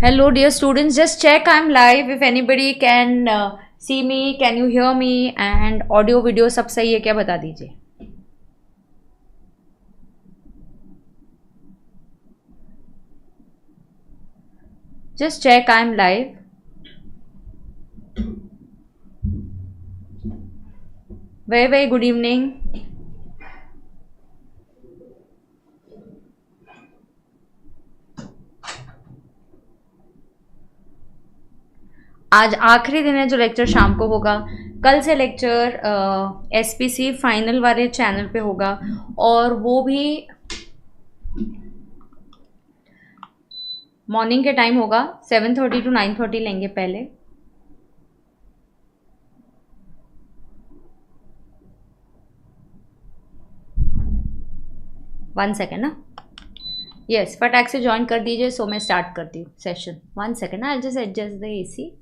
Hello, dear students. Just check I'm live. If anybody can see me, can you hear me? And audio, video सब सही है क्या बता दीजिए. Just check I'm live. Very, very good evening. आज आखिरी दिन है जो लेक्चर शाम को होगा. कल से लेक्चर एसपीसी फाइनल वाले चैनल पे होगा और वो भी मॉर्निंग के टाइम होगा. 7:30 to 9:30 लेंगे पहले. वन सेकेंड ना. यस, फटाक से ज्वाइन कर दीजिए. सो मैं स्टार्ट करती हूँ सेशन. वन सेकेंड ना, I just adjust the AC.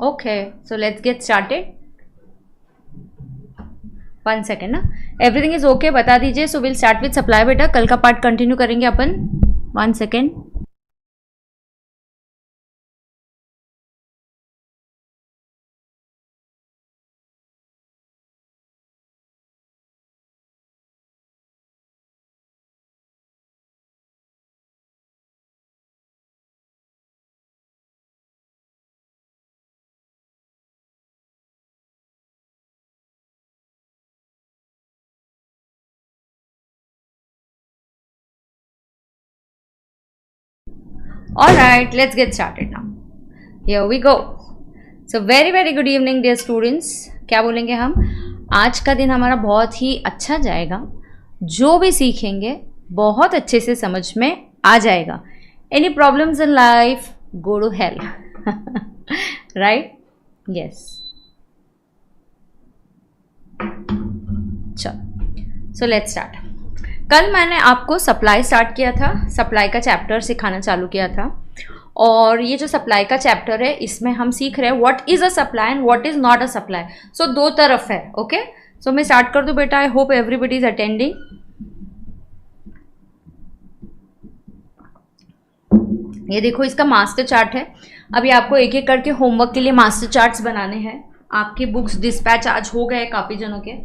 Okay, so let's get started. One second ना. एवरीथिंग इज ओके बता दीजिए. So will start with supply बेटा. कल का पार्ट कंटिन्यू करेंगे अपन. One second. All right, let's get started now. Here we go. So very very good evening dear students. क्या बोलेंगे हम. आज का दिन हमारा बहुत ही अच्छा जाएगा. जो भी सीखेंगे बहुत अच्छे से समझ में आ जाएगा. Any problems in life, go to hell. Right? Yes. चलो. So let's start. कल मैंने आपको सप्लाई स्टार्ट किया था. सप्लाई का चैप्टर सिखाना चालू किया था. और ये जो सप्लाई का चैप्टर है इसमें हम सीख रहे हैं what is a supply and what is not a supply. So दो तरफ है. ओके, सो मैं स्टार्ट कर दूं बेटा. I hope everybody is attending. ये देखो इसका मास्टर चार्ट है. अभी आपको एक एक करके होमवर्क के लिए मास्टर चार्ट्स बनाने हैं. आपकी बुक्स डिस्पैच आज हो गए काफ़ी जनों के.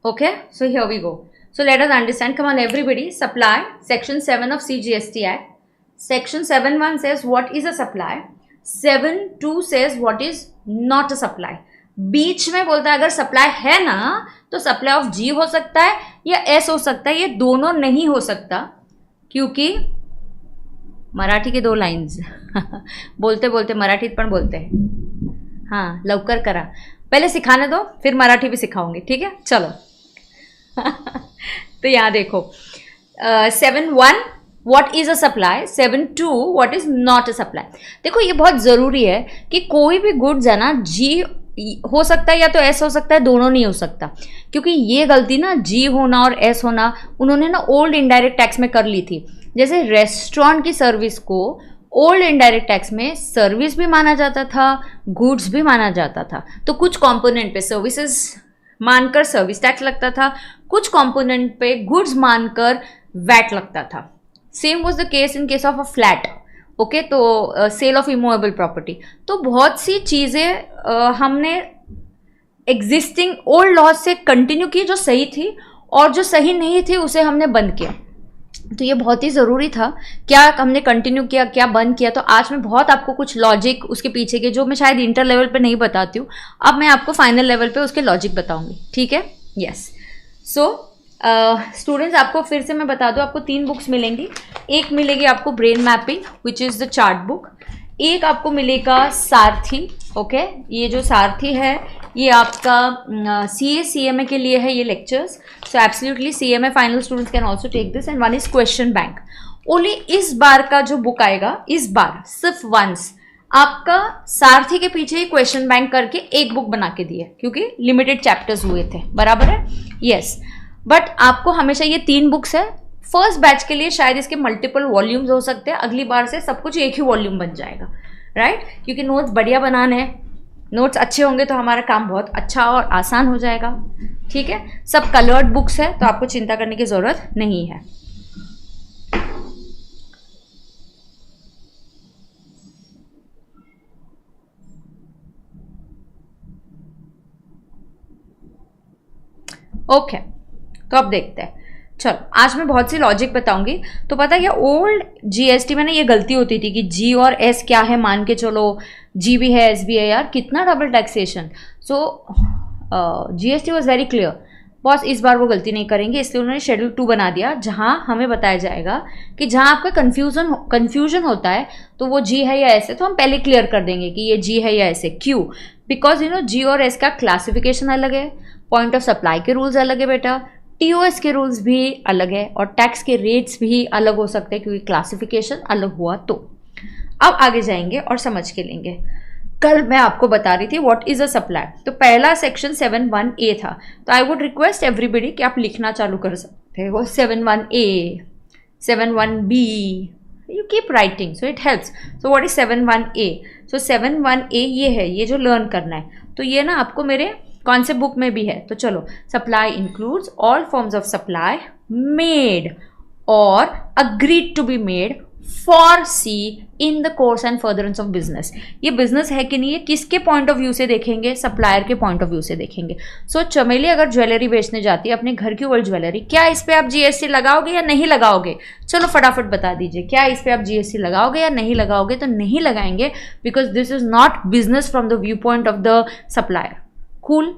Okay, so here we go. So let us understand. Come on everybody. Supply, section 7 of CGST Act. Section 7(1) says what is a supply. 7(2) says what is not a supply. बीच में बोलता है अगर सप्लाई है ना तो सप्लाई ऑफ जी हो सकता है या एस हो सकता है. ये दोनों नहीं हो सकता क्योंकि मराठी के दो लाइन्स. बोलते बोलते मराठी पण बोलते हैं. हाँ, लवकर करा. पहले सिखाने दो फिर मराठी भी सिखाऊंगी. ठीक है, चलो. तो यहाँ देखो 7(1) what is a supply. 7(2) what is not a supply. देखो ये बहुत ज़रूरी है कि कोई भी गुड्स है ना जी हो सकता है या तो एस हो सकता है. दोनों नहीं हो सकता क्योंकि ये गलती ना जी होना और एस होना उन्होंने ना ओल्ड इनडायरेक्ट टैक्स में कर ली थी. जैसे रेस्टोरेंट की सर्विस को ओल्ड इनडायरेक्ट टैक्स में सर्विस भी माना जाता था, गुड्स भी माना जाता था. तो कुछ कंपोनेंट पे सर्विसेज मानकर सर्विस टैक्स लगता था, कुछ कंपोनेंट पे गुड्स मानकर वैट लगता था. Same was the case in case of a flat. Okay, तो सेल ऑफ इमूवेबल प्रॉपर्टी. तो बहुत सी चीज़ें हमने एग्जिस्टिंग ओल्ड लॉज से कंटिन्यू की जो सही थी और जो सही नहीं थी उसे हमने बंद किया. तो ये बहुत ही ज़रूरी था. क्या हमने कंटिन्यू किया, क्या बंद किया. तो आज मैं बहुत आपको कुछ लॉजिक उसके पीछे के जो मैं शायद इंटर लेवल पे नहीं बताती हूँ, अब मैं आपको फाइनल लेवल पे उसके लॉजिक बताऊंगी. ठीक है. यस. सो स्टूडेंट्स आपको फिर से मैं बता दूँ, आपको 3 बुक्स मिलेंगी. एक मिलेगी आपको brain mapping which is the chart book. एक आपको मिलेगा सारथी. ओके, ये जो सारथी है ये आपका CA CMA के लिए है ये lectures. So absolutely CMA final students can also take this. And one is question bank. Only इस बार का जो बुक आएगा, इस बार सिर्फ वंस आपका सारथी के पीछे ही क्वेश्चन बैंक करके एक बुक बना के दी है क्योंकि लिमिटेड चैप्टर्स हुए थे. बराबर है. यस. बट आपको हमेशा ये 3 बुक्स है, फर्स्ट बैच के लिए शायद इसके मल्टीपल वॉल्यूम्स हो सकते हैं, अगली बार से सब कुछ एक ही वॉल्यूम बन जाएगा, राइट? क्योंकि नोट्स बढ़िया बनाने हैं, नोट्स अच्छे होंगे तो हमारा काम बहुत अच्छा और आसान हो जाएगा, ठीक है? सब कलर्ड बुक्स है तो आपको चिंता करने की ज़रूरत नहीं है। ओके तो अब देखते हैं। चलो आज मैं बहुत सी लॉजिक बताऊंगी। तो पता है ओल्ड जीएसटी में ना ये गलती होती थी कि जी और एस क्या है मान के चलो, जी भी है एस भी है, यार कितना double taxation. So GST was very clear. Boss इस बार वो गलती नहीं करेंगे, इसलिए उन्होंने शेड्यूल 2 बना दिया, जहां हमें बताया जाएगा कि जहां आपका कन्फ्यूजन होता है तो वो जी है या एस है, तो हम पहले क्लियर कर देंगे कि ये जी है या एस है। क्यों? बिकॉज जी और एस का क्लासिफिकेशन अलग है, पॉइंट ऑफ सप्लाई के रूल्स अलग है बेटा, टीओएस के रूल्स भी अलग है और टैक्स के रेट्स भी अलग हो सकते हैं क्योंकि क्लासिफिकेशन अलग हुआ। तो अब आगे जाएंगे और समझ के लेंगे। कल मैं आपको बता रही थी व्हाट इज अ सप्लाई। तो पहला सेक्शन 7(1)(a) था। तो आई वुड रिक्वेस्ट एवरीबडी कि आप लिखना चालू कर सकते हो 7(1)(a), 7(1)(b), you keep writing so it helps. So what is 7(1)(a)? So 7(1)(a) ये है, ये जो लर्न करना है। तो ये ना आपको मेरे कॉन्सेप्ट बुक में भी है। तो चलो, supply includes all forms of supply made और agreed to be made for C in the course and furtherance of business. ये बिजनेस है कि नहीं, ये किसके पॉइंट ऑफ व्यू से देखेंगे? सप्लायर के पॉइंट ऑफ व्यू से देखेंगे। सो चमेली अगर ज्वेलरी बेचने जाती है, अपने घर की ओल्ड ज्वेलरी, क्या इस पे आप जीएसटी लगाओगे या नहीं लगाओगे? चलो फटाफट बता दीजिए, क्या इस पे आप जीएसटी लगाओगे या नहीं लगाओगे? तो नहीं लगाएंगे, because this is not business from the view point of the supplier. Cool.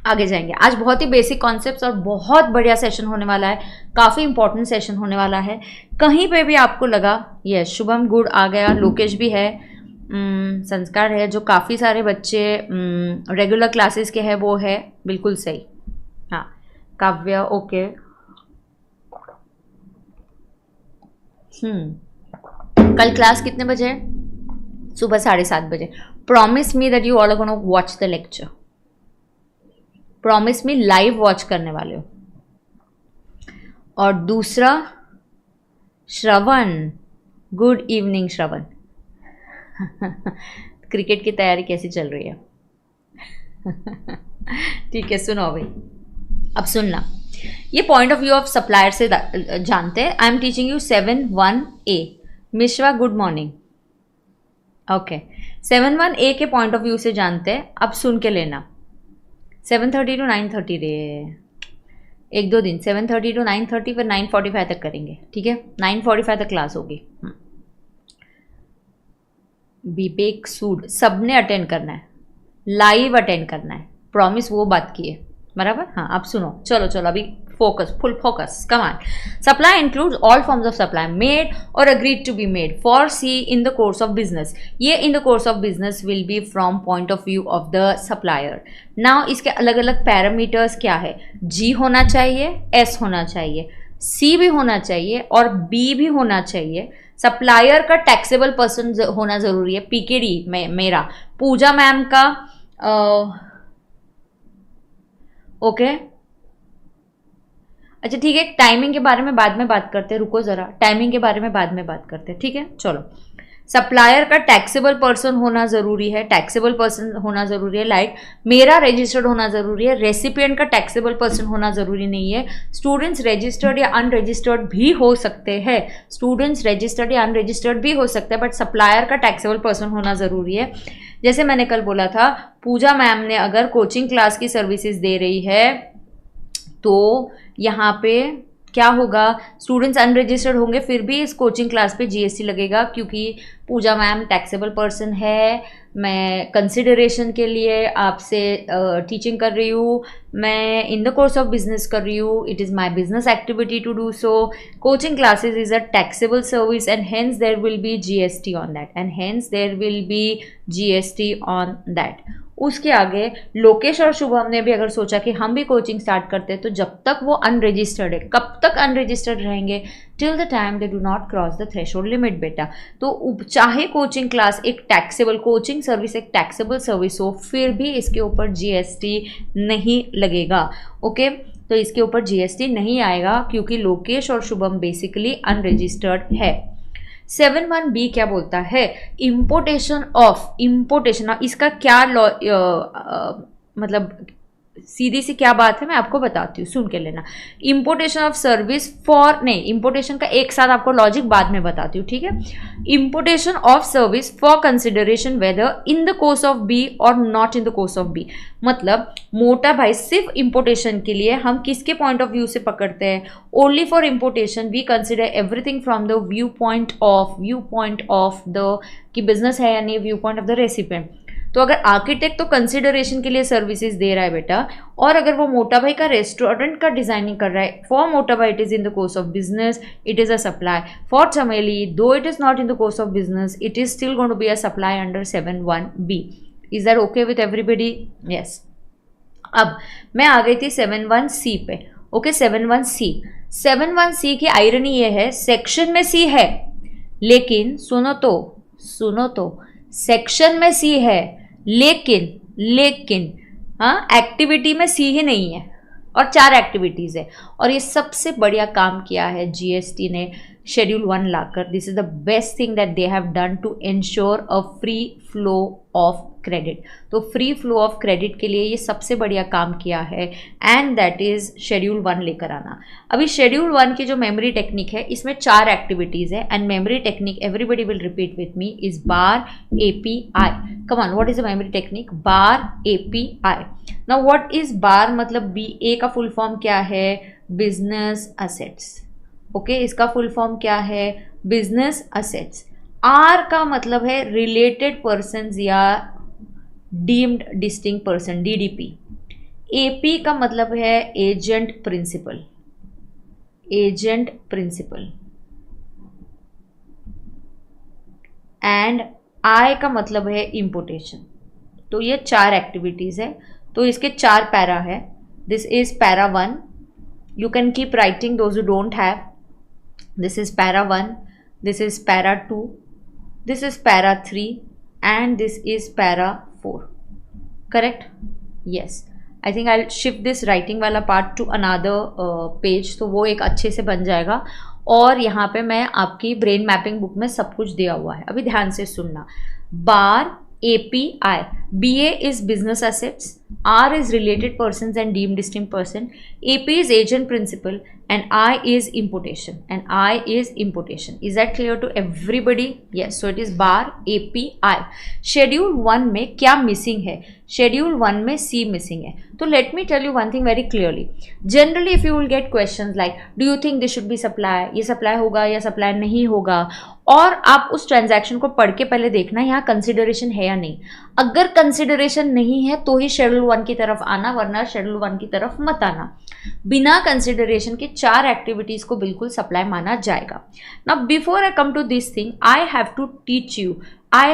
आगे जाएंगे। आज बहुत ही बेसिक कॉन्सेप्ट्स और बहुत बढ़िया सेशन होने वाला है, काफ़ी इंपॉर्टेंट सेशन होने वाला है। कहीं पे भी आपको लगा यस शुभम गुड आ गया, लोकेश भी है, संस्कार है, जो काफ़ी सारे बच्चे रेगुलर क्लासेस के हैं वो है, बिल्कुल सही। हाँ काव्य ओके। कल क्लास कितने बजे है? सुबह 7:30 बजे। Promise me that you all are gonna watch the lecture. Promise me live watch करने वाले हो। और दूसरा Shravan, good evening Shravan. Cricket की तैयारी कैसी चल रही है? ठीक है सुनो भाई, अब सुनना। ये point of view of supplier से जानते हैं। आई am teaching you 7(1)(a). Mishra good morning. Okay 7(1)(a) के पॉइंट ऑफ व्यू से जानते हैं। अब सुन के लेना। 7:30 to 9:30 रे, 1-2 दिन 7:30 to 9:30, फिर 9:45 तक करेंगे, ठीक है? 9:45 तक क्लास होगी। विवेक सूड सबने अटेंड करना है, लाइव अटेंड करना है, प्रॉमिस वो बात की है, बराबर? हाँ अब सुनो, चलो चलो अभी focus, full focus, come on. Supply includes all forms of supply made और agreed to be made for C in the course of business. ये in the course of business will be from point of view of the supplier. Now इसके अलग अलग parameters क्या है? जी होना चाहिए, S होना चाहिए, सी भी होना चाहिए और बी भी होना चाहिए। सप्लायर का टैक्सेबल पर्सन होना जरूरी है, पीकेडी में मेरा, पूजा मैम का ओके अच्छा ठीक है। टाइमिंग के बारे में बाद में बात करते हैं, रुको ज़रा, टाइमिंग के बारे में बाद में बात करते हैं, ठीक है? चलो, सप्लायर का टैक्सेबल पर्सन होना ज़रूरी है, टैक्सेबल पर्सन होना ज़रूरी है, लाइक मेरा रजिस्टर्ड होना ज़रूरी है। रेसिपिएंट का टैक्सेबल पर्सन होना ज़रूरी नहीं है। स्टूडेंट्स रजिस्टर्ड या अनरजिस्टर्ड भी हो सकते हैं, स्टूडेंट्स रजिस्टर्ड या अनरजिस्टर्ड भी हो सकते हैं, बट सप्लायर का टैक्सेबल पर्सन होना ज़रूरी है। जैसे मैंने कल बोला था, पूजा मैम ने अगर कोचिंग क्लास की सर्विसेज दे रही है तो यहाँ पे क्या होगा? स्टूडेंट्स अनरजिस्टर्ड होंगे फिर भी इस कोचिंग क्लास पे जीएसटी लगेगा, क्योंकि पूजा मैम टैक्सेबल पर्सन है। मैं कंसिडरेशन के लिए आपसे टीचिंग कर रही हूँ, मैं in the course of business कर रही हूँ, it is my business activity to do so. Coaching classes is a taxable service and hence there will be GST on that, and hence there will be GST on that. उसके आगे लोकेश और शुभम ने भी अगर सोचा कि हम भी कोचिंग स्टार्ट करते हैं, तो जब तक वो अनरजिस्टर्ड है, कब तक अनरजिस्टर्ड रहेंगे? Till the time they do not cross the threshold limit बेटा। तो चाहे कोचिंग क्लास एक टैक्सेबल, कोचिंग सर्विस एक टैक्सेबल सर्विस हो, फिर भी इसके ऊपर जीएसटी नहीं लगेगा। ओके तो इसके ऊपर जीएसटी नहीं आएगा क्योंकि लोकेश और शुभम बेसिकली अनरजिस्टर्ड है। 7(1)(b) क्या बोलता है, इम्पोर्टेशन ऑफ, इम्पोर्टेशन, इसका क्या मतलब सीधी सी क्या बात है मैं आपको बताती हूँ, सुन के लेना। इंपोर्टेशन ऑफ सर्विस फॉर, नहीं इंपोर्टेशन का एक साथ आपको लॉजिक बाद में बताती हूँ, ठीक है। Importation of service for consideration whether in the course of B और not in the course of B, मतलब मोटा भाई सिर्फ इंपोर्टेशन के लिए हम किसके पॉइंट ऑफ व्यू से पकड़ते हैं, only for importation we consider everything from the view point of the कि बिजनेस है या नहीं, view point of the recipient. तो अगर आर्किटेक्ट तो कंसिडरेशन के लिए सर्विसेज दे रहा है बेटा, और अगर वो मोटा भाई का रेस्टोरेंट का डिजाइनिंग कर रहा है, फॉर मोटा भाई it is in the course of business, it is a supply. For Chameli though it is not in the course of business, it is still going to be a supply under 7(1)(b। Is that okay with everybody? Yes. अब मैं आ गई थी 7(1)(c) पे। Okay 7(1)(c), 7(1)(c) की irony ये है, section में सी है लेकिन सुनो तो सेक्शन में सी है लेकिन हाँ एक्टिविटी में सी ही नहीं है, और 4 एक्टिविटीज़ है। और ये सबसे बढ़िया काम किया है जीएसटी ने शेड्यूल 1 लाकर। This is the best thing that they have done to ensure a free flow of credit. तो फ्री फ्लो ऑफ क्रेडिट के लिए ये सबसे बढ़िया काम किया है, एंड दैट इज शेड्यूल 1 लेकर आना। अभी शेड्यूल 1 की जो मेमोरी टेक्निक है इसमें 4 एक्टिविटीज है, and memory technique everybody will repeat with me is BAR API. Come on, what is the memory technique? BAR API. Now what is BAR, मतलब B A का फुल फॉर्म क्या है? Business assets. Okay इसका full form क्या है? Business assets. R का मतलब है रिलेटेड पर्सन्स या deemed distinct person, DDP. AP का मतलब है एजेंट प्रिंसिपल, एंड आई का मतलब है इंपोर्टेशन। तो ये 4 एक्टिविटीज है, तो इसके 4 पैरा है। This is para 1, you can keep writing those who don't have. This is para 1, this is para 2, this is para 3 and this is para 4, correct? Yes, I think I'll shift this writing वाला part to another page, तो वो एक अच्छे से बन जाएगा। और यहाँ पे मैं आपकी ब्रेन मैपिंग बुक में सब कुछ दिया हुआ है, अभी ध्यान से सुनना। बार API, BA is business assets, R is related persons and deemed distinct person, AP is agent principal, and I is importation, Is that clear to everybody? Yes, so it is bar API. Schedule 1 में क्या missing है? Schedule 1 में C missing है। तो let me tell you one thing very clearly. Generally if you will get questions like, do you think this should be supply? ये supply होगा या supply नहीं होगा? और आप उस ट्रांजैक्शन को पढ़ के पहले देखना यहाँ कंसिडरेशन है या नहीं। अगर कंसिडरेशन नहीं है तो ही शेड्यूल 1 की तरफ आना, वरना शेड्यूल 1 की तरफ मत आना। बिना कंसिडरेशन के 4 एक्टिविटीज को बिल्कुल सप्लाई माना जाएगा। Now before I come to this thing, I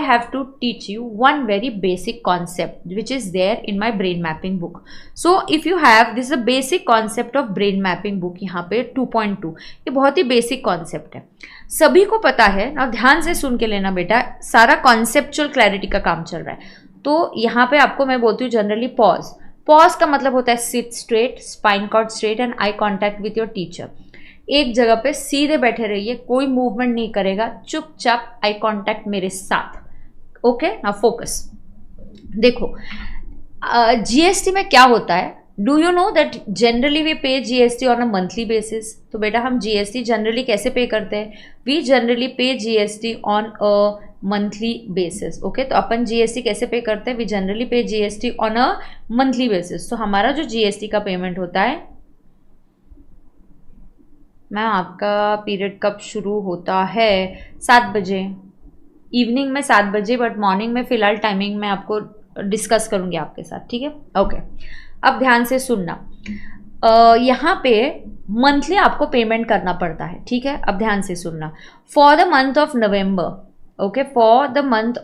have to teach you one very basic concept which is there in my brain mapping book. So if you have, this is a basic concept of brain mapping book, यहाँ पे 2.2, ये बहुत ही basic concept है, सभी को पता है ना। ध्यान से सुन के लेना बेटा, सारा कॉन्सेप्चुअल क्लैरिटी का काम चल रहा है। तो यहाँ पे आपको मैं बोलती हूँ जनरली पॉज का मतलब होता है sit straight, spine cord straight and eye contact with your teacher. एक जगह पे सीधे बैठे रहिए, कोई मूवमेंट नहीं करेगा, चुपचाप आई कांटेक्ट मेरे साथ। ओके ना, फोकस। देखो जीएसटी में क्या होता है, do you know that generally we pay GST on a monthly basis. तो बेटा हम जीएसटी जनरली कैसे पे करते हैं? We generally pay GST on a monthly basis. Okay, तो अपन जीएसटी कैसे पे करते हैं? We generally pay GST on a monthly basis. तो हमारा जो जीएसटी का पेमेंट होता है, मैम आपका पीरियड कब शुरू होता है? 7 बजे, इवनिंग में 7 बजे, बट मॉर्निंग में फ़िलहाल टाइमिंग मैं आपको डिस्कस करूँगी आपके साथ, ठीक है? ओके, अब ध्यान से सुनना। यहाँ पे मंथली आपको पेमेंट करना पड़ता है, ठीक है? अब ध्यान से सुनना। For the month of November, okay, for the month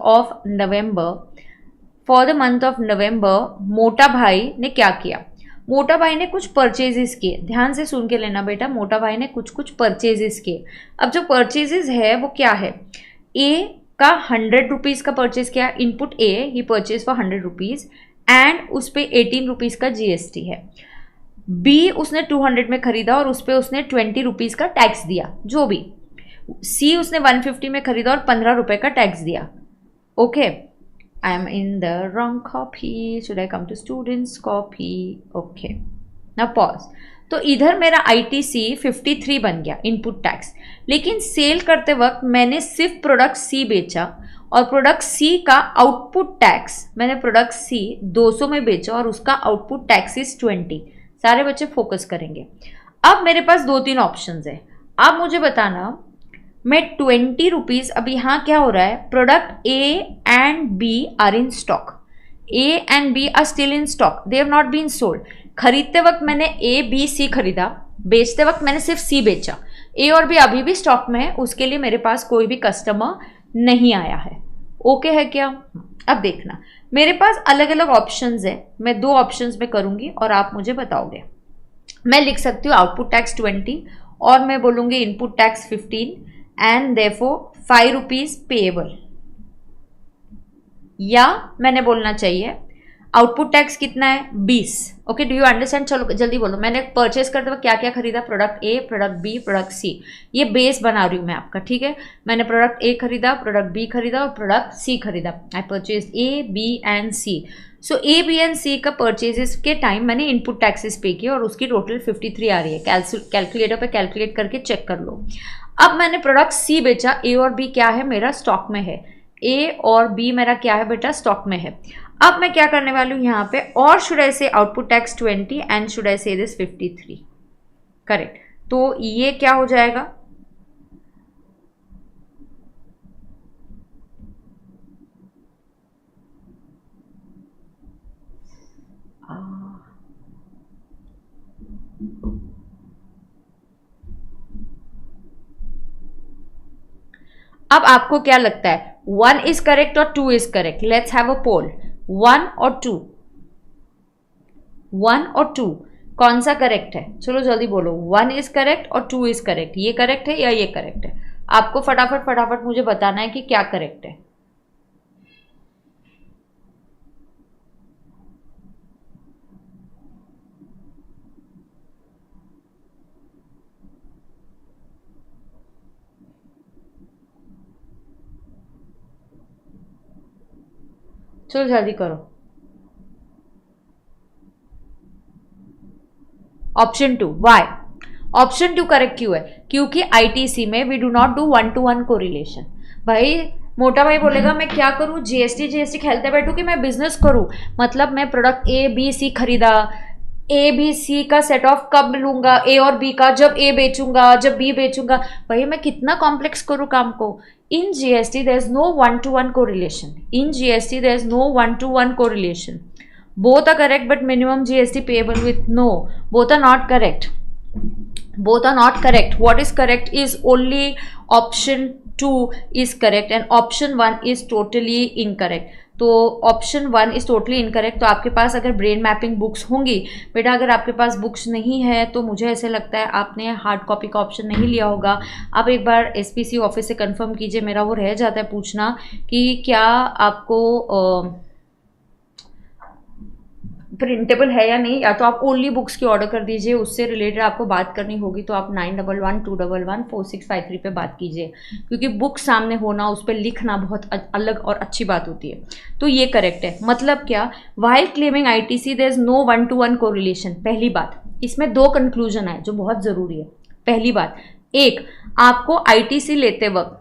of November मोटा भाई ने क्या किया? मोटा भाई ने कुछ परचेजेस किए। ध्यान से सुन के लेना बेटा, मोटा भाई ने कुछ परचेजेस किए। अब जो परचेजेस है वो क्या है? ए का 100 रुपीज़ का परचेज किया, input A, he purchase for 100 rupees, and उस पर 18 रुपीज़ का जीएसटी है। बी उसने 200 में खरीदा और उस पर उसने 20 रुपीज़ का टैक्स दिया, जो भी। सी उसने 150 में खरीदा और 15 रुपये का टैक्स दिया। Okay, I am in the wrong copy, should I come to students copy? Okay, ना पॉज। तो इधर मेरा ITC 53 बन गया इनपुट टैक्स, लेकिन सेल करते वक्त मैंने सिर्फ प्रोडक्ट सी बेचा और प्रोडक्ट सी का आउटपुट टैक्स, मैंने प्रोडक्ट सी 200 में बेचा और उसका आउटपुट टैक्स इज 20। सारे बच्चे फोकस करेंगे। अब मेरे पास 2-3 ऑप्शन है। अब मुझे बताना, मैं 20 रुपीज़, अभी यहाँ क्या हो रहा है, product A and B are in stock, A and B are still in stock, they have not been sold. खरीदते वक्त मैंने ए बी सी खरीदा, बेचते वक्त मैंने सिर्फ सी बेचा। ए और बी अभी भी स्टॉक में है, उसके लिए मेरे पास कोई भी कस्टमर नहीं आया है। ओके है क्या? अब देखना, मेरे पास अलग अलग ऑप्शंस है, मैं 2 ऑप्शंस में करूंगी और आप मुझे बताओगे। मैं लिख सकती हूँ आउटपुट टैक्स 20 और मैं बोलूँगी input tax 15 and therefore 5 rupees payable. या मैंने बोलना चाहिए आउटपुट टैक्स कितना है, 20। Okay, do you understand? चलो जल्दी बोलो। मैंने परचेस करते वक्त क्या क्या खरीदा, product A, product B, product C. ये बेस बना रही हूँ मैं आपका, ठीक है। मैंने प्रोडक्ट ए खरीदा, प्रोडक्ट बी खरीदा और प्रोडक्ट सी खरीदा। I purchase A B and C. So A B and C का परचेजेस के टाइम मैंने इनपुट टैक्सेस पे किए और उसकी टोटल 53 आ रही है। कैलकुलेटर पे कैलकुलेट करके चेक कर लो। अब मैंने प्रोडक्ट सी बेचा, ए और बी क्या है मेरा स्टॉक में है, ए और बी मेरा क्या है बेटा स्टॉक में है। अब मैं क्या करने वाली हूँ यहाँ पे, और शुड आई से output tax 20 and should I से दिस 53, करेक्ट। तो ये क्या हो जाएगा, अब आपको क्या लगता है, 1 इज करेक्ट और 2 is correct? Let's have a poll, 1 और 2, 1 और 2 कौन सा करेक्ट है? चलो जल्दी बोलो, 1 इज करेक्ट और 2 इज करेक्ट। ये करेक्ट है या ये करेक्ट है? आपको फटाफट फटाफट मुझे बताना है कि क्या करेक्ट है। चलो जल्दी करो। Option 2, Y? ऑप्शन 2 करेक्ट क्यों है? क्योंकि ITC में we do not do 1-to-1 correlation. भाई मोटा भाई बोलेगा मैं क्या करूं, GST खेलते बैठूं कि मैं बिजनेस करूं? मतलब मैं प्रोडक्ट ए बी सी खरीदा, ए बी सी का सेट ऑफ कब लूंगा, ए और बी का, जब ए बेचूंगा, जब बी बेचूंगा। भाई मैं कितना कॉम्प्लेक्स करूं काम को। In GST there is no 1-to-1 correlation. In GST there is no 1-to-1 correlation. Both are correct, but minimum GST payable with no. Both are not correct. Both are not correct. What is correct is only option 2 is correct and option 1 is totally incorrect. तो option 1 is totally incorrect. तो आपके पास अगर brain mapping books होंगी बेटा, अगर आपके पास books नहीं है तो मुझे ऐसे लगता है आपने हार्ड कॉपी का ऑप्शन नहीं लिया होगा। आप एक बार SPC ऑफिस से कंफर्म कीजिए, मेरा वो रह जाता है पूछना कि क्या आपको प्रिंटेबल है या नहीं, या तो आप ओनली बुक्स की ऑर्डर कर दीजिए। उससे रिलेटेड आपको बात करनी होगी तो आप 9112114653 पे बात कीजिए, क्योंकि बुक सामने होना, उस पर लिखना बहुत अलग और अच्छी बात होती है। तो ये करेक्ट है। मतलब क्या, while claiming ITC there is no 1-to-1 correlation. पहली बात, इसमें 2 कंक्लूजन है जो बहुत ज़रूरी है। पहली बात, एक, आपको ITC लेते वक्त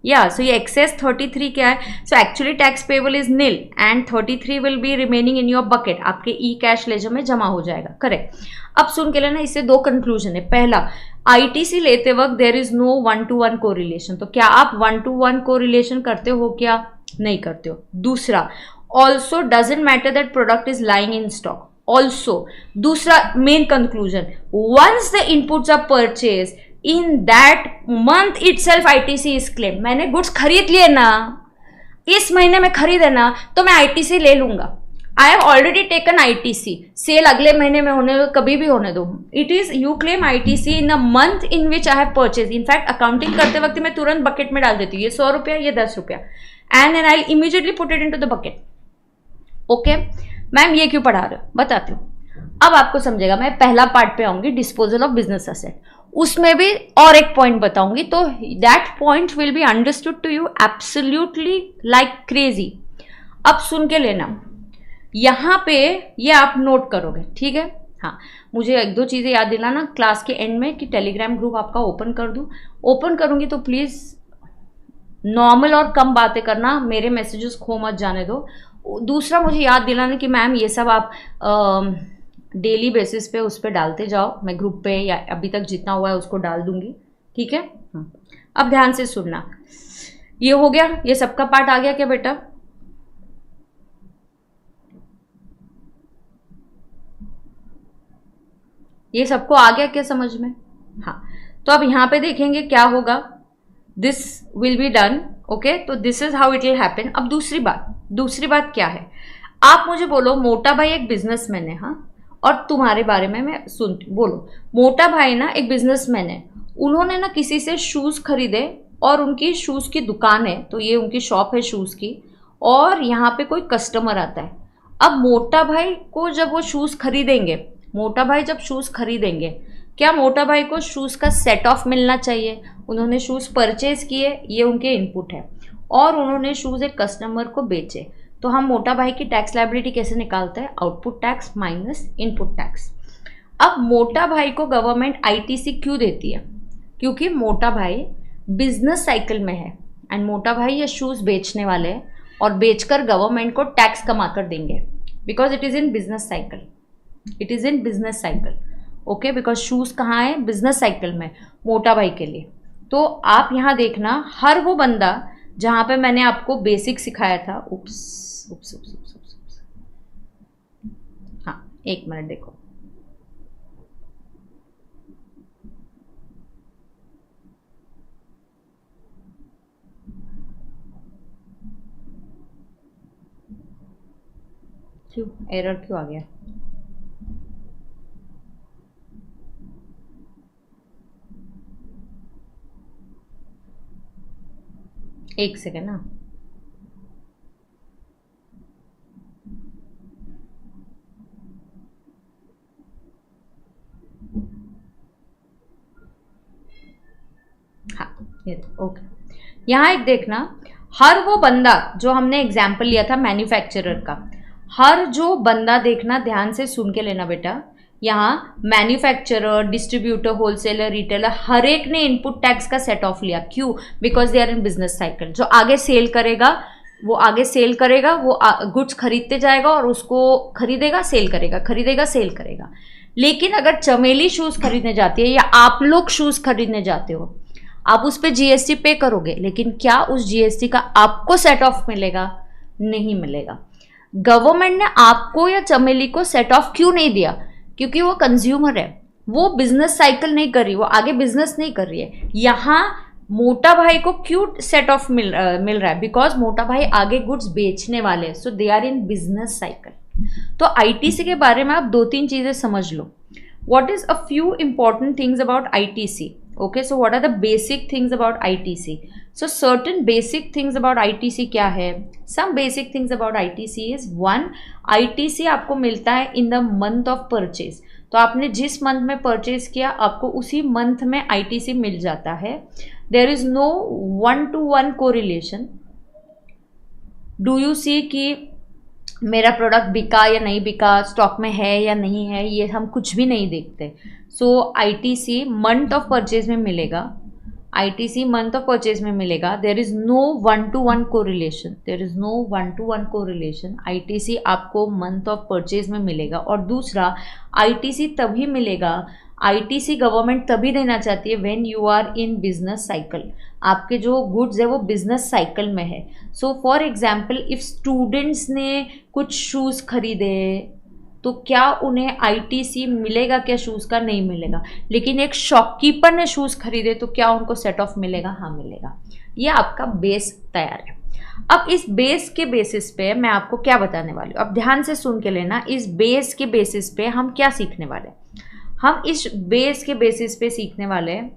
सो ये एक्सेस 33 क्या है? So actually tax payable is nil and 33 will be remaining in your bucket, आपके ई कैश लेजर में जमा हो जाएगा, करेक्ट। अब सुन के लेना, इससे 2 कंक्लूजन है। पहला, ITC लेते वक्त there is no 1-to-1 correlation. तो क्या आप 1-to-1 कोरिलेशन करते हो क्या? नहीं करते हो। दूसरा, also doesn't matter that product is lying in stock. Also, दूसरा main conclusion, once the inputs are purchase in that month itself ITC is claim. मैंने गुड्स खरीद लिए ना, इस महीने में खरीदे ना, तो मैं ITC ले लूंगा। I have already taken ITC, sale अगले महीने में होने दो, कभी भी होने दो। It is you claim ITC in a month in which I have purchase. In fact accounting करते वक्त मैं तुरंत बकेट में डाल देती हूँ, ये 100 रुपया, ये 10 रुपया, and then I immediately put it into the bucket. Okay ma'am, ये क्यों पढ़ा रहे हो? बताती हूँ। अब आपको समझेगा, मैं पहला पार्ट पे आऊंगी, डिस्पोजल ऑफ बिजनेस एसेट, उसमें भी और एक पॉइंट बताऊंगी, तो that point will be understood to you absolutely like crazy. अब सुन के लेना, यहाँ पे ये आप नोट करोगे, ठीक है। हाँ, मुझे एक दो चीज़ें याद दिलाना क्लास के एंड में कि टेलीग्राम ग्रुप आपका ओपन कर दूँ। ओपन करूँगी तो प्लीज़ नॉर्मल और कम बातें करना, मेरे मैसेजेस खो मत जाने दो। दूसरा मुझे याद दिलाना कि मैम ये सब आप डेली बेसिस पे उस पर डालते जाओ, मैं ग्रुप पे या अभी तक जितना हुआ है उसको डाल दूंगी, ठीक है। अब ध्यान से सुनना, ये हो गया, ये सबका पार्ट आ गया क्या बेटा? ये सबको आ गया क्या समझ में? हाँ, तो अब यहाँ पे देखेंगे क्या होगा, this will be done, okay, तो this is how it will happen. अब दूसरी बात क्या है, आप मुझे बोलो मोटा भाई एक बिजनेसमैन है, हाँ, और तुम्हारे बारे में मैं सुनती, बोलो मोटा भाई ना एक बिजनेसमैन है, उन्होंने ना किसी से शूज़ खरीदे और उनकी शूज़ की दुकान है, तो ये उनकी शॉप है शूज़ की, और यहाँ पे कोई कस्टमर आता है। अब मोटा भाई को जब वो शूज़ खरीदेंगे, मोटा भाई जब शूज़ खरीदेंगे, क्या मोटा भाई को शूज़ का सेट ऑफ मिलना चाहिए? उन्होंने शूज़ परचेज किए, ये उनके इनपुट है, और उन्होंने शूज़ एक कस्टमर को बेचे, तो हम मोटा भाई की टैक्स लायबिलिटी कैसे निकालते हैं? Output tax minus input tax. अब मोटा भाई को गवर्नमेंट आईटीसी क्यों देती है? क्योंकि मोटा भाई बिजनेस साइकिल में है, एंड मोटा भाई ये शूज़ बेचने वाले हैं और बेचकर गवर्नमेंट को टैक्स कमा कर देंगे, because it is in business cycle, it is in business cycle, okay, because shoes कहाँ है? बिजनेस साइकिल में, मोटा भाई के लिए। तो आप यहाँ देखना, हर वो बंदा जहाँ पे मैंने आपको बेसिक सिखाया था, हाँ, एक मिनट देखो, क्यों एरर क्यों आ गया? एक सेकेंड ना, हाँ, ये ओके। यहाँ एक देखना, हर वो बंदा जो हमने एग्जाम्पल लिया था मैन्युफैक्चरर का, हर जो बंदा देखना, ध्यान से सुन के लेना बेटा, यहाँ मैन्युफैक्चरर, डिस्ट्रीब्यूटर, होलसेलर, रिटेलर, हर एक ने इनपुट टैक्स का सेट ऑफ लिया। क्यों? Because they are in business cycle. जो आगे सेल करेगा वो आगे सेल करेगा, वो गुड्स खरीदते जाएगा और उसको खरीदेगा, सेल करेगा, खरीदेगा, सेल करेगा। लेकिन अगर चमेली शूज़ खरीदने जाती है या आप लोग शूज़ खरीदने जाते हो, आप उस पर जीएसटी पे करोगे, लेकिन क्या उस जीएसटी का आपको सेट ऑफ मिलेगा? नहीं मिलेगा। गवर्नमेंट ने आपको या चमेली को सेट ऑफ क्यों नहीं दिया? क्योंकि वो कंज्यूमर है, वो बिजनेस साइकिल नहीं कर रही, वो आगे बिजनेस नहीं कर रही है। यहाँ मोटा भाई को क्यों सेट ऑफ मिल रहा है? बिकॉज मोटा भाई आगे गुड्स बेचने वाले हैं, so they are in business cycle. तो आईटीसी के बारे में आप दो तीन चीजें समझ लो। What is a few important things about ITC? Okay, so what are the basic things about ITC? So certain basic things about ITC क्या है? Some basic things about ITC is one, ITC आपको मिलता है in the month of purchase। तो आपने जिस month में purchase किया, आपको उसी मंथ में ITC मिल जाता है। There is no one to one correlation। Do you see कि मेरा प्रोडक्ट बिका या नहीं बिका, स्टॉक में है या नहीं है, ये हम कुछ भी नहीं देखते। So ITC month of purchase में मिलेगा, आईटीसी मंथ ऑफ परचेज में मिलेगा। There is no one to one correlation, there is no one to one correlation. ITC आपको मंथ ऑफ परचेज में मिलेगा। और दूसरा, आईटीसी तभी मिलेगा, आईटीसी गवर्नमेंट तभी देना चाहती है when you are in business cycle, आपके जो गुड्स है वो बिजनेस साइकिल में है। So for example, if students ने कुछ शूज़ खरीदे तो क्या उन्हें आईटीसी मिलेगा? क्या शूज़ का? नहीं मिलेगा। लेकिन एक शॉपकीपर ने शूज़ खरीदे तो क्या उनको सेट ऑफ मिलेगा? हाँ मिलेगा। ये आपका बेस तैयार है। अब इस बेस के बेसिस पे मैं आपको क्या बताने वाली हूँ, अब ध्यान से सुन के लेना। इस बेस के बेसिस पे हम क्या सीखने वाले? हम इस बेस के बेसिस पे सीखने वाले हैं,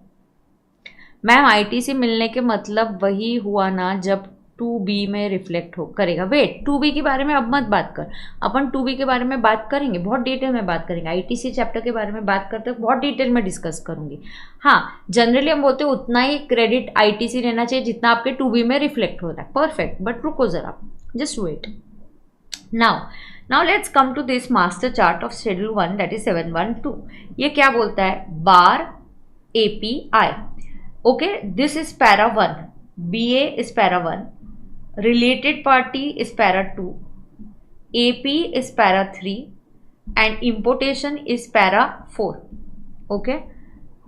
मैम आईटीसी मिलने के मतलब वही हुआ ना जब टू बी में रिफ्लेक्ट हो करेगा। वेट, टू बी के बारे में अब मत बात कर, अपन टू बी के बारे में बात करेंगे, बहुत डिटेल में बात करेंगे। आईटीसी चैप्टर के बारे में बात करते बहुत डिटेल में डिस्कस करूंगी। हाँ, जनरली हम बोलते हैं उतना ही क्रेडिट आईटीसी रहना चाहिए जितना आपके टू बी में रिफ्लेक्ट होता है। परफेक्ट, बट रुको जरा, just wait. Now let's come to this master chart of schedule 1 that is 712। ये क्या बोलता है? बार API। Okay, this is para 1, BA is para 1, related party is para 2, AP is para 3 and importation is para 4. Okay,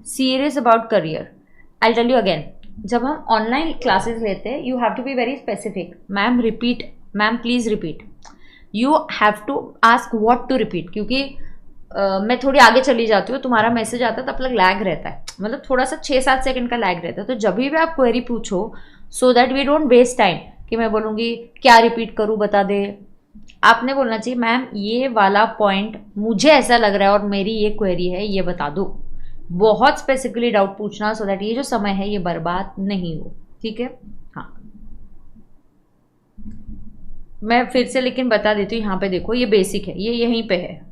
serious about career. I'll tell you again, जब हम online classes लेते हैं you have to be very specific. Ma'am repeat, ma'am please repeat, you have to ask what to repeat, क्योंकि मैं थोड़ी आगे चली जाती हूँ, तुम्हारा मैसेज आता है तब तक लैग रहता है, मतलब थोड़ा सा 6-7 सेकंड का लैग रहता है। तो जब भी आप क्वेरी पूछो, so that we don't waste time कि मैं बोलूँगी क्या रिपीट करूँ बता दे, आपने बोलना चाहिए मैम ये वाला पॉइंट मुझे ऐसा लग रहा है और मेरी ये क्वेरी है, ये बता दो। बहुत स्पेसिफिकली डाउट पूछना, सो दैट ये जो समय है ये बर्बाद नहीं हो। ठीक है, हाँ मैं फिर से लेकिन बता देती हूँ। यहाँ पे देखो, ये बेसिक है, ये यहीं पे है।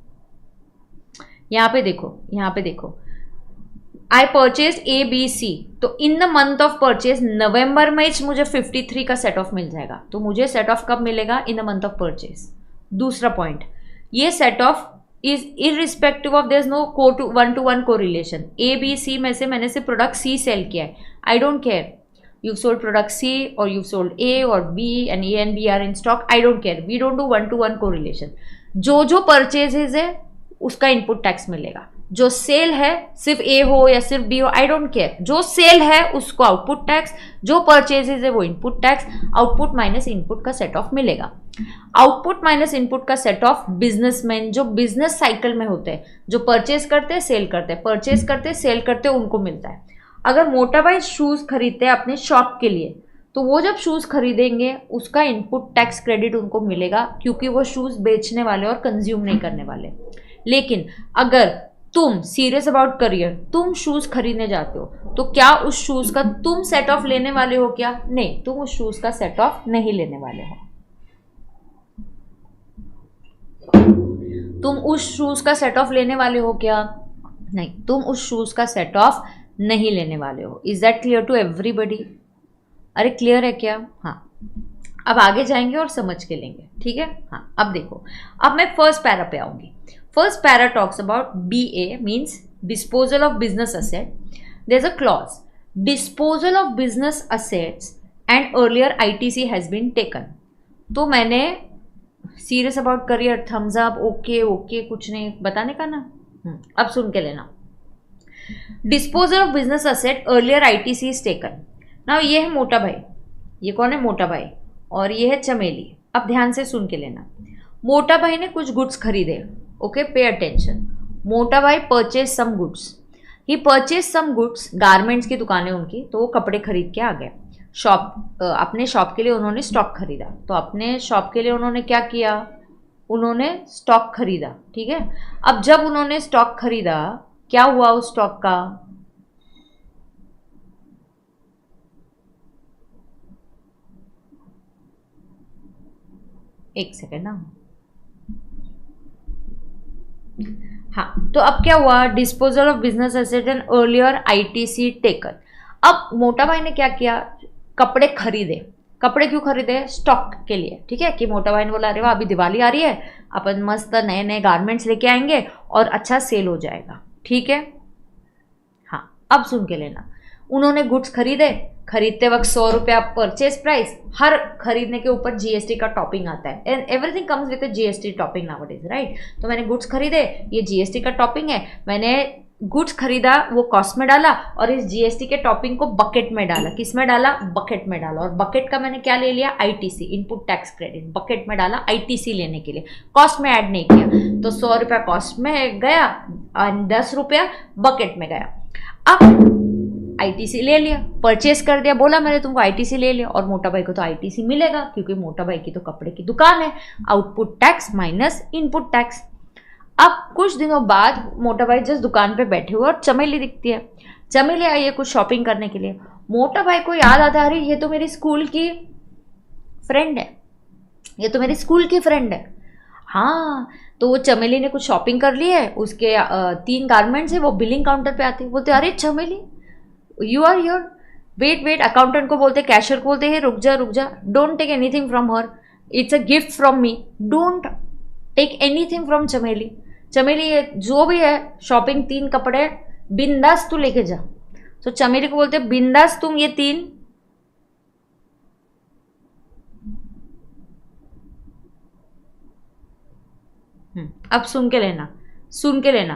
यहाँ पे देखो, यहाँ पे देखो, आई परचेज ABC, तो in the month of purchase November में मुझे 53 का सेट ऑफ मिल जाएगा। तो मुझे सेट ऑफ कब मिलेगा? In the month of purchase. दूसरा पॉइंट, ये set off is irrespective of there is no 1-to-1 correlation. ABC में से मैंने सिर्फ प्रोडक्ट C सेल किया है, I don't care you've sold product C or you've sold A or B and A and B are in stock, I don't care, we don't do 1-to-1 correlation। जो purchases है उसका input tax मिलेगा, जो cell है सिर्फ A हो या सिर्फ B हो, आई डोंट केयर, जो सेल है उसको आउटपुट टैक्स, जो परचेजेज है वो input tax. Output minus input का सेट ऑफ मिलेगा। आउटपुट माइनस इनपुट का सेट ऑफ बिजनेसमैन जो बिजनेस साइकिल में होते हैं, जो परचेज करते हैं सेल करते हैं, परचेज करते हैं सेल करते हैं, उनको मिलता है। अगर मोटा भाई शूज़ खरीदते हैं अपने शॉप के लिए, तो वो जब शूज़ खरीदेंगे उसका इनपुट टैक्स क्रेडिट उनको मिलेगा, क्योंकि वो शूज़ बेचने वाले और कंज्यूम नहीं करने वाले। लेकिन अगर तुम सीरियस अबाउट करियर, तुम शूज़ खरीदने जाते हो, तो क्या उस शूज़ का तुम सेट ऑफ लेने वाले हो क्या? नहीं, तुम उस शूज़ का सेट ऑफ नहीं लेने वाले हो। तुम उस शूज़ का सेट ऑफ लेने वाले हो क्या? नहीं, तुम उस शूज़ का सेट ऑफ नहीं लेने वाले हो। Is that clear to everybody? अरे क्लियर है क्या? हाँ, अब आगे जाएंगे और समझ के लेंगे। ठीक है, हाँ अब देखो, अब मैं फर्स्ट पैरा पे आऊंगी। First para talks about BA means disposal of business asset. There is a clause, disposal of business assets and earlier ITC has been taken. तो मैंने serious about career, thumbs up, okay okay, कुछ नहीं बताने का ना। अब सुन के लेना। Disposal of business asset earlier ITC is taken. Now ये है मोटा भाई, ये कौन है? मोटा भाई, और ये है चमेली। अब ध्यान से सुन के लेना। मोटा भाई ने कुछ गुड्स खरीदे, ओके पे अटेंशन। मोटा भाई परचेज सम गुड्स, ही परचेज सम गुड्स, गारमेंट्स की दुकान है उनकी, तो वो कपड़े खरीद के आ गए। शॉप, अपने शॉप के लिए उन्होंने स्टॉक खरीदा। तो अपने शॉप के लिए उन्होंने क्या किया? उन्होंने स्टॉक खरीदा। ठीक है, अब जब उन्होंने स्टॉक खरीदा, क्या हुआ उस स्टॉक का? एक सेकेंड ना, हाँ तो अब क्या हुआ? Disposal of business asset and earlier ITC taken. अब मोटा भाई ने क्या किया? कपड़े खरीदे। कपड़े क्यों खरीदे? स्टॉक के लिए। ठीक है, कि मोटा भाई ने बोला अरे वाह अभी दिवाली आ रही है, अपन मस्त नए नए गारमेंट्स लेके आएंगे और अच्छा सेल हो जाएगा। ठीक है, हाँ अब सुन के लेना। उन्होंने गुड्स खरीदे, खरीदते वक्त 100 रुपया परचेज प्राइस, हर खरीदने के ऊपर GST का टॉपिंग आता है, and everything comes with GST topping nowadays, right. तो मैंने गुड्स खरीदे, ये GST का टॉपिंग है, मैंने गुड्स खरीदा, वो कॉस्ट में डाला और इस GST के टॉपिंग को बकेट में डाला। किस में डाला? बकेट में डाला। और बकेट का मैंने क्या ले लिया? ITC, input tax credit. Bucket में डाला ITC लेने के लिए, कॉस्ट में ऐड नहीं किया। तो 100 रुपया कॉस्ट में गया और 10 रुपया बकेट में गया। अब ITC ले लिया, परचेस कर दिया, बोला मैंने तुमको ITC ले लिया, और मोटा भाई को तो ITC मिलेगा क्योंकि मोटा भाई की तो कपड़े की दुकान है। Output tax minus input tax. अब कुछ दिनों बाद मोटा भाई जिस दुकान पे बैठे हुए और चमेली दिखती है, चमेली आई है कुछ शॉपिंग करने के लिए। मोटा भाई को याद आता है अरे ये तो मेरी स्कूल की फ्रेंड है, ये तो मेरी स्कूल की फ्रेंड है। हाँ, तो वो चमेली ने कुछ शॉपिंग कर ली है, उसके 3 गारमेंट्स है, वो बिलिंग काउंटर पे आते, बोलते अरे Chameli you are your, wait wait, accountant को बोलते, कैशियर को बोलते हैं रुक जा, don't take anything from her, it's a gift from me, don't take anything from Chameli. Chameli ये जो भी है शॉपिंग 3 कपड़े बिंदास तू लेके जा। तो चमेली को बोलते बिंदास तुम ये 3 अब सुन के लेना, सुन के लेना।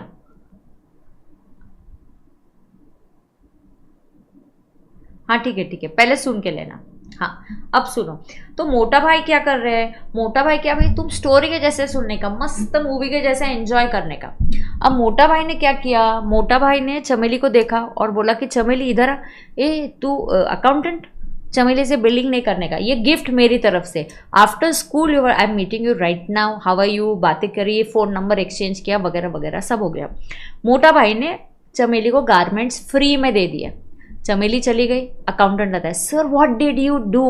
हाँ ठीक है, पहले सुन के लेना। हाँ अब सुनो, तो मोटा भाई क्या कर रहे हैं, मोटा भाई क्या भाई, तुम स्टोरी के जैसे सुनने का, मस्त मूवी के जैसे एंजॉय करने का। अब मोटा भाई ने क्या किया, मोटा भाई ने चमेली को देखा और बोला कि चमेली इधर आ, ए तू अकाउंटेंट, चमेली से बिलिंग नहीं करने का, ये गिफ्ट मेरी तरफ से, after school you I am meeting you right now, how are you, बातें करी, फ़ोन नंबर एक्सचेंज किया वगैरह वगैरह सब हो गया। मोटा भाई ने चमेली को गारमेंट्स फ्री में दे दिया। चमेली चली गई, अकाउंटेंट आता है, sir what did you do,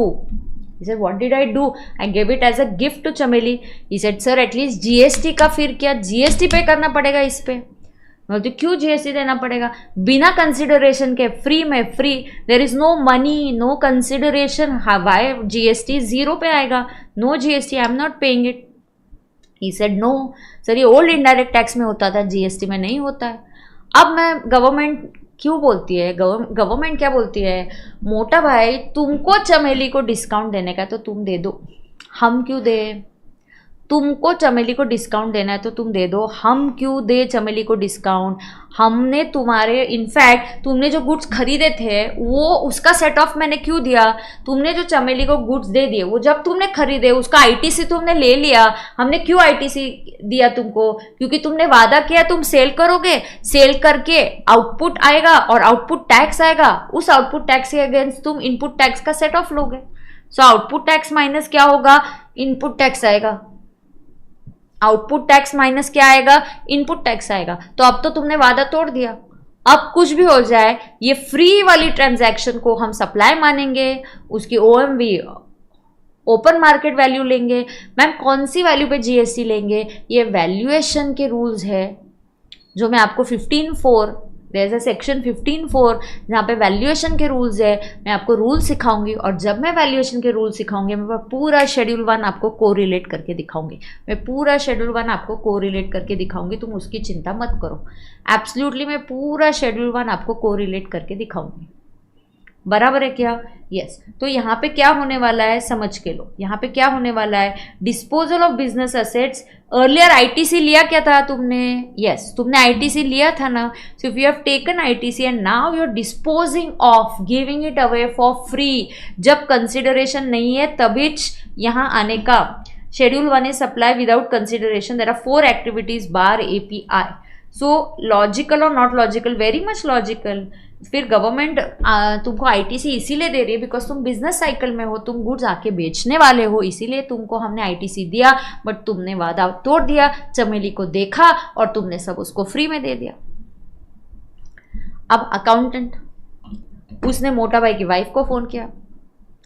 he said what did I do, I gave it as a gift to चमेली। he said sir at least GST का, फिर क्या GST पे करना पड़ेगा इस पे, बोलती क्यों GST देना पड़ेगा, बिना कंसिडरेशन के फ्री में, free, there is no money no consideration, why GST 0 पे आएगा, no GST I am not paying it. He said no sir ये ओल्ड इनडायरेक्ट टैक्स में होता था, GST में नहीं होता है। अब मैं गवर्नमेंट क्यों बोलती है, गवर्नमेंट क्या बोलती है, मोटा भाई तुमको चमेली को डिस्काउंट देने का तो तुम दे दो, हम क्यों दे, तुमको चमेली को डिस्काउंट देना है तो तुम दे दो, हम क्यों दे चमेली को डिस्काउंट, हमने तुम्हारे, इनफैक्ट तुमने जो गुड्स खरीदे थे वो उसका सेट ऑफ मैंने क्यों दिया, तुमने जो चमेली को गुड्स दे दिए वो जब तुमने खरीदे उसका ITC तुमने ले लिया, हमने क्यों ITC दिया तुमको, क्योंकि तुमने वादा किया तुम सेल करोगे, सेल करके आउटपुट आएगा और आउटपुट टैक्स आएगा, उस आउटपुट टैक्स के अगेंस्ट तुम इनपुट टैक्स का सेट ऑफ लोगे। सो आउटपुट टैक्स माइनस क्या होगा, इनपुट टैक्स आएगा, आउटपुट टैक्स माइनस क्या आएगा, इनपुट टैक्स आएगा। तो अब तो तुमने वादा तोड़ दिया, अब कुछ भी हो जाए ये फ्री वाली ट्रांजैक्शन को हम सप्लाई मानेंगे, उसकी OMV ओपन मार्केट वैल्यू लेंगे। मैम कौन सी वैल्यू पे GST लेंगे, ये वैल्यूएशन के रूल्स है जो मैं आपको 15(4) देयर इज अ सेक्शन 15(4) जहाँ पे वैल्यूएशन के रूल्स है, मैं आपको रूल सिखाऊंगी और जब मैं वैल्यूएशन के रूल सिखाऊंगी मैं पूरा शेड्यूल 1 आपको कोरिलेट करके दिखाऊंगी, मैं पूरा शेड्यूल 1 आपको कोरिलेट करके दिखाऊंगी, तुम उसकी चिंता मत करो, एब्सोल्युटली मैं पूरा शेड्यूल 1 आपको कोरिलेट करके दिखाऊंगी। बराबर है क्या, यस। तो यहाँ पे क्या होने वाला है समझ के लो, यहाँ पे क्या होने वाला है, disposal of business assets. Earlier ITC लिया क्या था तुमने, यस तुमने ITC लिया था ना, so if you have taken ITC and now you are disposing of, giving it away for free, जब कंसिडरेशन नहीं है तभी यहाँ आने का। Schedule 1 is supply without consideration, there are 4 activities BAR API, so logical और not logical, very much logical. फिर government तुमको ITC इसीलिए दे रही है बिकॉज तुम बिजनेस साइकिल में हो, तुम गुड्स आके बेचने वाले हो, इसीलिए तुमको हमने ITC दिया, बट तुमने वादा तोड़ दिया, चमेली को देखा और तुमने सब उसको फ्री में दे दिया। अब अकाउंटेंट, उसने मोटा भाई की वाइफ को फ़ोन किया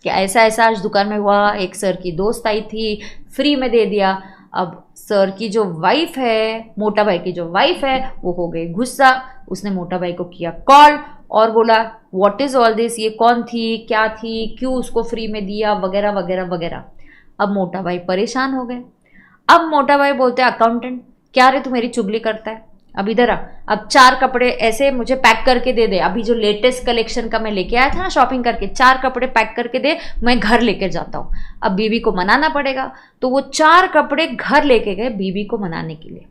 कि ऐसा ऐसा आज दुकान में हुआ, एक सर की दोस्त आई थी, फ्री में दे दिया। अब सर की जो वाइफ है, मोटा भाई की जो वाइफ है, वो हो गई गुस्सा, उसने मोटा भाई को किया कॉल और बोला व्हाट इज ऑल दिस, ये कौन थी, क्या थी, क्यों उसको फ्री में दिया, वगैरह वगैरह वगैरह। अब मोटा भाई परेशान हो गए। अब मोटा भाई बोलते हैं अकाउंटेंट क्या रे तू मेरी चुगली करता है, अब इधर आ, अब 4 कपड़े ऐसे मुझे पैक करके दे दे, अभी जो लेटेस्ट कलेक्शन का मैं लेके आया था ना शॉपिंग करके, 4 कपड़े पैक करके दे, मैं घर लेके जाता हूँ। अब बीवी को मनाना पड़ेगा, तो वो 4 कपड़े घर लेके गए बीवी को मनाने के लिए।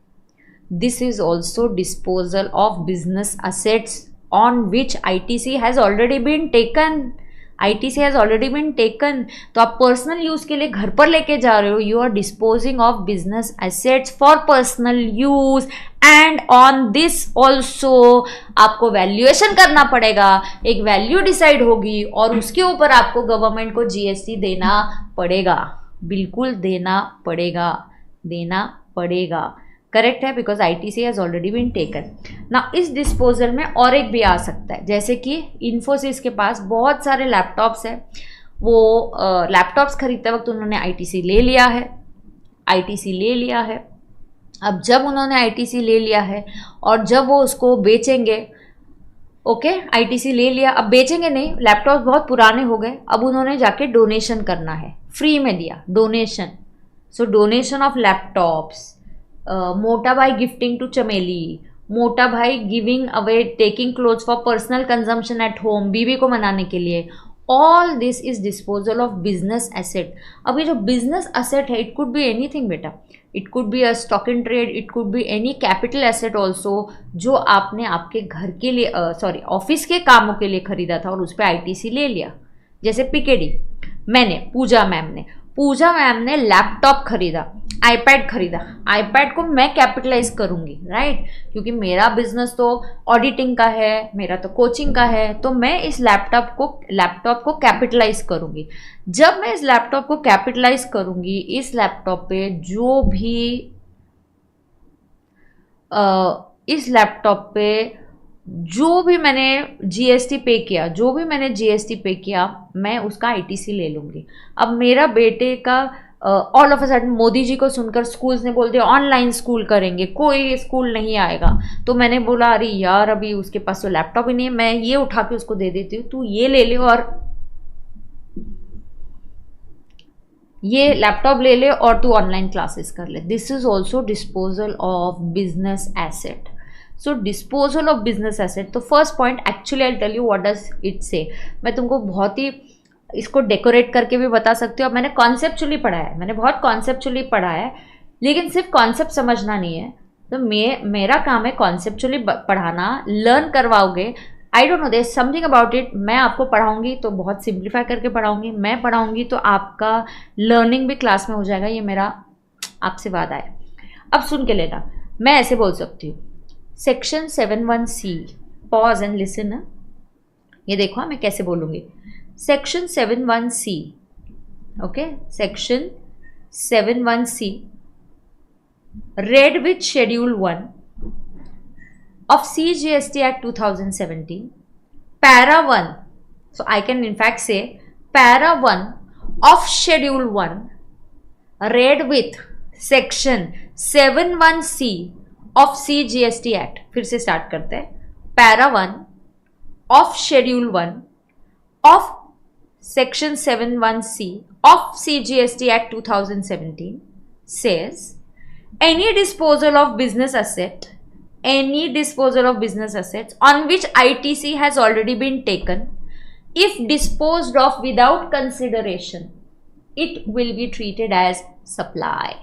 This is also disposal of business assets on which ITC has already been taken, ITC has already been taken। तो आप पर्सनल यूज के लिए घर पर लेके जा रहे हो, you are disposing of business assets for personal use and on this also आपको वैल्यूएशन करना पड़ेगा, एक वैल्यू डिसाइड होगी और उसके ऊपर आपको गवर्नमेंट को GST देना पड़ेगा, बिल्कुल देना पड़ेगा, देना पड़ेगा। करेक्ट है, because ITC has already been taken ना। इस डिस्पोजल में और एक भी आ सकता है, जैसे कि इन्फोसिस के पास बहुत सारे लैपटॉप्स है, वो लैपटॉप्स खरीदते वक्त उन्होंने आईटीसी ले लिया है, आईटीसी ले लिया है। अब जब उन्होंने आईटीसी ले लिया है और जब वो उसको बेचेंगे, ओके आईटीसी ले लिया, अब बेचेंगे नहीं, लैपटॉप बहुत पुराने हो गए, अब उन्होंने जाके डोनेशन करना है, फ्री में दिया donation. So donation of laptops, मोटा भाई गिफ्टिंग टू चमेली, मोटा भाई giving away taking clothes for personal consumption at home, बीवी को मनाने के लिए, all this is disposal of business asset. अब ये जो बिजनेस एसेट है, इट कुड बी एनीथिंग बेटा, it could be a stock in trade, it could be any capital asset also, जो आपने आपके घर के लिए सॉरी ऑफिस के कामों के लिए खरीदा था और उस पर आईटीसी ले लिया। जैसे पीकेडी, मैंने पूजा मैम ने लैपटॉप खरीदा, आईपैड खरीदा, आईपैड को मैं कैपिटलाइज करूंगी, राइट, क्योंकि मेरा बिजनेस तो ऑडिटिंग का है, मेरा तो कोचिंग का है, तो मैं इस लैपटॉप को कैपिटलाइज करूंगी। जब मैं इस लैपटॉप को कैपिटलाइज करूंगी, इस लैपटॉप पे जो भी इस लैपटॉप पे जो भी मैंने जीएसटी पे किया, मैं उसका आईटीसी ले लूँगी। अब मेरा बेटे का all of a sudden Modi ji को सुनकर स्कूल्स ने बोल दिया ऑनलाइन स्कूल करेंगे, कोई स्कूल नहीं आएगा, तो मैंने बोला अरे यार अभी उसके पास तो लैपटॉप ही नहीं है, मैं ये उठा के उसको दे देती हूँ, तू ये ले ले और ये लैपटॉप ले ले और तू ऑनलाइन क्लासेस कर ले। This is also disposal of business asset. So disposal of business asset, तो first point actually I tell you what does it say. मैं तुमको बहुत ही इसको डेकोरेट करके भी बता सकती हूँ। अब मैंने कॉन्सेप्चुअली पढ़ा है, मैंने बहुत कॉन्सेप्चुअली पढ़ा है, लेकिन सिर्फ कॉन्सेप्ट समझना नहीं है, तो मेरा काम है कॉन्सेप्चुअली पढ़ाना, लर्न करवाओगे। I don't know, there is something about it. मैं आपको पढ़ाऊंगी तो बहुत सिंप्लीफाई करके पढ़ाऊंगी, मैं पढ़ाऊंगी तो आपका लर्निंग भी क्लास में हो जाएगा, ये मेरा आपसे वादा है। अब सुन के लेना, मैं ऐसे बोल सकती हूँ, section 71C, pause and listen. ये देखो मैं कैसे बोलूँगी, section 71C, okay, section 71C read with schedule 1 of CGST Act 2017, para 1, so I can in fact say para 1 of schedule 1 read with section 71C of CGST Act। फिर से start करते हैं, para 1 of schedule 1 of section 71C of CGST Act 2017 says any disposal of business assets on which ITC has already been taken, if disposed of without consideration, it will be treated as supply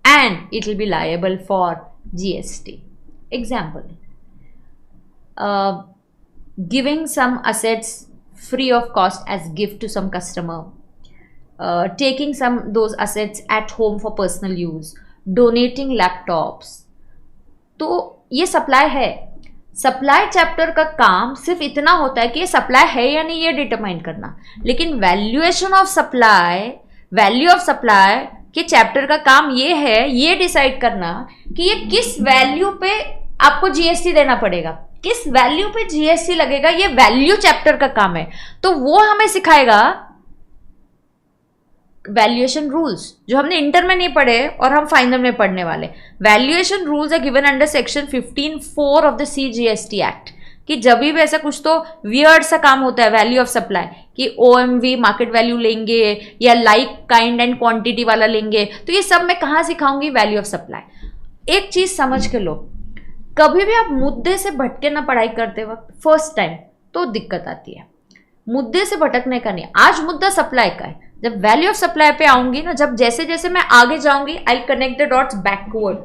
and it will be liable for GST. Example, giving some assets free of cost as gift to some customer, taking those assets at home for personal use, donating laptops, तो ये supply है। Supply chapter का काम सिर्फ इतना होता है कि ये सप्लाई है या नहीं ये डिटरमाइन करना, लेकिन valuation of supply, value of supply के चैप्टर का काम ये है, ये डिसाइड करना कि ये किस वैल्यू पे आपको जीएसटी देना पड़ेगा, किस वैल्यू पे जीएसटी लगेगा, ये वैल्यू चैप्टर का काम है। तो वो हमें सिखाएगा वैल्यूएशन रूल्स, जो हमने इंटर में नहीं पढ़े और हम फाइनल में पढ़ने वाले। Valuation rules are given under section 15(4) of the CGST act, कि जब भी ऐसा कुछ तो वियर्ड सा काम होता है वैल्यू ऑफ सप्लाई, कि OMV मार्केट वैल्यू लेंगे या लाइक काइंड एंड क्वांटिटी वाला लेंगे, तो ये सब मैं कहाँ सिखाऊंगी, वैल्यू ऑफ सप्लाई। एक चीज समझ के लो, कभी भी आप मुद्दे से भटके ना पढ़ाई करते वक्त फर्स्ट टाइम, तो दिक्कत आती है। मुद्दे से भटकने का नहीं, आज मुद्दा सप्लाई का है, जब वैल्यू ऑफ सप्लाई पे आऊंगी ना, जब जैसे जैसे मैं आगे जाऊंगी, आई connect the dots backward,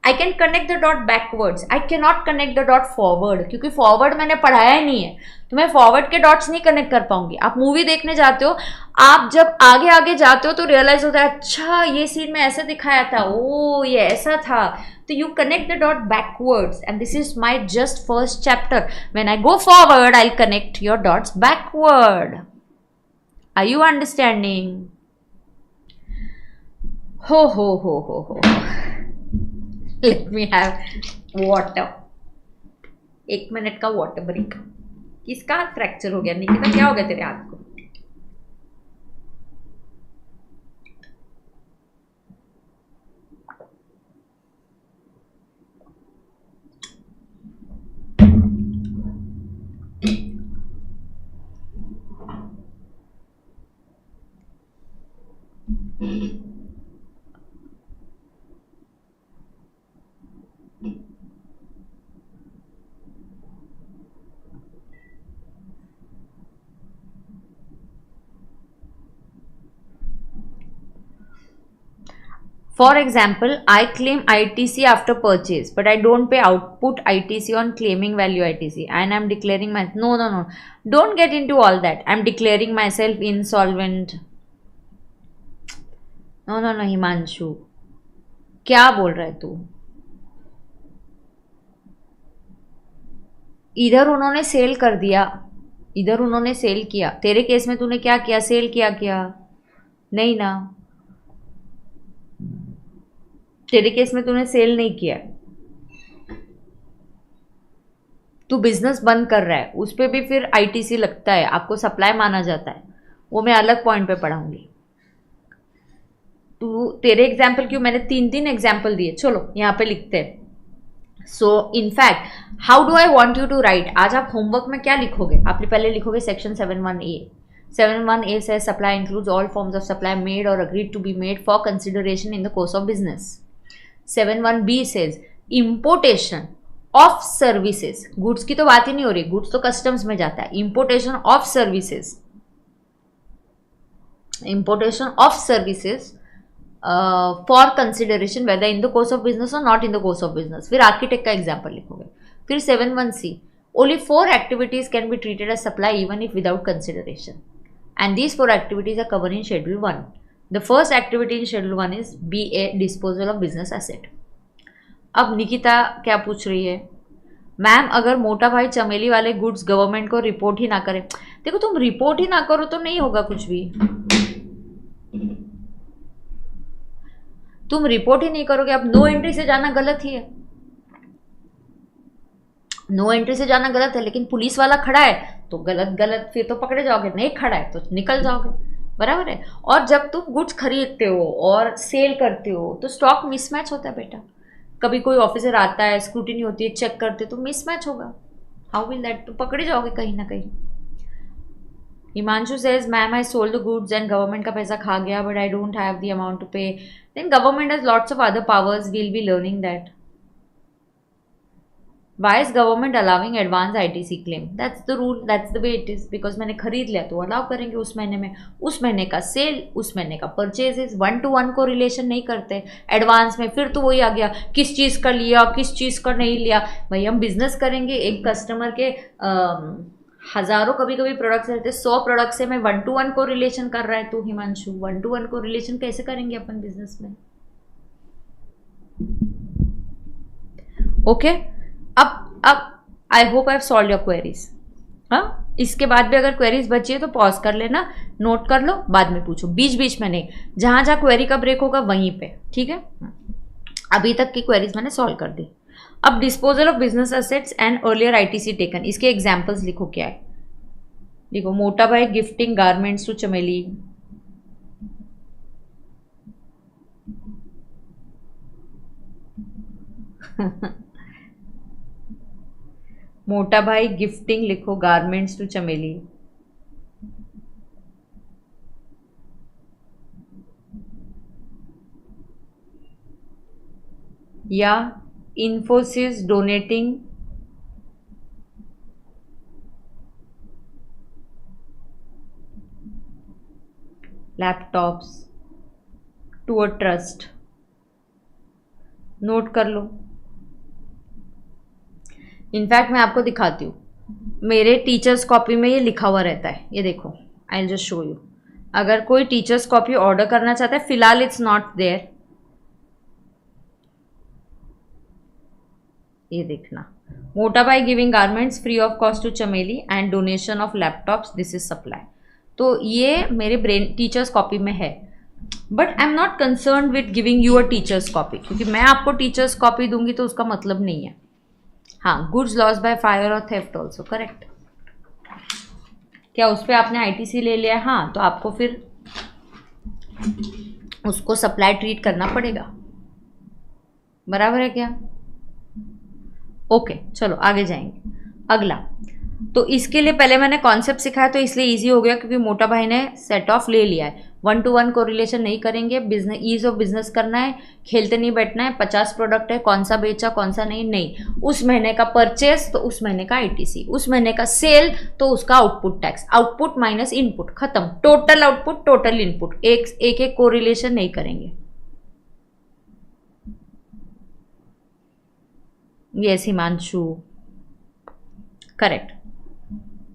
I can connect the dot backwards, I can not connect the dot forward, क्योंकि फॉरवर्ड मैंने पढ़ाया ही नहीं है, तो मैं फॉरवर्ड के डॉट्स नहीं कनेक्ट कर पाऊंगी। आप मूवी देखने जाते हो, आप जब आगे आगे जाते हो तो रियलाइज होता है अच्छा ये सीन में ऐसा दिखाया था, ओ ये ऐसा था, तो you connect the dot backwards and this is my just first chapter. When I go forward I connect your dots backward. Are you understanding? Ho. Let me have water. 1 minute का water break. किसका हाथ fracture हो गया? निकिता क्या हो गया तेरे हाथ को? For example, I claim ITC after purchase, but I don't pay output ITC on claiming value ITC, and I'm declaring my no. Don't get into all that. I'm declaring myself insolvent. No, Himanshu, क्या बोल रहा है तू? इधर उन्होंने cell कर दिया, इधर उन्होंने सेल किया. तेरे केस में तूने क्या किया? सेल किया क्या? नहीं ना, तेरे केस में तूने सेल नहीं किया. तू बिजनेस बंद कर रहा है, उस पर भी फिर आईटीसी लगता है, आपको सप्लाई माना जाता है. वो मैं अलग पॉइंट पे पढ़ाऊंगी. तू तेरे एग्जाम्पल क्यों, मैंने 3 एग्जाम्पल दिए. चलो यहाँ पे लिखते हैं. So in fact how do I want you to write. आज आप होमवर्क में क्या लिखोगे? आप पहले लिखोगे section 7(1)(a). 7(1)(a says supply includes all forms of supply made or agreed to be made for consideration in the course of business. 7(1)(b says importation of services. Goods की तो बात ही नहीं हो रही, गुड्स तो कस्टम्स में जाता है. importation of services for consideration whether in the course of business or not in the course of business. फिर आर्किटेक्ट का एग्जाम्पल लिखोगे. फिर 7(1)(c) only 4 activities can be treated as supply even if without consideration, and these 4 activities are covered in schedule 1. The first activity in schedule 1 is BA, disposal of business asset. अब निकिता क्या पूछ रही है? Ma'am अगर मोटा भाई चमेली वाले गुड्स गवर्नमेंट को रिपोर्ट ही ना करे. देखो तुम रिपोर्ट ही ना करो तो नहीं होगा कुछ भी. तुम रिपोर्ट ही नहीं करोगे. अब नो एंट्री से जाना गलत ही है, नो एंट्री से जाना गलत है, लेकिन पुलिस वाला खड़ा है तो गलत फिर तो पकड़े जाओगे. नहीं खड़ा है तो निकल जाओगे, बराबर है. और जब तुम गुड्स खरीदते हो और सेल करते हो तो स्टॉक मिसमैच होता है बेटा. कभी कोई ऑफिसर आता है, स्क्रूटिनी होती है, चेक करते तो मिसमैच होगा. हाउ विल दैट, तो पकड़े जाओगे कहीं ना कहीं. Himanshu says ma'am I sold the goods and government का पैसा खा गया but I don't have the amount to pay. Then government has lots of other powers, we'll be learning that. Why is government allowing advance ITC claim? That's the rule, that's the way it is. Because मैंने खरीद लिया तो allow करेंगे उस महीने में. उस महीने का सेल, उस महीने का परचेजेस 1-to-1 को रिलेशन नहीं करते. एडवांस में फिर तो वही आ गया, किस चीज़ का लिया किस चीज़ का नहीं लिया. भाई हम बिजनेस करेंगे, एक कस्टमर के हज़ारों कभी कभी प्रोडक्ट्स रहते, 100 प्रोडक्ट से मैं 1-to-1 को रिलेशन कर रहा है. तो हिमांशु 1-to-1 को रिलेशन कैसे करेंगे अपन बिजनेस में? ओके अब I hope I have solve your queries. हाँ, इसके बाद भी अगर क्वेरीज बची है तो पॉज कर लेना, नोट कर लो, बाद में पूछो, बीच में नहीं. जहाँ जहाँ क्वेरी का ब्रेक होगा वहीं पे, ठीक है. अभी तक की क्वेरीज मैंने सॉल्व कर दी. अब disposal of business assets and earlier ITC taken, इसके एग्जाम्पल्स लिखो. क्या है? देखो, मोटा भाई गिफ्टिंग गारमेंट्स टू चमेली. मोटा भाई गिफ्टिंग लिखो गारमेंट्स टू चमेली. या Infosys donating laptops to a trust. Note कर लो. इनफैक्ट मैं आपको दिखाती हूँ, मेरे टीचर्स कॉपी में ये लिखा हुआ रहता है. ये देखो, I will just show you. अगर कोई टीचर्स कॉपी ऑर्डर करना चाहता है, फिलहाल इट्स नॉट देयर. ये देखना, मोटा भाई giving garments free of cost to Chameli and donation of laptops, this is supply. तो ये मेरे ब्रेन टीचर्स कॉपी में है. But I am not concern with giving you a teachers copy, क्योंकि मैं आपको टीचर्स कॉपी दूंगी तो उसका मतलब नहीं है. हाँ, गुड्स लॉस बाय फायर और थेफ्ट ऑल्सो, करेक्ट. क्या उस पर आपने आईटीसी ले लिया है? हाँ, तो आपको फिर उसको सप्लाई ट्रीट करना पड़ेगा, बराबर है क्या? ओके, चलो आगे जाएंगे. अगला, तो इसके लिए पहले मैंने कॉन्सेप्ट सिखाया तो इसलिए इजी हो गया, क्योंकि मोटा भाई ने सेट ऑफ ले लिया है. 1-to-1 को रिलेशन नहीं करेंगे. बिजनेस, ईज ऑफ बिजनेस करना है, खेलते नहीं बैठना है. 50 प्रोडक्ट है, कौन सा बेचा कौन सा नहीं. उस महीने का परचेस तो उस महीने का आईटीसी, उस महीने का सेल तो उसका output tax. Output minus input, खत्म. टोटल आउटपुट टोटल इनपुट, एक को रिलेशन नहीं करेंगे. Yes Himanshu, correct.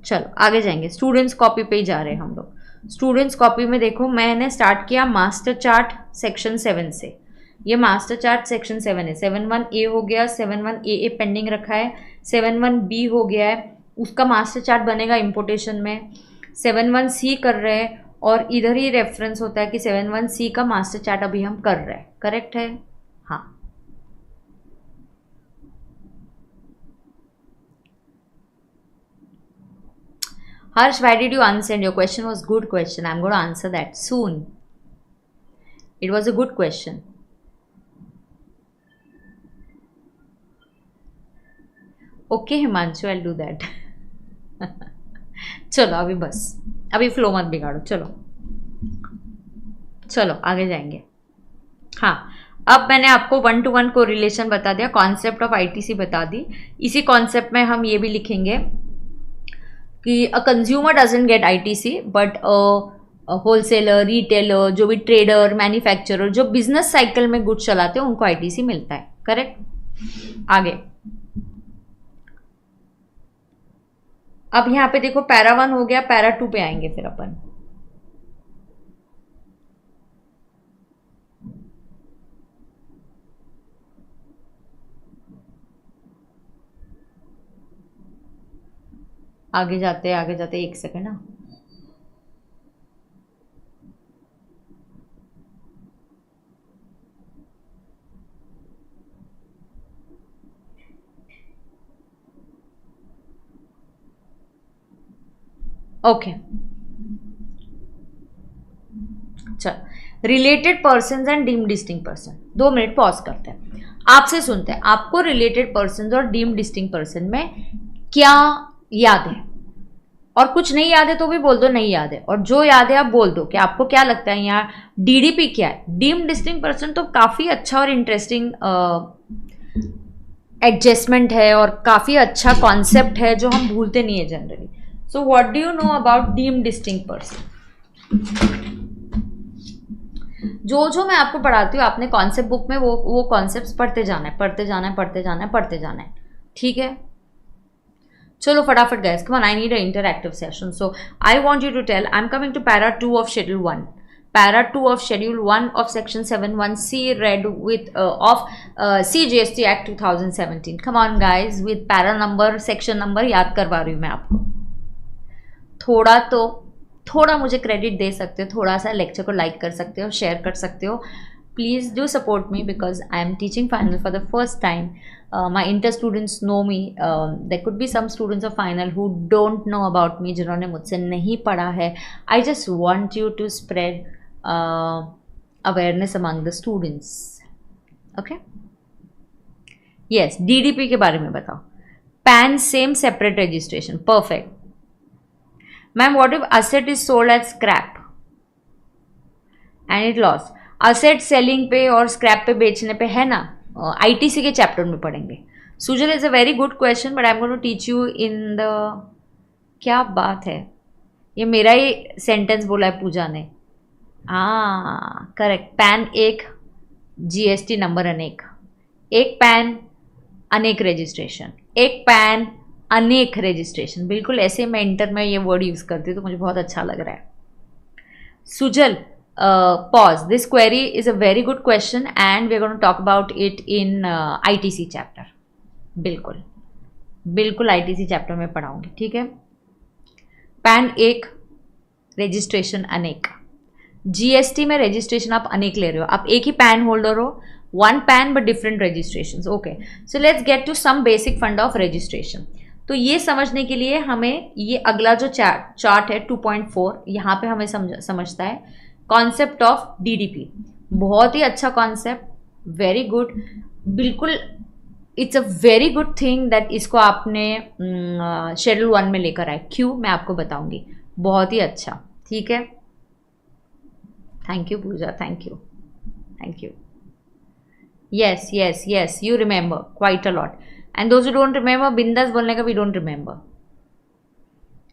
चलो आगे जाएंगे, स्टूडेंट्स कॉपी पे ही जा रहे हैं हम लोग। स्टूडेंट्स कॉपी में देखो मैंने स्टार्ट किया मास्टर चार्ट सेक्शन 7 से। ये मास्टर चार्ट सेक्शन 7 है। 7(1)A हो गया, 7(1)AA पेंडिंग रखा है, 7(1)B हो गया है, उसका मास्टर चार्ट बनेगा इंपोर्टेशन में। 7(1)C कर रहे हैं और इधर ही रेफरेंस होता है कि 7(1)C का मास्टर चार्ट अभी हम कर रहे हैं, करेक्ट है? हाँ। Harsh, why did you unsend? Your question was good question. I'm going to answer that soon. It was a good question. Okay, Himanshu, I'll do that. चलो अभी बस, अभी फ्लो मत बिगाड़ो, चलो चलो आगे जाएंगे। हाँ, अब मैंने आपको 1-to-1 को रिलेशन बता दिया, कॉन्सेप्ट ऑफ आईटीसी बता दी। इसी कॉन्सेप्ट में हम ये भी लिखेंगे कि a consumer doesn't get ITC but wholesaler, retailer, जो भी ट्रेडर, मैन्युफैक्चरर, जो बिजनेस साइकिल में गुड्स चलाते हैं उनको आईटीसी मिलता है, करेक्ट। आगे अब यहाँ पे देखो पैरा 1 हो गया, पैरा 2 पे आएंगे फिर अपन। आगे जाते एक सेकंड ना। ओके चल, related person and deem distinct person. 2 minute pause करते हैं, आपसे सुनते हैं आपको रिलेटेड पर्सन और डीम डिस्टिंक्ट पर्सन में क्या याद है, और कुछ नहीं याद है तो भी बोल दो नहीं याद है, और जो याद है आप बोल दो कि आपको क्या लगता है यहाँ डीडीपी क्या है। डीम डिस्टिंक्ट पर्सन तो काफ़ी अच्छा और इंटरेस्टिंग एडजस्टमेंट है और काफ़ी अच्छा कॉन्सेप्ट है जो हम भूलते नहीं है generally. So what do you know about deem distinct person? जो मैं आपको पढ़ाती हूँ आपने कॉन्सेप्ट बुक में वो कॉन्सेप्ट्स पढ़ते जाना है, पढ़ते जाना है, पढ़ते जाना है, पढ़ते जाना है, ठीक है। चलो फटाफट guys, come on, I need a interactive session. So I want you to tell, I am coming to para 2 of schedule 1, para 2 of schedule 1 of section 7(1)C read with of CGST Act 2017। Come on guys, with para number, section number याद करवा रही हूँ मैं आपको। थोड़ा मुझे credit दे सकते हो, थोड़ा सा लेक्चर को लाइक कर सकते हो, शेयर कर सकते हो। Please do support me because I am teaching final for the first time. My inter students know me, there could be some students of final who don't know about me, जिन्होंने मुझसे नहीं पढ़ा है। I just want you to spread awareness among the students, okay. Yes, DDP के बारे में बताओ। PAN same separate registration, perfect. Ma'am what if asset is sold at scrap and it loss? Asset selling पे और scrap पे बेचने पे है ना, आईटीसी के चैप्टर में पढ़ेंगे। Sujal is a very good question but I am going to teach you in the, क्या बात है, ये मेरा ही सेंटेंस बोला है पूजा ने। हाँ करेक्ट, पैन एक, जीएसटी नंबर अनेक, एक पैन अनेक रजिस्ट्रेशन, एक पैन अनेक रजिस्ट्रेशन, बिल्कुल ऐसे मैं इंटर में ये वर्ड यूज़ करती हूँ तो मुझे बहुत अच्छा लग रहा है। Sujal, pause, this query is a very good question and we're going to talk about it in ITC chapter। बिल्कुल ITC चैप्टर में पढ़ाऊंगी, ठीक है। पैन एक, रजिस्ट्रेशन अनेक। जीएसटी में रजिस्ट्रेशन आप अनेक ले रहे हो, आप एक ही पैन होल्डर हो, one PAN but different registration, okay. So let's get to some basic fund of registration. तो ये समझने के लिए हमें ये अगला जो चार्ट है 2.4, यहाँ पे हमें समझता है कॉन्सेप्ट ऑफ डीडीपी। बहुत ही अच्छा कॉन्सेप्ट, वेरी गुड, बिल्कुल it's a very good thing that इसको आपने शेड्यूल 1 में लेकर आए। क्यों, मैं आपको बताऊंगी। बहुत ही अच्छा, ठीक है। Thank you Puja, thank you. Yes yes yes, you remember quite a lot and those who don't remember, बिंदास बोलने का, वी डोंट रिमेंबर।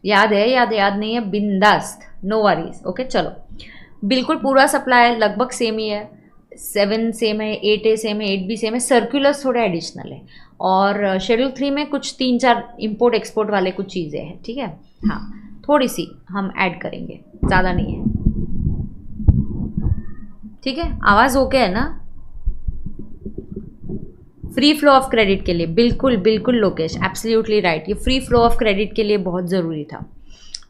याद है, याद नहीं है, बिंदास, नो वरीज, ओके। चलो बिल्कुल पूरा सप्लाई लगभग सेम ही है, 7 सेम है, 8A सेम है, 8B सेम है, सर्कुलर्स थोड़े एडिशनल है। और शेड्यूल 3 में कुछ 3-4 इंपोर्ट एक्सपोर्ट वाले कुछ चीज़ें हैं, ठीक है। हाँ, थोड़ी सी हम ऐड करेंगे, ज़्यादा नहीं है, ठीक है। आवाज़ ओके है ना? फ्री फ्लो ऑफ क्रेडिट के लिए बिल्कुल बिल्कुल लोकेश, एब्सोल्युटली राइट, ये फ्री फ्लो ऑफ क्रेडिट के लिए बहुत ज़रूरी था,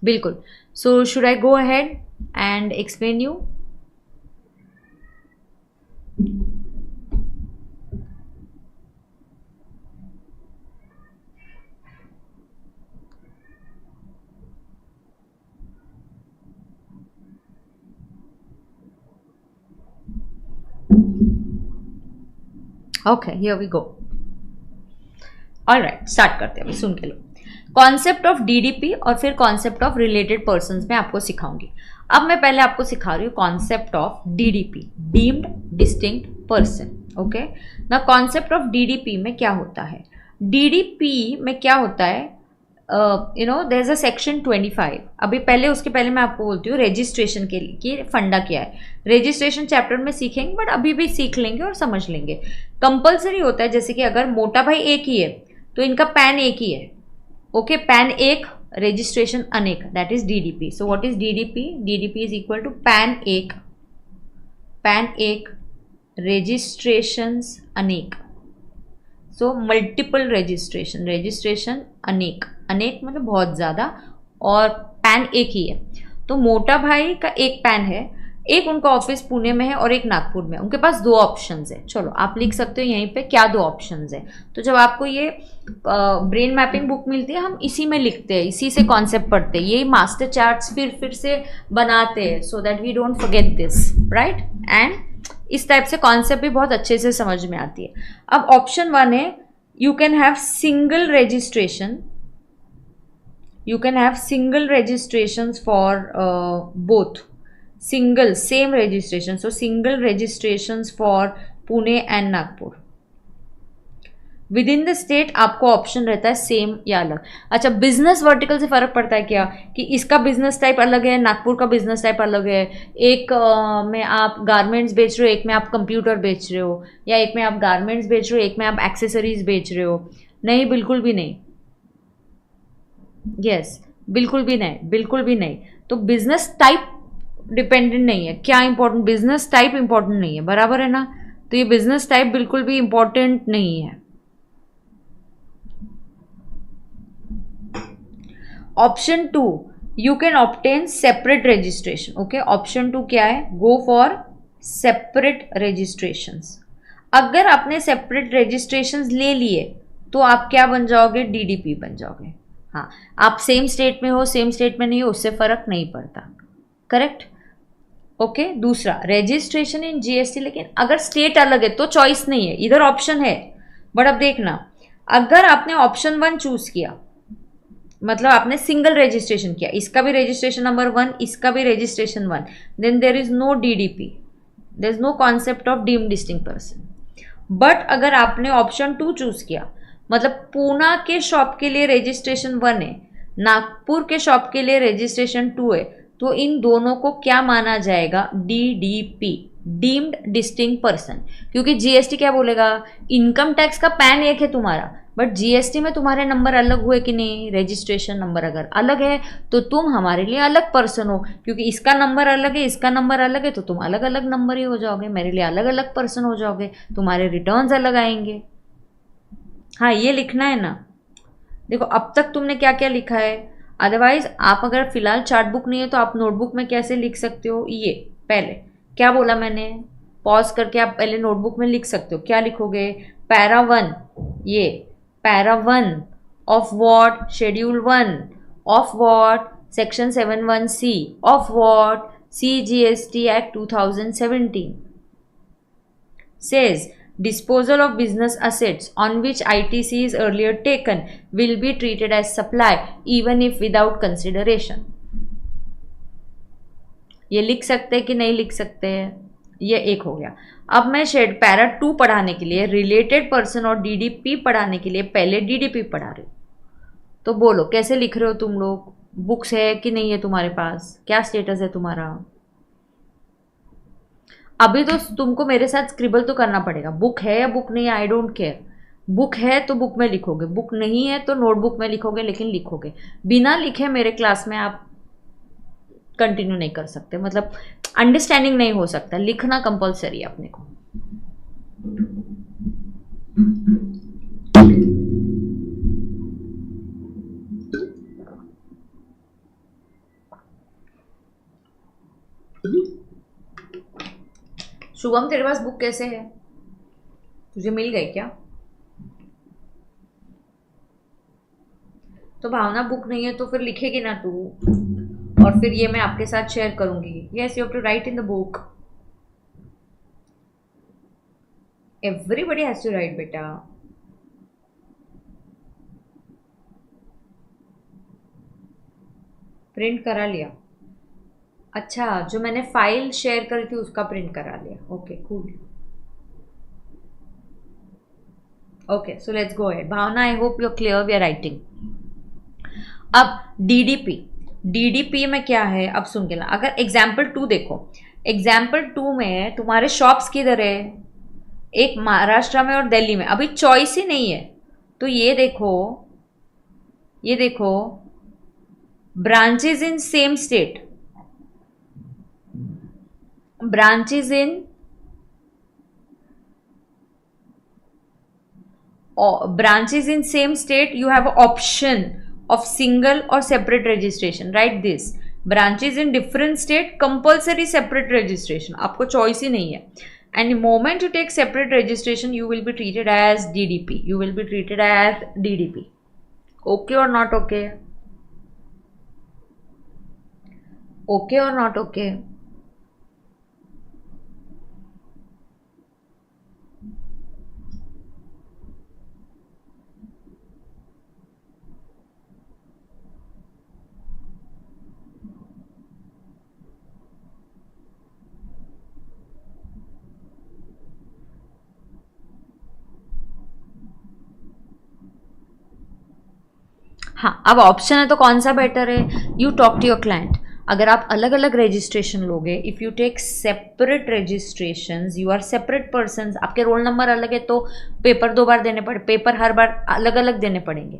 बिल्कुल। So should I go ahead and explain you? Okay, here we go. Alright, start करते हैं, अभी सुन के लो। कॉन्सेप्ट ऑफ डीडीपी और फिर कॉन्सेप्ट ऑफ रिलेटेड पर्संस में आपको सिखाऊंगी। अब मैं पहले आपको सिखा रही हूँ concept of DDP, deemed distinct person. Okay, no concept of DDP में क्या होता है? डीडीपी में क्या होता है, you know there is a section 25। अभी पहले उसके पहले मैं आपको बोलती हूँ रजिस्ट्रेशन के लिए कि फंडा क्या है। रजिस्ट्रेशन चैप्टर में सीखेंगे, बट अभी भी सीख लेंगे और समझ लेंगे। कंपलसरी होता है, जैसे कि अगर मोटा भाई एक ही है तो इनका पैन एक ही है। ओके, पैन एक, रजिस्ट्रेशन अनेक, that is DDP. So what is DDP? DDP is equal to PAN एक, रजिस्ट्रेशंस अनेक। सो मल्टीपल रजिस्ट्रेशन, रजिस्ट्रेशन अनेक, अनेक मतलब बहुत ज़्यादा, और पैन एक ही है। तो मोटा भाई का एक पैन है, एक उनका ऑफिस पुणे में है और एक नागपुर में। उनके पास 2 ऑप्शंस है। चलो आप लिख सकते हो यहीं पे क्या 2 ऑप्शंस है। तो जब आपको ये ब्रेन मैपिंग बुक मिलती है, हम इसी में लिखते हैं, इसी से कॉन्सेप्ट पढ़ते हैं, यही मास्टर चार्ट्स फिर से बनाते हैं, so that we don't forget this, right. And इस टाइप से कॉन्सेप्ट भी बहुत अच्छे से समझ में आती है। अब ऑप्शन 1 है, you can have single registration, you can have single registrations for both, single same registration, so single registrations for Pune and Nagpur। With in the state आपको ऑप्शन रहता है सेम या अलग। अच्छा, बिजनेस वर्टिकल से फर्क पड़ता है क्या, कि इसका बिजनेस टाइप अलग है, नागपुर का बिजनेस टाइप अलग है। एक में आप गारमेंट्स बेच रहे हो, एक में आप कंप्यूटर बेच रहे हो, या एक में आप गारमेंट्स बेच रहे हो, एक में आप एक्सेसरीज बेच रहे हो? नहीं, बिल्कुल भी नहीं। यस, बिल्कुल भी नहीं, बिल्कुल भी नहीं। तो बिजनेस टाइप डिपेंडेंट नहीं है। क्या इंपॉर्टेंट? बिजनेस टाइप इंपॉर्टेंट नहीं है, बराबर है ना। तो ये बिजनेस टाइप बिल्कुल भी इंपॉर्टेंट नहीं है। Option 2, you can obtain separate registration. Okay, option 2 क्या है? Go for separate registrations. अगर आपने सेपरेट रजिस्ट्रेशंस ले लिए तो आप क्या बन जाओगे? डीडीपी बन जाओगे। हाँ, आप सेम स्टेट में हो, सेम स्टेट में नहीं हो, उससे फर्क नहीं पड़ता, करेक्ट। ओके, दूसरा रजिस्ट्रेशन इन जीएसटी, लेकिन अगर स्टेट अलग है तो चॉइस नहीं है, इधर ऑप्शन है। बट अब देखना, अगर आपने ऑप्शन 1 चूज किया, मतलब आपने सिंगल रजिस्ट्रेशन किया, इसका भी रजिस्ट्रेशन नंबर 1, इसका भी registration 1, then there is no DDP, there is no concept of deemed distinct person. But अगर आपने ऑप्शन 2 चूज किया, मतलब पूना के शॉप के लिए रजिस्ट्रेशन 1 है, नागपुर के शॉप के लिए रजिस्ट्रेशन 2 है, तो इन दोनों को क्या माना जाएगा? DDP, deemed distinct person. क्योंकि जीएसटी क्या बोलेगा? इनकम टैक्स का पैन एक है तुम्हारा, बट जीएसटी में तुम्हारे नंबर अलग हुए कि नहीं? रजिस्ट्रेशन नंबर अगर अलग है तो तुम हमारे लिए अलग पर्सन हो, क्योंकि इसका नंबर अलग है, इसका नंबर अलग है, तो तुम अलग अलग नंबर ही हो जाओगे, मेरे लिए अलग अलग पर्सन हो जाओगे, तुम्हारे रिटर्न्स अलग आएंगे। हाँ, ये लिखना है ना। देखो अब तक तुमने क्या क्या लिखा है। अदरवाइज आप अगर फिलहाल चार्ट बुक नहीं है तो आप नोटबुक में कैसे लिख सकते हो? ये पहले क्या बोला मैंने, पॉज करके आप पहले नोटबुक में लिख सकते हो। क्या लिखोगे? पैरा 1, ये para 1 of what? Schedule 1 of what? Section 71C of what? CGST Act 2017 says disposal of business assets on which ITC is earlier taken will be treated as supply even if without consideration। ये लिख सकते हैं कि नहीं लिख सकते हैं? ये एक हो गया। अब मैं शेड पैरा 2 पढ़ाने के लिए, रिलेटेड पर्सन और डीडीपी पढ़ाने के लिए पहले डीडीपी पढ़ा रही हूँ। तो बोलो कैसे लिख रहे हो तुम लोग? बुक्स है कि नहीं है तुम्हारे पास? क्या स्टेटस है तुम्हारा? अभी तो तुमको मेरे साथ स्क्रिबल तो करना पड़ेगा। बुक है या बुक नहीं है, आई डोंट केयर, बुक है तो बुक में लिखोगे, बुक नहीं है तो नोटबुक में लिखोगे, लेकिन लिखोगे। बिना लिखे मेरे क्लास में आप कंटिन्यू नहीं कर सकते, मतलब अंडरस्टैंडिंग नहीं हो सकता। लिखना कंपलसरी है अपने को। शुभम तेरे पास बुक कैसे है? तुझे मिल गई क्या? तो भावना बुक नहीं है तो फिर लिखेगी ना तू, और फिर ये मैं आपके साथ शेयर करूंगी। Yes, you have to write in the book. Everybody has to write बेटा। प्रिंट करा लिया? अच्छा, जो मैंने फाइल शेयर करी थी उसका प्रिंट करा लिया। Okay cool. Okay so let's go ahead. Bhavna, I hope you are clear, we are writing. अब डीडीपी, डीडीपी में क्या है अब सुन के ना। अगर एग्जाम्पल 2 देखो, एग्जाम्पल 2 में तुम्हारे शॉप्स किधर है? एक महाराष्ट्र में और दिल्ली में। अभी चॉइस ही नहीं है। तो ये देखो, ये देखो, branches in same state, branches in branches in same state, you have option of single or separate registration. Write this: branches in different state, compulsory separate registration, आपको choice ही नहीं है। And the moment you take separate registration, you will be treated as DDP. You will be treated as DDP. Okay or not okay? Okay or not okay? हाँ, अब option है तो कौन सा better है? You talk to your client. अगर आप अलग अलग रजिस्ट्रेशन लोगे, if you take separate registration, you are separate person, आपके रोल नंबर अलग है तो पेपर 2 बार देने पड़े, पेपर हर बार अलग अलग देने पड़ेंगे।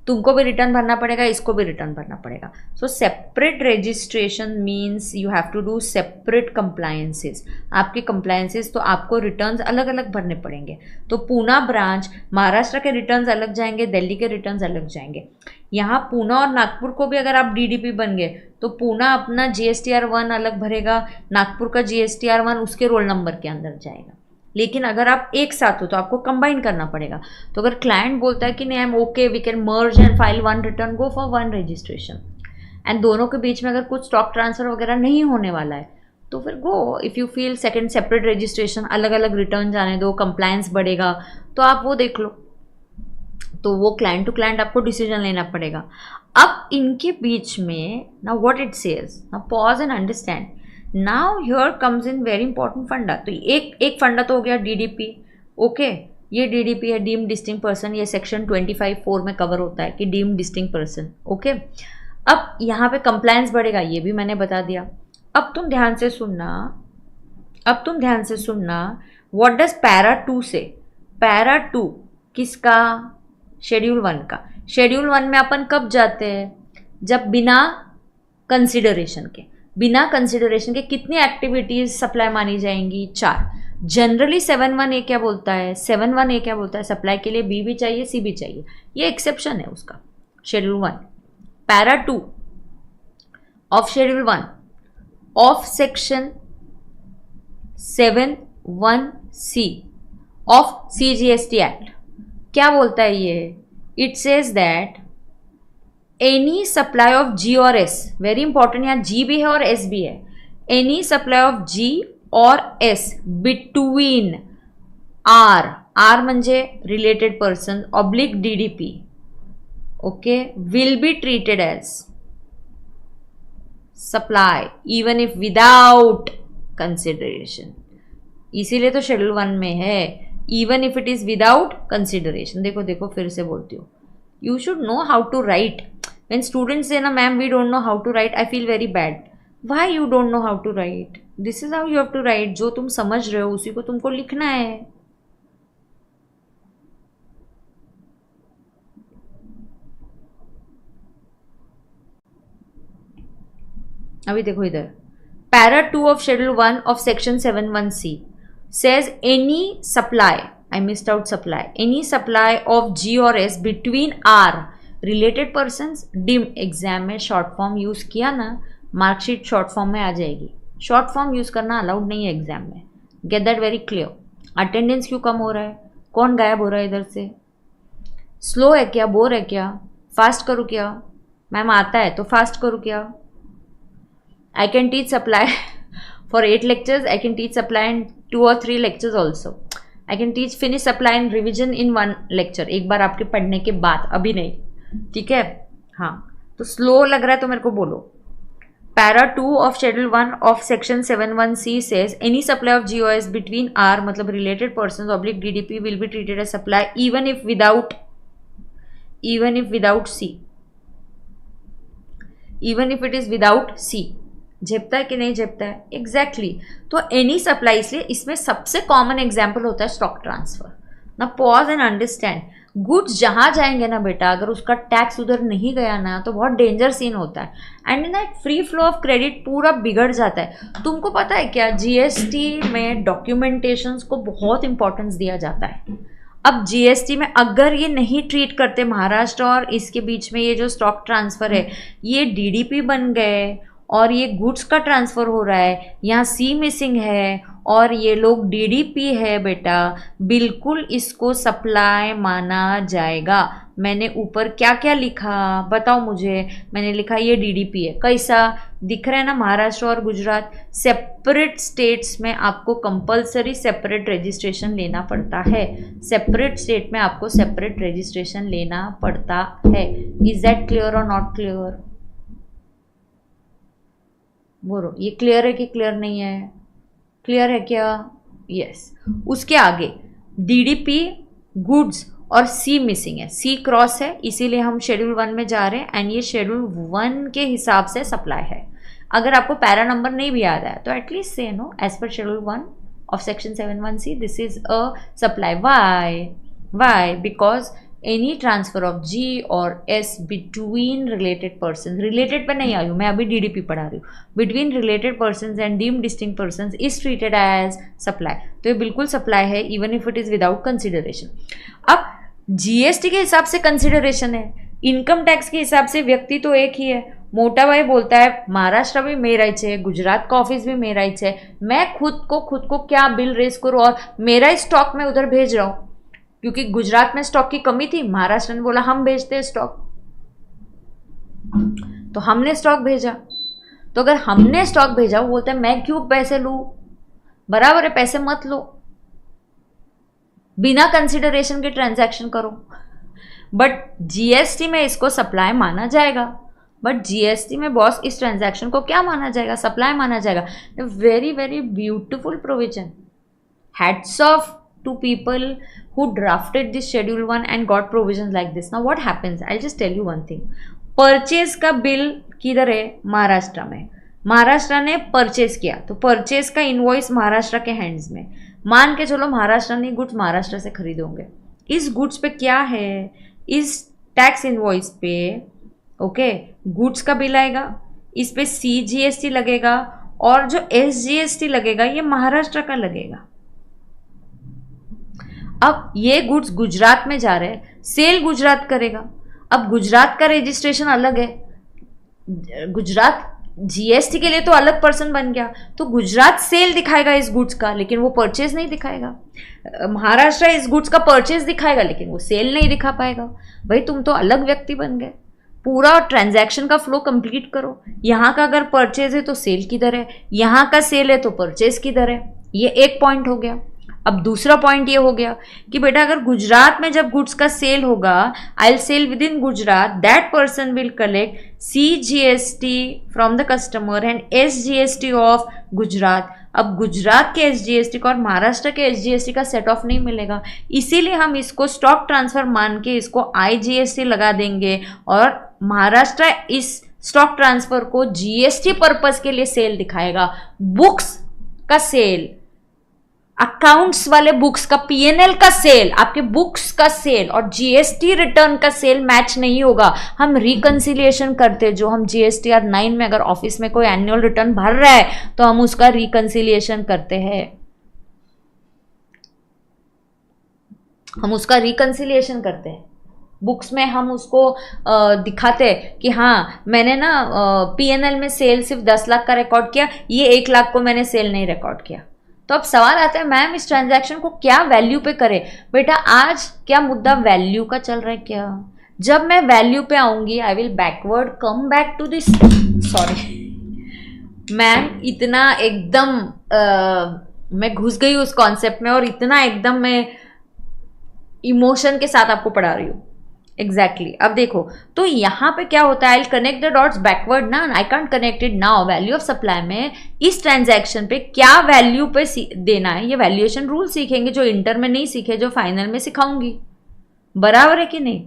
तुमको भी रिटर्न भरना पड़ेगा, इसको भी रिटर्न भरना पड़ेगा। So separate registration means you have to do separate compliances. आपके कंप्लायंसेस तो आपको रिटर्न्स अलग अलग भरने पड़ेंगे। तो पूना ब्रांच, महाराष्ट्र के रिटर्न्स अलग जाएंगे, दिल्ली के रिटर्न्स अलग जाएंगे। यहाँ पूना और नागपुर को भी अगर आप डीडीपी बन गए तो पूना अपना GSTR1 अलग भरेगा, नागपुर का GSTR1 उसके रोल नंबर के अंदर जाएगा। लेकिन अगर आप एक साथ हो तो आपको कंबाइन करना पड़ेगा। तो अगर क्लाइंट बोलता है कि नहीं, I am okay, we can merge and file 1 return, go for 1 registration. And दोनों के बीच में अगर कुछ स्टॉक ट्रांसफर वगैरह नहीं होने वाला है तो फिर go, if you feel second separate registration, अलग अलग रिटर्न जाने दो, कंप्लायंस बढ़ेगा, तो आप वो देख लो। तो वो क्लाइंट टू क्लाइंट आपको डिसीजन लेना पड़ेगा। अब इनके बीच में now what it says, now pause and understand. Now here comes in very important फंडा। तो एक फंडा तो हो गया डीडीपी। ओके, ये डीडीपी है, डीम डिस्टिंक्ट पर्सन। ये सेक्शन 25(4) में कवर होता है कि डीम डिस्टिंक्ट पर्सन। ओके, अब यहाँ पे कंप्लायंस बढ़ेगा, ये भी मैंने बता दिया। अब तुम ध्यान से सुनना, अब तुम ध्यान से सुनना। व्हाट डज पैरा 2 से? पैरा 2 किसका? शेड्यूल 1 का। शेड्यूल 1 में अपन कब जाते हैं? जब बिना कंसिडरेशन के, बिना कंसिडरेशन के कितनी एक्टिविटीज सप्लाई मानी जाएंगी? 4। जनरली 7(1) क्या बोलता है? 7(1) क्या बोलता है? सप्लाई के लिए बी भी चाहिए, सी भी चाहिए। ये एक्सेप्शन है उसका, schedule 1। Para 2 of schedule 1 of section 7(1)(c) of CGST act क्या बोलता है ये? It says that any supply of G और S, वेरी इंपॉर्टेंट, यहाँ G भी है और S भी है। एनी सप्लाई ऑफ G और S बिटवीन R म्हणजे related person oblique DDP, okay, will be treated as supply even if without consideration. इसीलिए तो शेड्यूल 1 में है even if it is without consideration. देखो देखो, फिर से बोलती हूँ, you should know how to write. When students say na ma'am we don't know how to write, I feel very bad. Why you don't know how to write? This is how you have to write. जो तुम समझ रहे हो उसी को तुमको लिखना है। अभी देखो इधर, para 2 of schedule 1 of section 71C says any supply, I missed out supply, any supply of G or S between R related persons dim exam में शॉर्ट फॉर्म यूज किया ना, मार्कशीट शॉर्ट फॉर्म में आ जाएगी। Short form use करना allowed नहीं है exam में, get that very clear. Attendance क्यों कम हो रहा है, कौन गायब हो रहा है इधर से, स्लो है क्या, बोर है क्या, फास्ट करूँ क्या, मैम आता है तो फास्ट करूँ क्या। I can teach supply for 8 lectures. I can teach supply in 2 or 3 lectures also. I can teach finish supply and revision in 1 lecture. एक बार आपके पढ़ने के बाद, अभी नहीं, ठीक है। हाँ, तो स्लो लग रहा है तो मेरे को बोलो। Para 2 of schedule 1 of section 71C says any supply of GOS between R मतलब related persons oblique DDP will be treated as supply even if it is without C। झेपता है कि नहीं झेपता है, एग्जैक्टली तो एनी सप्लाई, इसलिए इसमें सबसे common example होता है स्टॉक ट्रांसफर ना। पॉज एंड अंडरस्टैंड, गुड्स जहाँ जाएंगे ना बेटा, अगर उसका टैक्स उधर नहीं गया ना तो बहुत डेंजर सीन होता है, and in that free flow of credit पूरा बिगड़ जाता है। तुमको पता है क्या, जीएसटी में डॉक्यूमेंटेशंस को बहुत इंपॉर्टेंस दिया जाता है। अब जीएसटी में अगर ये नहीं ट्रीट करते महाराष्ट्र और इसके बीच में ये जो स्टॉक ट्रांसफर है, ये डीडीपी बन गए और ये गुड्स का ट्रांसफ़र हो रहा है, यहाँ सी मिसिंग है और ये लोग डीडीपी है बेटा, बिल्कुल इसको सप्लाई माना जाएगा। मैंने ऊपर क्या क्या लिखा बताओ मुझे, मैंने लिखा ये डीडीपी है। कैसा दिख रहा है ना, महाराष्ट्र और गुजरात सेपरेट स्टेट्स में आपको कंपलसरी सेपरेट रजिस्ट्रेशन लेना पड़ता है। सेपरेट स्टेट में आपको सेपरेट रजिस्ट्रेशन लेना पड़ता है। इज दैट क्लियर और नॉट क्लियर, बोलो। ये क्लियर है कि क्लियर नहीं है, क्लियर है क्या, यस। उसके आगे डीडीपी, गुड्स और सी मिसिंग है, सी क्रॉस है, इसीलिए हम शेड्यूल 1 में जा रहे हैं, एंड ये शेड्यूल 1 के हिसाब से सप्लाई है। अगर आपको पैरा नंबर नहीं भी याद है तो at least say no as per schedule 1 of section 71C this is a supply. Why because any transfer of G और S between related person, related पे नहीं आई हूँ मैं, अभी डीडीपी पढ़ा रही हूँ, between related person and deemed distinct person is treated as supply. तो ये बिल्कुल सप्लाई है even if it is without consideration. अब जीएसटी के हिसाब से कंसिडरेशन है, इनकम टैक्स के हिसाब से व्यक्ति तो एक ही है। मोटा भाई बोलता है महाराष्ट्र भी मेरा ही है, गुजरात का ऑफिस भी मेरा ही है, मैं खुद को क्या बिल रेज करूँ और मेरा स्टॉक में उधर भेज रहा हूँ, क्योंकि गुजरात में स्टॉक की कमी थी, महाराष्ट्र ने बोला हम भेजते हैं स्टॉक, तो हमने स्टॉक भेजा। तो अगर हमने स्टॉक भेजा, वो बोलते हैं मैं क्यों पैसे लूं, बराबर है, पैसे मत लो, बिना कंसिडरेशन के ट्रांजैक्शन करो। बट जीएसटी में इसको सप्लाई माना जाएगा, बट जीएसटी में बॉस इस ट्रांजैक्शन को क्या माना जाएगा, सप्लाई माना जाएगा। Very very beautiful provision, hats off to people who drafted this schedule 1 and got provisions like this. Now what happens, I'll just tell you one thing, purchase का bill किधर है, महाराष्ट्र में, महाराष्ट्र ने परचेज किया तो परचेज का इनवॉइस महाराष्ट्र के hands में, मान के चलो महाराष्ट्र ने गुड्स महाराष्ट्र से खरीदोगे, इस गुड्स पे क्या है, इस टैक्स इनवॉइस पे ओके गुड्स का बिल आएगा, इस पे CGST लगेगा और जो SGST लगेगा ये महाराष्ट्र का लगेगा। अब ये गुड्स गुजरात में जा रहे हैं, सेल गुजरात करेगा। अब गुजरात का रजिस्ट्रेशन अलग है, गुजरात जीएसटी के लिए तो अलग पर्सन बन गया, तो गुजरात सेल दिखाएगा इस गुड्स का, लेकिन वो परचेज नहीं दिखाएगा। महाराष्ट्र इस गुड्स का परचेज दिखाएगा, लेकिन वो सेल नहीं दिखा पाएगा। भाई तुम तो अलग व्यक्ति बन गए, पूरा ट्रांजैक्शन का फ्लो कंप्लीट करो। यहाँ का अगर परचेज है तो सेल किधर है, यहाँ का सेल है तो परचेज किधर है, ये एक पॉइंट हो गया। अब दूसरा पॉइंट ये हो गया कि बेटा अगर गुजरात में जब गुड्स का सेल होगा, I will sell within Gujarat, that person will collect CGST from the customer and SGST of Gujarat. अब गुजरात के SGST का और महाराष्ट्र के SGST का सेट ऑफ नहीं मिलेगा, इसीलिए हम इसको स्टॉक ट्रांसफर मान के इसको IGST लगा देंगे और महाराष्ट्र इस स्टॉक ट्रांसफर को GST पर्पस के लिए सेल दिखाएगा। बुक्स का सेल अकाउंट्स वाले बुक्स का पीएनएल का सेल, आपके बुक्स का सेल और जीएसटी रिटर्न का सेल मैच नहीं होगा। हम रिकंसिलिएशन करते, जो हम जीएसटीआर 9 में अगर ऑफिस में कोई एनुअल रिटर्न भर रहा है तो हम उसका रिकंसिलिएशन करते हैं, हम उसका रिकंसिलिएशन करते हैं। बुक्स में हम उसको दिखाते कि हाँ मैंने ना पीएनएल में सेल सिर्फ 10 लाख का रिकॉर्ड किया, ये 1 लाख को मैंने सेल नहीं रिकॉर्ड किया। तो अब सवाल आता है मैम इस ट्रांजैक्शन को क्या वैल्यू पे करें? बेटा आज क्या मुद्दा वैल्यू का चल रहा है क्या? जब मैं वैल्यू पे आऊंगी I will backward come back to this, sorry ma'am इतना एकदम मैं घुस गई उस कॉन्सेप्ट में और इतना एकदम मैं इमोशन के साथ आपको पढ़ा रही हूँ। एग्जैक्टली अब देखो तो यहाँ पे क्या होता है, I connect the dots backward ना, I can't connect it now. Value of supply में इस ट्रांजैक्शन पे क्या वैल्यू पे देना है, ये वैल्यूएशन रूल सीखेंगे जो इंटर में नहीं सीखे, जो फाइनल में सिखाऊंगी। बराबर है कि नहीं?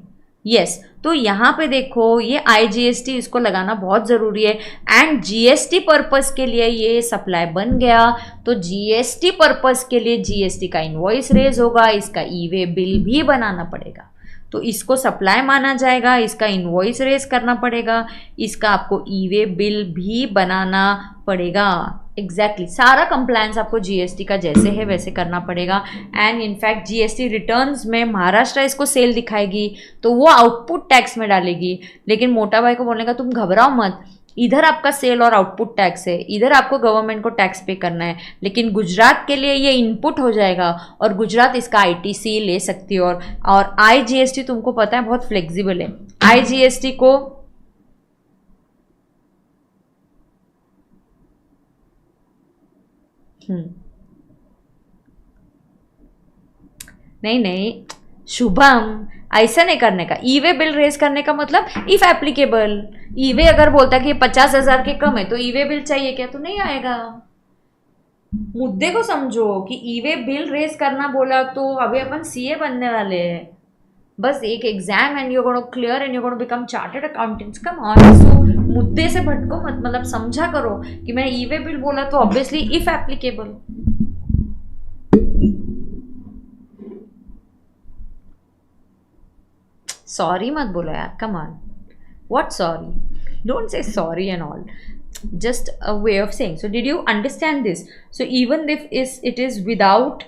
यस तो यहाँ पे देखो ये आईजीएसटी इसको लगाना बहुत ज़रूरी है एंड जीएसटी पर्पस के लिए ये सप्लाई बन गया, तो जीएसटी पर्पस के लिए जीएसटी का इनवॉइस रेज होगा, इसका ई वे बिल भी बनाना पड़ेगा, तो इसको सप्लाई माना जाएगा, इसका इनवॉइस रेज करना पड़ेगा, इसका आपको ई वे बिल भी बनाना पड़ेगा। एग्जैक्टली सारा कंप्लायंस आपको जीएसटी का जैसे है वैसे करना पड़ेगा। एंड इनफैक्ट जीएसटी रिटर्न्स में महाराष्ट्र इसको सेल दिखाएगी तो वो आउटपुट टैक्स में डालेगी, लेकिन मोटा भाई को बोलने का तुम घबराओ मत, इधर आपका सेल और आउटपुट टैक्स है, इधर आपको गवर्नमेंट को टैक्स पे करना है, लेकिन गुजरात के लिए ये इनपुट हो जाएगा और गुजरात इसका आईटीसी ले सकती है। और आईजीएसटी तुमको पता है बहुत फ्लेक्सिबल है। आईजीएसटी को नहीं शुभम ऐसा नहीं करने का। ई वे बिल रेज करने का मतलब इफ एप्लीकेबल, ई वे अगर बोलता है कि 50,000 के कम है तो ई वे बिल चाहिए क्या, तो नहीं आएगा। मुद्दे को समझो कि ई वे बिल रेज करना बोला तो अभी अपन सीए बनने वाले हैं, बस एक exam and you gonna clear and you gonna become chartered accountants. Come on, so मुद्दे से भटको मत, मतलब समझा करो कि मैं ई वे बिल बोला तो ऑब्वियसली इफ एप्लीकेबल। सॉरी मत बोलो यार, कम on, what sorry, don't say sorry and all, just a way of saying. So did you understand this? So even if it is without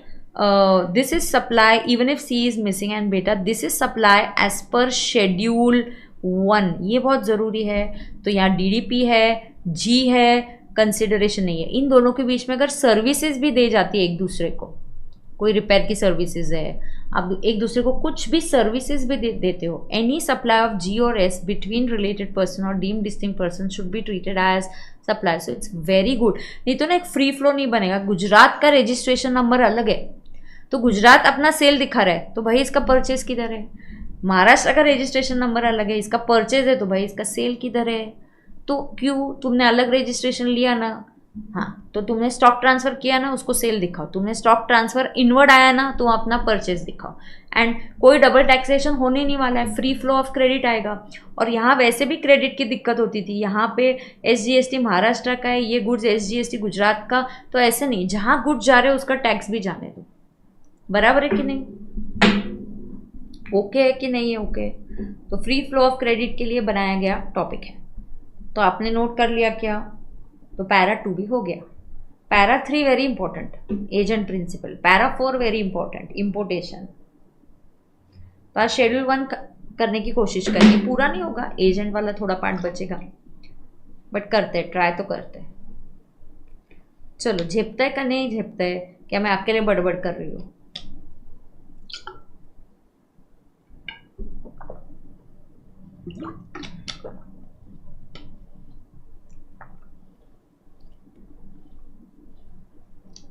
this is supply, even if C is missing and beta, this is supply as per schedule 1, ये बहुत ज़रूरी है। तो यहाँ DDP है, G है, consideration नहीं है। इन दोनों के बीच में अगर सर्विसेज भी दे जाती है एक दूसरे को, कोई रिपेयर की सर्विसेज है, आप एक दूसरे को कुछ भी सर्विसेज भी देते हो, एनी सप्लाई ऑफ जी और एस बिटवीन रिलेटेड पर्सन और deem distinct person should be treated as supply. So it's very good. नहीं तो ना एक फ्री फ्लो नहीं बनेगा। गुजरात का रजिस्ट्रेशन नंबर अलग है तो गुजरात अपना सेल दिखा रहा है तो भाई इसका परचेज किधर है। महाराष्ट्र का रजिस्ट्रेशन नंबर अलग है, इसका परचेज है तो भाई इसका सेल किधर है। तो क्यों, तुमने अलग रजिस्ट्रेशन लिया ना, हाँ तो तुमने स्टॉक ट्रांसफर किया ना, उसको सेल दिखाओ, तुमने स्टॉक ट्रांसफर इनवर्ड आया ना तो अपना परचेज दिखाओ। एंड कोई डबल टैक्सेशन होने नहीं वाला है, फ्री फ्लो ऑफ क्रेडिट आएगा। और यहाँ वैसे भी क्रेडिट की दिक्कत होती थी, यहाँ पे एसजीएसटी महाराष्ट्र का है, ये गुड्स एसजीएसटी गुजरात का, तो ऐसे नहीं, जहाँ गुड्स जा रहे हो उसका टैक्स भी जाने दो। बराबर है कि नहीं? ओके है कि नहीं है? ओके। तो फ्री फ्लो ऑफ क्रेडिट के लिए बनाया गया टॉपिक है। तो आपने नोट कर लिया क्या? तो पैरा 2 भी हो गया। Para 3 very important, agent principal. Para 4 very important, importation. तो आज शेड्यूल 1 करने की कोशिश करिए, पूरा नहीं होगा, एजेंट वाला थोड़ा पार्ट बचेगा, बट करते, ट्राई तो करते। चलो, झेपता है का नहीं झेपता है, क्या मैं अकेले बड़बड़ कर रही हूँ?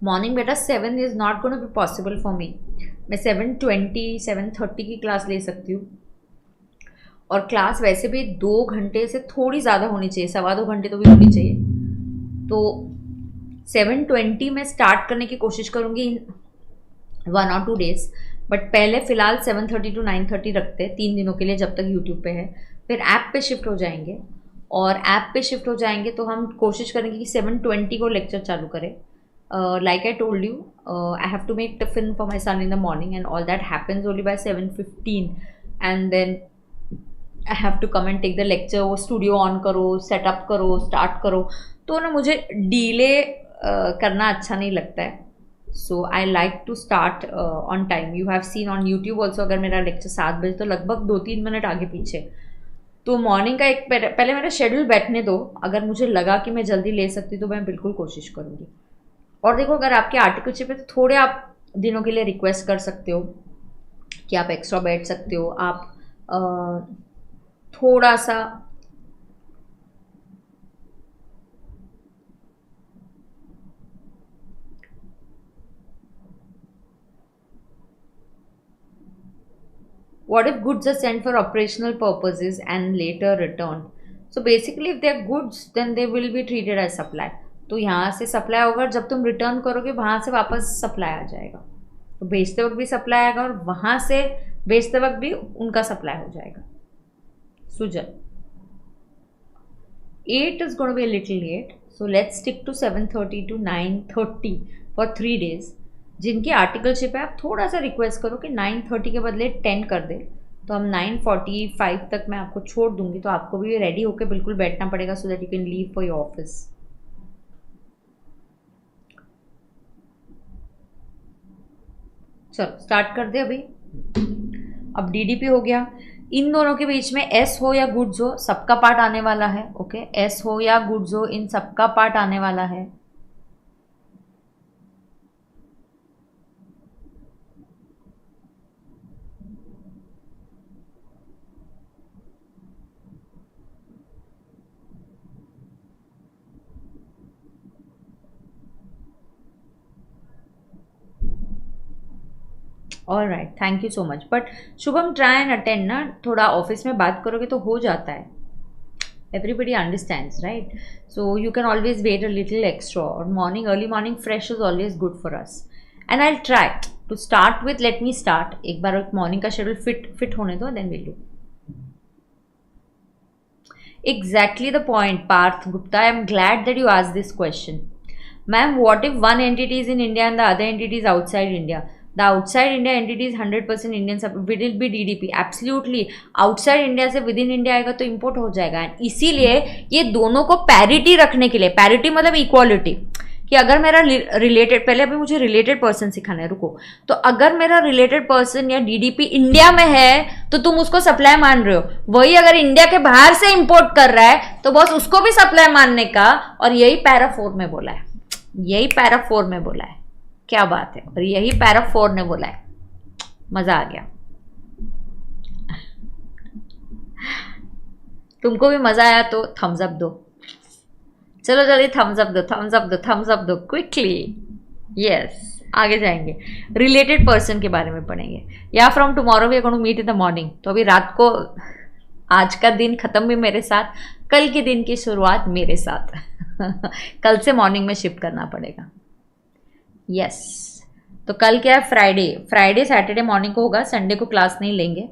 मॉर्निंग बेटा 7 is not gonna be possible for me. मैं 7:20 7:30 की क्लास ले सकती हूँ, और क्लास वैसे भी 2 घंटे से थोड़ी ज़्यादा होनी चाहिए, 2.25 घंटे तो भी होनी चाहिए। तो 7:20 में स्टार्ट करने की कोशिश करूँगी 1 और 2 डेज, बट पहले फ़िलहाल 7:30 to 9:30 रखते हैं 3 दिनों के लिए, जब तक यूट्यूब पे है। फिर ऐप पे शिफ्ट हो जाएंगे, और ऐप पे शिफ्ट हो जाएंगे तो हम कोशिश करेंगे कि 7:20 को लेक्चर चालू करें, like I told you, I have to make tiffin for my son in the morning, and all that happens only by 7:15, and then I have to come and take the lecture. वो studio on करो, setup करो, start करो, तो ना मुझे delay करना अच्छा नहीं लगता है. So I like to start on time. You have seen on YouTube also, अगर मेरा लेक्चर 7 बजे तो लगभग 2-3 मिनट आगे पीछे. तो मॉर्निंग का एक पहले मेरा शेड्यूल बैठने दो. अगर मुझे लगा कि मैं जल्दी ले सकती तो मैं बिल्कुल कोशिश करूँगी. और देखो, अगर आपके आर्टिकलशिप है तो थोड़े आप दिनों के लिए रिक्वेस्ट कर सकते हो कि आप एक्स्ट्रा बैठ सकते हो. आप थोड़ा सा what if goods are sent for operational purposes and later returned? So basically if they are goods then they will be treated as supply. तो यहाँ से सप्लाई होगा, जब तुम रिटर्न करोगे वहाँ से वापस सप्लाई आ जाएगा. तो बेचते वक्त भी सप्लाई आएगा और वहाँ से बेचते वक्त भी उनका सप्लाई हो जाएगा. Sujal, 8 is going to be a little late, so let's stick to 7:30 to 9:30 for 3 days. जिनकी आर्टिकलशिप है आप थोड़ा सा रिक्वेस्ट करो कि 9:30 के बदले 10 कर दे, तो हम 9:45 तक मैं आपको छोड़ दूंगी. तो आपको भी रेडी होकर बिल्कुल बैठना पड़ेगा सो that you can leave for your office. चलो स्टार्ट कर दे अभी. अब डीडीपी हो गया. इन दोनों के बीच में एस हो या गुड्स हो, सबका पार्ट आने वाला है. ओके, एस हो या गुड्स हो, इन सबका पार्ट आने वाला है. All right, thank you so much. But Shubham, try and attend ना. थोड़ा ऑफिस में बात करोगे तो हो जाता है. Everybody understands, right? So you can always wait a little extra. और morning, early morning fresh is always good for us. And I try to start with, let me start. एक बार मॉर्निंग का शेड्यूल फिट होने दो, then will do. Exactly the point, Parth Gupta. I am glad that you asked this question. Ma'am, what if one entity is in India and the other entity is outside India? The outside India entity is 100% Indian. Will it be DDP? Absolutely. Outside India से within India आएगा तो import हो जाएगा. इसीलिए ये दोनों को parity रखने के लिए, parity मतलब equality, कि अगर मेरा रिलेटेड, पहले अभी मुझे रिलेटेड पर्सन सिखाना है, रुको. तो अगर मेरा रिलेटेड पर्सन या डीडीपी इंडिया में है तो तुम उसको सप्लाई मान रहे हो. वही अगर इंडिया के बाहर से इंपोर्ट कर रहा है तो बस उसको भी सप्लाई मानने का. और यही पैरा 4 में बोला है, यही पैरा 4 में बोला है. क्या बात है. और यही पैरा 4 ने बोला है. मजा आ गया. तुमको भी मजा आया तो थम्स अप दो. चलो जल्दी थम्स अप दो, थम्स अप दो, थम्स अप दो क्विकली. यस, आगे जाएंगे. रिलेटेड पर्सन के बारे में पढ़ेंगे. या from tomorrow we are going to meet in the morning. तो अभी रात को, आज का दिन खत्म भी मेरे साथ, कल के दिन की शुरुआत मेरे साथ. कल से मॉर्निंग में शिफ्ट करना पड़ेगा. यस, तो कल क्या है? फ्राइडे सैटरडे मॉर्निंग को होगा. संडे को क्लास नहीं लेंगे.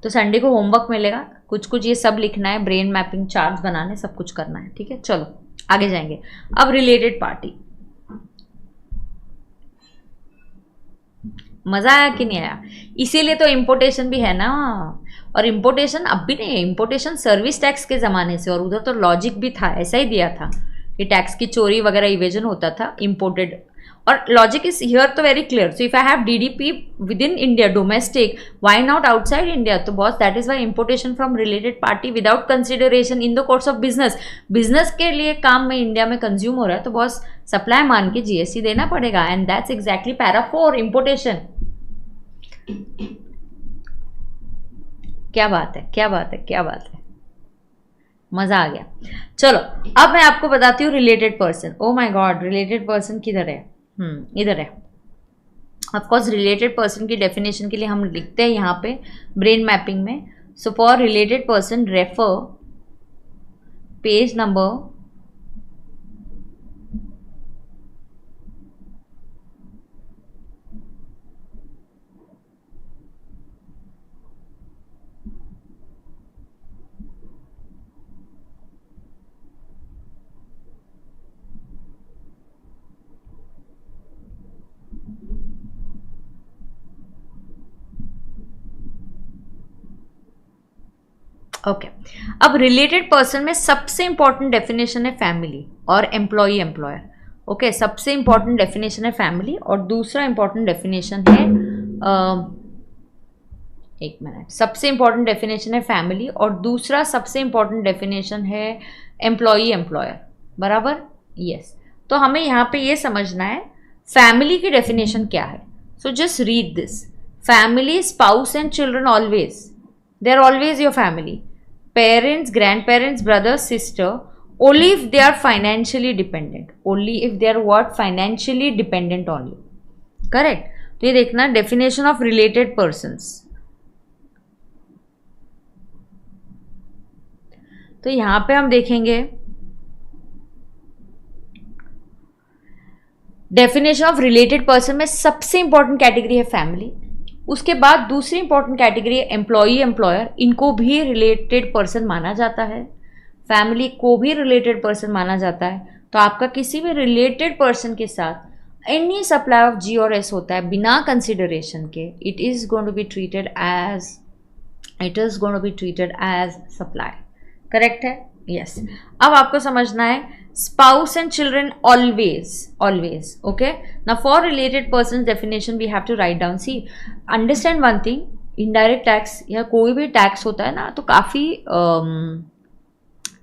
तो संडे को होमवर्क मिलेगा, कुछ ये सब लिखना है, ब्रेन मैपिंग चार्ट्स बनाने, सब कुछ करना है. ठीक है, चलो आगे जाएंगे. अब रिलेटेड पार्टी. मजा आया कि नहीं आया? इसीलिए तो इम्पोर्टेशन भी है ना. और इम्पोर्टेशन अब भी नहीं है, इम्पोर्टेशन सर्विस टैक्स के ज़माने से. और उधर तो लॉजिक भी था, ऐसा ही दिया था कि टैक्स की चोरी वगैरह इवेजन होता था इम्पोर्टेड. और लॉजिक इज हियर तो very clear. So if I have DDP with in India domestic, why not outside India? तो boss, that is why importation from related party without consideration in the course of business. Business के लिए काम में India में consume हो रहा है तो बॉस सप्लाई मान के जीएसटी देना पड़ेगा. And that's exactly para 4, importation. क्या बात है, क्या बात है, क्या बात है. मजा आ गया. चलो अब मैं आपको बताती हूँ related person. Oh my God, related person किधर है? इधर है. ऑफकोर्स रिलेटेड पर्सन की डेफिनेशन के लिए हम लिखते हैं यहाँ पे ब्रेन मैपिंग में. So for related person refer page number okay अब रिलेटेड पर्सन में सबसे इंपॉर्टेंट डेफिनेशन है फैमिली और एम्प्लॉय एम्प्लॉयर। ओके सबसे इंपॉर्टेंट डेफिनेशन है फैमिली और दूसरा इंपॉर्टेंट डेफिनेशन है एक मिनट, सबसे इंपॉर्टेंट डेफिनेशन है फैमिली और दूसरा सबसे इंपॉर्टेंट डेफिनेशन है एम्प्लॉय एम्प्लॉयर। बराबर यस। तो हमें यहाँ पे ये समझना है फैमिली की डेफिनेशन क्या है। So just read this, family spouse and children always, they are always your family, parents grandparents brother sister only if they are financially dependent, only if they are what financially dependent on you, correct। तो ये देखना definition of related persons. तो यहां पे हम देखेंगे definition of related person में सबसे इंपॉर्टेंट कैटेगरी है फैमिली, उसके बाद दूसरी इंपॉर्टेंट कैटेगरी है एम्प्लॉई एम्प्लॉयर, इनको भी रिलेटेड पर्सन माना जाता है, फैमिली को भी रिलेटेड पर्सन माना जाता है। तो आपका किसी भी रिलेटेड पर्सन के साथ एनी सप्लाई ऑफ जी और एस होता है बिना कंसिडरेशन के, it is going to be treated as supply. Correct है? यस। अब आपको समझना है spouse and children always. Okay now for related person definition we have to write down. See understand one thing, indirect tax या कोई भी tax होता है ना तो काफ़ी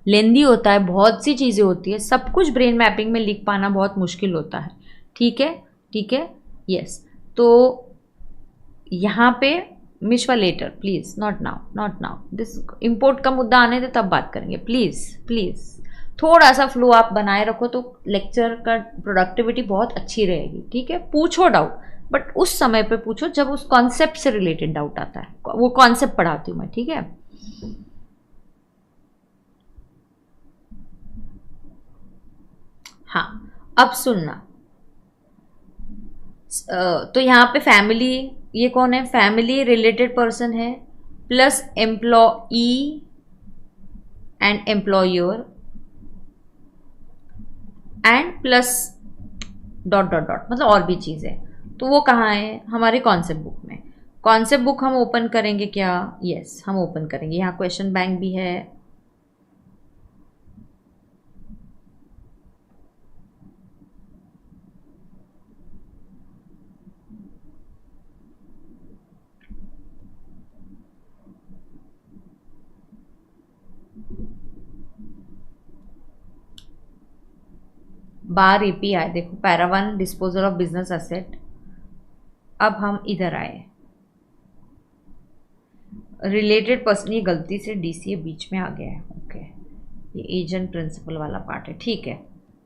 लेंदी होता है, बहुत सी चीज़ें होती है, सब कुछ ब्रेन मैपिंग में लिख पाना बहुत मुश्किल होता है। ठीक है यस। तो यहाँ पे मिश्वा later please, not now this import का मुद्दा आने दे तब बात करेंगे प्लीज़ थोड़ा सा फ्लो आप बनाए रखो तो लेक्चर का प्रोडक्टिविटी बहुत अच्छी रहेगी। ठीक है, पूछो डाउट बट उस समय पे पूछो जब उस कॉन्सेप्ट से रिलेटेड डाउट आता है, वो कॉन्सेप्ट पढ़ाती हूँ मैं। ठीक है, हाँ अब सुनना। तो यहाँ पे फैमिली, ये कौन है? फैमिली रिलेटेड पर्सन है plus employee and employer and plus dot मतलब और भी चीज़ें। तो वो कहाँ है? हमारे कॉन्सेप्ट बुक में। कॉन्सेप्ट बुक हम ओपन करेंगे क्या? यस हम ओपन करेंगे। यहाँ क्वेश्चन बैंक भी है, बार एपीआई देखो, para 1 disposal of business asset. अब हम इधर आए, रिलेटेड पर्सन, ये गलती से डीसीए बीच में आ गया है। ओके ये एजेंट प्रिंसिपल वाला पार्ट है, ठीक है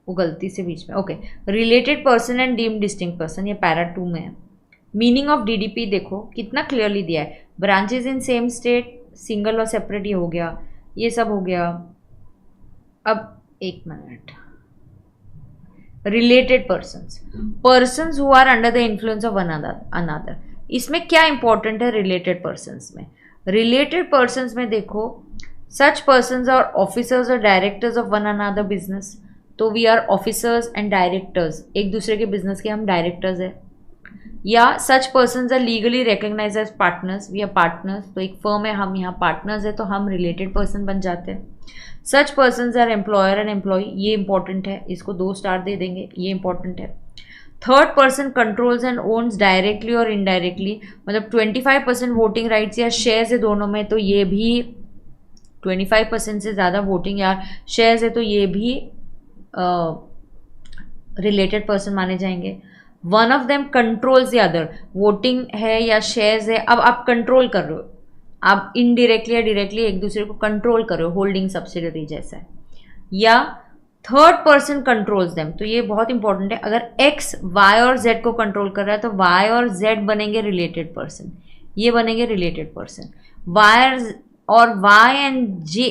वो गलती से बीच में। Okay related person and deemed distinct person, ये पैरा 2 में है। मीनिंग ऑफ डीडीपी देखो कितना क्लियरली दिया है, branches in same state, single और सेपरेट, ये हो गया, ये सब हो गया। अब एक minute, related persons who are under the influence of another, इसमें क्या इंपॉर्टेंट है? रिलेटेड पर्सन्स में देखो सच पर्सन्स आर ऑफिसर्स और directors of one another business. तो we are officers and directors, एक दूसरे के बिजनेस के हम डायरेक्टर्स है। या such persons are legally recognize as partners, we are partners, तो एक फर्म है हम यहाँ पार्टनर्स है तो हम रिलेटेड पर्सन बन जाते हैं। Such persons are employer and employee, ये इंपॉर्टेंट है, इसको 2 स्टार दे देंगे, ये इंपॉर्टेंट है। Third person controls and owns directly और इनडायरेक्टली, मतलब 25% वोटिंग राइट्स या शेयर्स है दोनों में, तो ये भी 25% से ज़्यादा वोटिंग या शेयर्स है तो ये भी रिलेटेड पर्सन माने जाएंगे। One of them controls the other, voting है या शेयर्स है, अब आप कंट्रोल कर रहे हो, आप इनडायरेक्टली या डायरेक्टली एक दूसरे को कंट्रोल कर रहे हो, होल्डिंग सब्सिडरी जैसा है। या थर्ड पर्सन कंट्रोल्स देम, तो ये बहुत इंपॉर्टेंट है, अगर एक्स वाई और जेड को कंट्रोल कर रहा है तो वाई और जेड बनेंगे रिलेटेड पर्सन, ये बनेंगे रिलेटेड पर्सन। वाई और Y and Z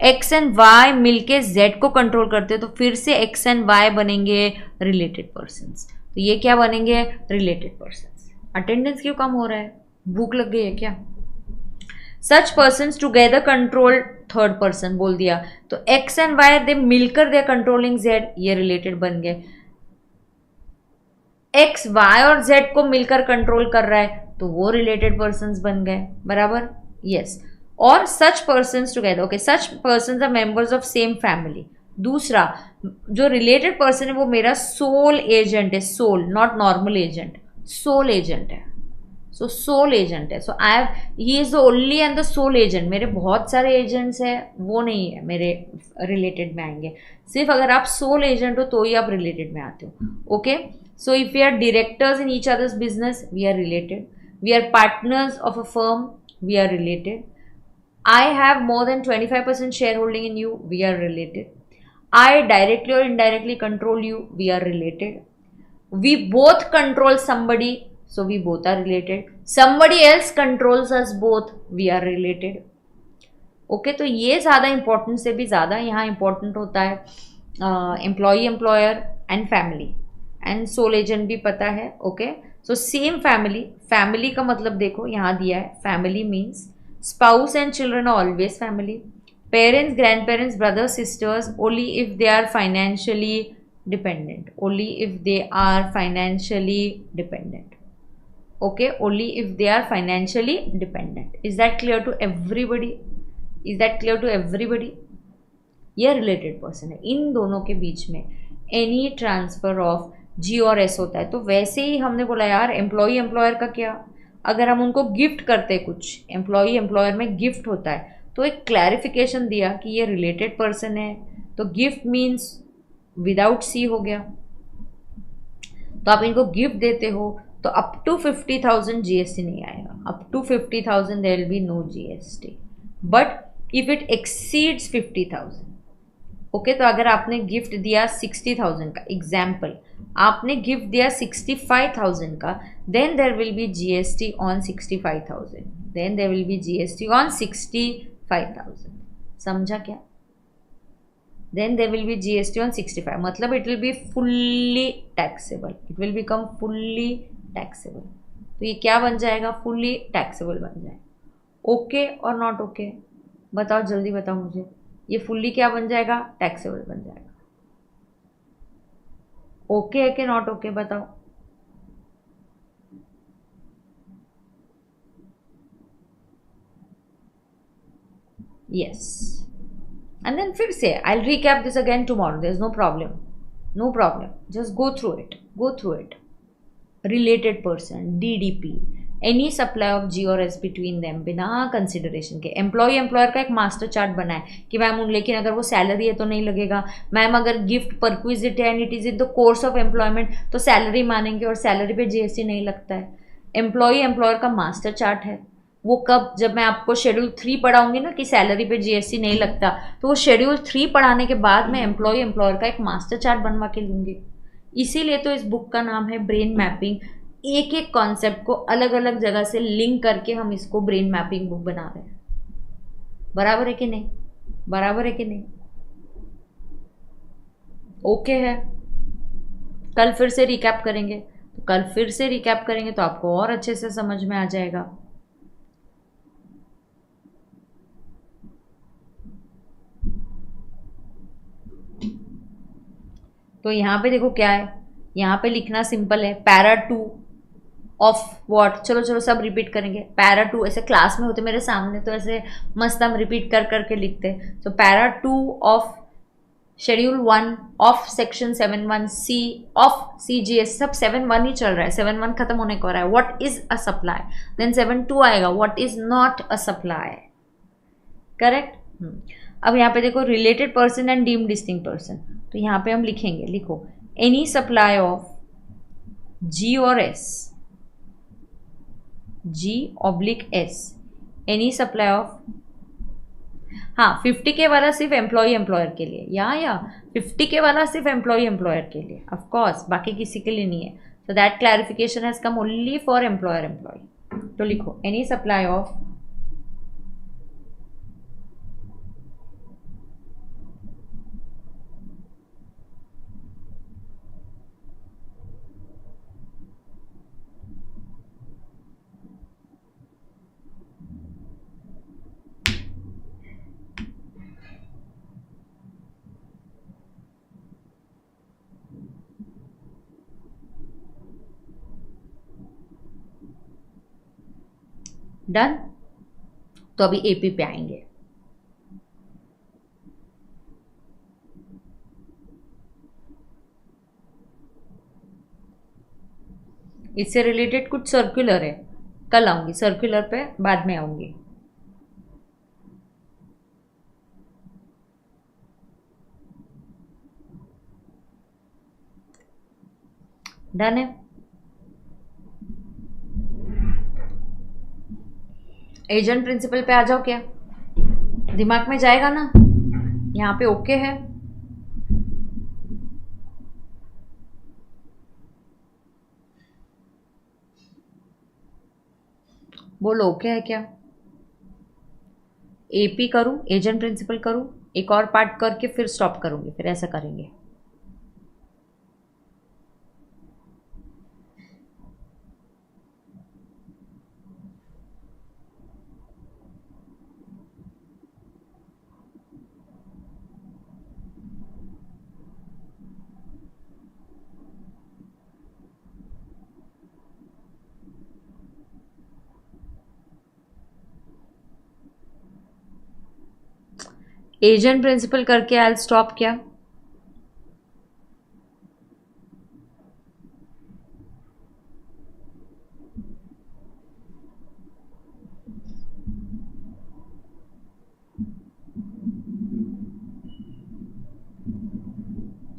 X and Y मिलके जेड को कंट्रोल करते हैं तो फिर से एक्स एंड वाई बनेंगे रिलेटेड पर्सन्स, तो ये क्या बनेंगे? Related persons. अटेंडेंस क्यों कम हो रहा है? भूख लग गई है क्या? सच persons together control third person बोल दिया, तो एक्स एंड वाई दे मिलकर दे कंट्रोलिंग जेड, ये रिलेटेड बन गए। एक्स वाई और जेड को मिलकर कंट्रोल कर रहा है तो वो रिलेटेड पर्सन्स बन गए। बराबर? यस। और such persons together, okay, such persons are members of same family. दूसरा, जो रिलेटेड पर्सन है वो मेरा सोल एजेंट है, sole, not normal agent, sole agent है। सो सोल एजेंट है, so I have, he is the only and the sole agent. मेरे बहुत सारे एजेंट्स हैं, वो नहीं है मेरे रिलेटेड में आएंगे। सिर्फ अगर आप सोल एजेंट हो तो ही आप रिलेटेड में आते हो। Okay, so if we are directors in each others business, we are related. We are partners of a firm, we are related. I have more than 25% shareholding in you, we are related. I directly or indirectly control you, we are related. We both control somebody, so we both are related. Somebody else controls us both, we are related. Okay, तो ये ज़्यादा important से भी ज़्यादा यहाँ important होता है employee, employer and family and sole agent भी पता है। Okay, so same family, family का मतलब देखो यहाँ दिया है, family means spouse and children are always family. Parents, grandparents, brothers, sisters, only if they are financially dependent. Only if they are financially dependent. Okay, only if they are financially dependent. Is that clear to everybody? Is that clear to everybody? ये related person है। इन दोनों के बीच में any transfer of G और S होता है। तो वैसे ही हमने बोला यार एम्प्लॉई एम्प्लॉयर का क्या, अगर हम उनको गिफ्ट करते कुछ, एम्प्लॉई एम्प्लॉयर में गिफ्ट होता है, तो एक क्लैरिफिकेशन दिया कि ये रिलेटेड पर्सन है, तो गिफ्ट मीन्स विदाउट सी हो गया। तो आप इनको गिफ्ट देते हो तो अप टू 50,000 जीएसटी नहीं आएगा, up to 50,000 there will be no GST. But if it exceeds 50,000, okay, तो अगर आपने गिफ्ट दिया 60,000 का, एग्जाम्पल आपने गिफ्ट दिया 65,000 का, then there will be GST on 65,000, then there will be GST on 65,000। समझा क्या? Then there will be GST on 65, मतलब it will be fully taxable, it will become fully taxable. तो ये क्या बन जाएगा? फुल्ली टैक्सेबल बन जाएगा। ओके और नॉट ओके? बताओ, जल्दी बताओ मुझे, ये फुल्ली क्या बन जाएगा? टैक्सेबल बन जाएगा। ओके है कि नॉट ओके? बताओ। यस, एंड देन फिर से I will recap this again tomorrow, there is no problem, no problem, just go through it, go through it. Related person, DDP, any supply of G और S between them बिना consideration के। Employ employer का एक master chart बना है कि ma'am लेकिन अगर वो सैलरी है तो नहीं लगेगा, मैम अगर गिफ्ट परक्विजिट है and it is in the course of employment तो सैलरी मानेंगे और सैलरी पे जीएसटी नहीं लगता है। एम्प्लॉय एम्प्लॉयर का मास्टर चार्ट है, वो कब, जब मैं आपको शेड्यूल 3 पढ़ाऊंगी ना कि सैलरी पे जीएसटी नहीं लगता, तो वो शेड्यूल 3 पढ़ाने के बाद मैं एम्प्लॉय एम्प्लॉयर का एक मास्टर चार्ट बनवा के लूँगी। इसीलिए तो इस बुक का नाम है ब्रेन मैपिंग। एक एक कॉन्सेप्ट को अलग अलग जगह से लिंक करके हम इसको ब्रेन मैपिंग बुक बना रहे हैं। बराबर है कि नहीं? बराबर है कि नहीं? ओके है। कल फिर से रिकैप करेंगे, तो कल फिर से रिकैप करेंगे तो आपको और अच्छे से समझ में आ जाएगा। तो यहाँ पे देखो क्या है, यहाँ पे लिखना सिंपल है, पैरा 2 ऑफ व्हाट। चलो चलो सब रिपीट करेंगे। पैरा 2 ऐसे क्लास में होते मेरे सामने तो ऐसे मस्त हम रिपीट कर करके लिखते। तो para 2 of schedule 1 of section 7(1) C of CGS, सब 7(1) ही चल रहा है, 7(1) खत्म होने को रहा है। What is a supply, then 7(2) आएगा, what is not a supply. Correct. अब यहाँ पे देखो related person and deemed distinct person, तो यहाँ पे हम लिखेंगे, लिखो एनी सप्लाई ऑफ जी और S, G oblique S, any supply of, हाँ 50K वाला सिर्फ एम्प्लॉय एम्प्लॉयर के लिए, या 50K वाला सिर्फ एम्प्लॉय एम्प्लॉयर के लिए, ऑफ कोर्स बाकी किसी के लिए नहीं है। So that clarification has come only for employer employee. तो लिखो एनी सप्लाई ऑफ डन। तो अभी एपी पे आएंगे। इससे रिलेटेड कुछ सर्कुलर है, कल आऊंगी सर्कुलर पे, बाद में आऊंगी। डन है। एजेंट प्रिंसिपल पे आ जाओ, क्या दिमाग में जाएगा ना? यहाँ पे ओके है। बोलो ओके है क्या? एपी करूं, एजेंट प्रिंसिपल करूं, एक और पार्ट करके फिर स्टॉप करूंगी, फिर ऐसा करेंगे। एजेंट प्रिंसिपल करके आई स्टॉप क्या?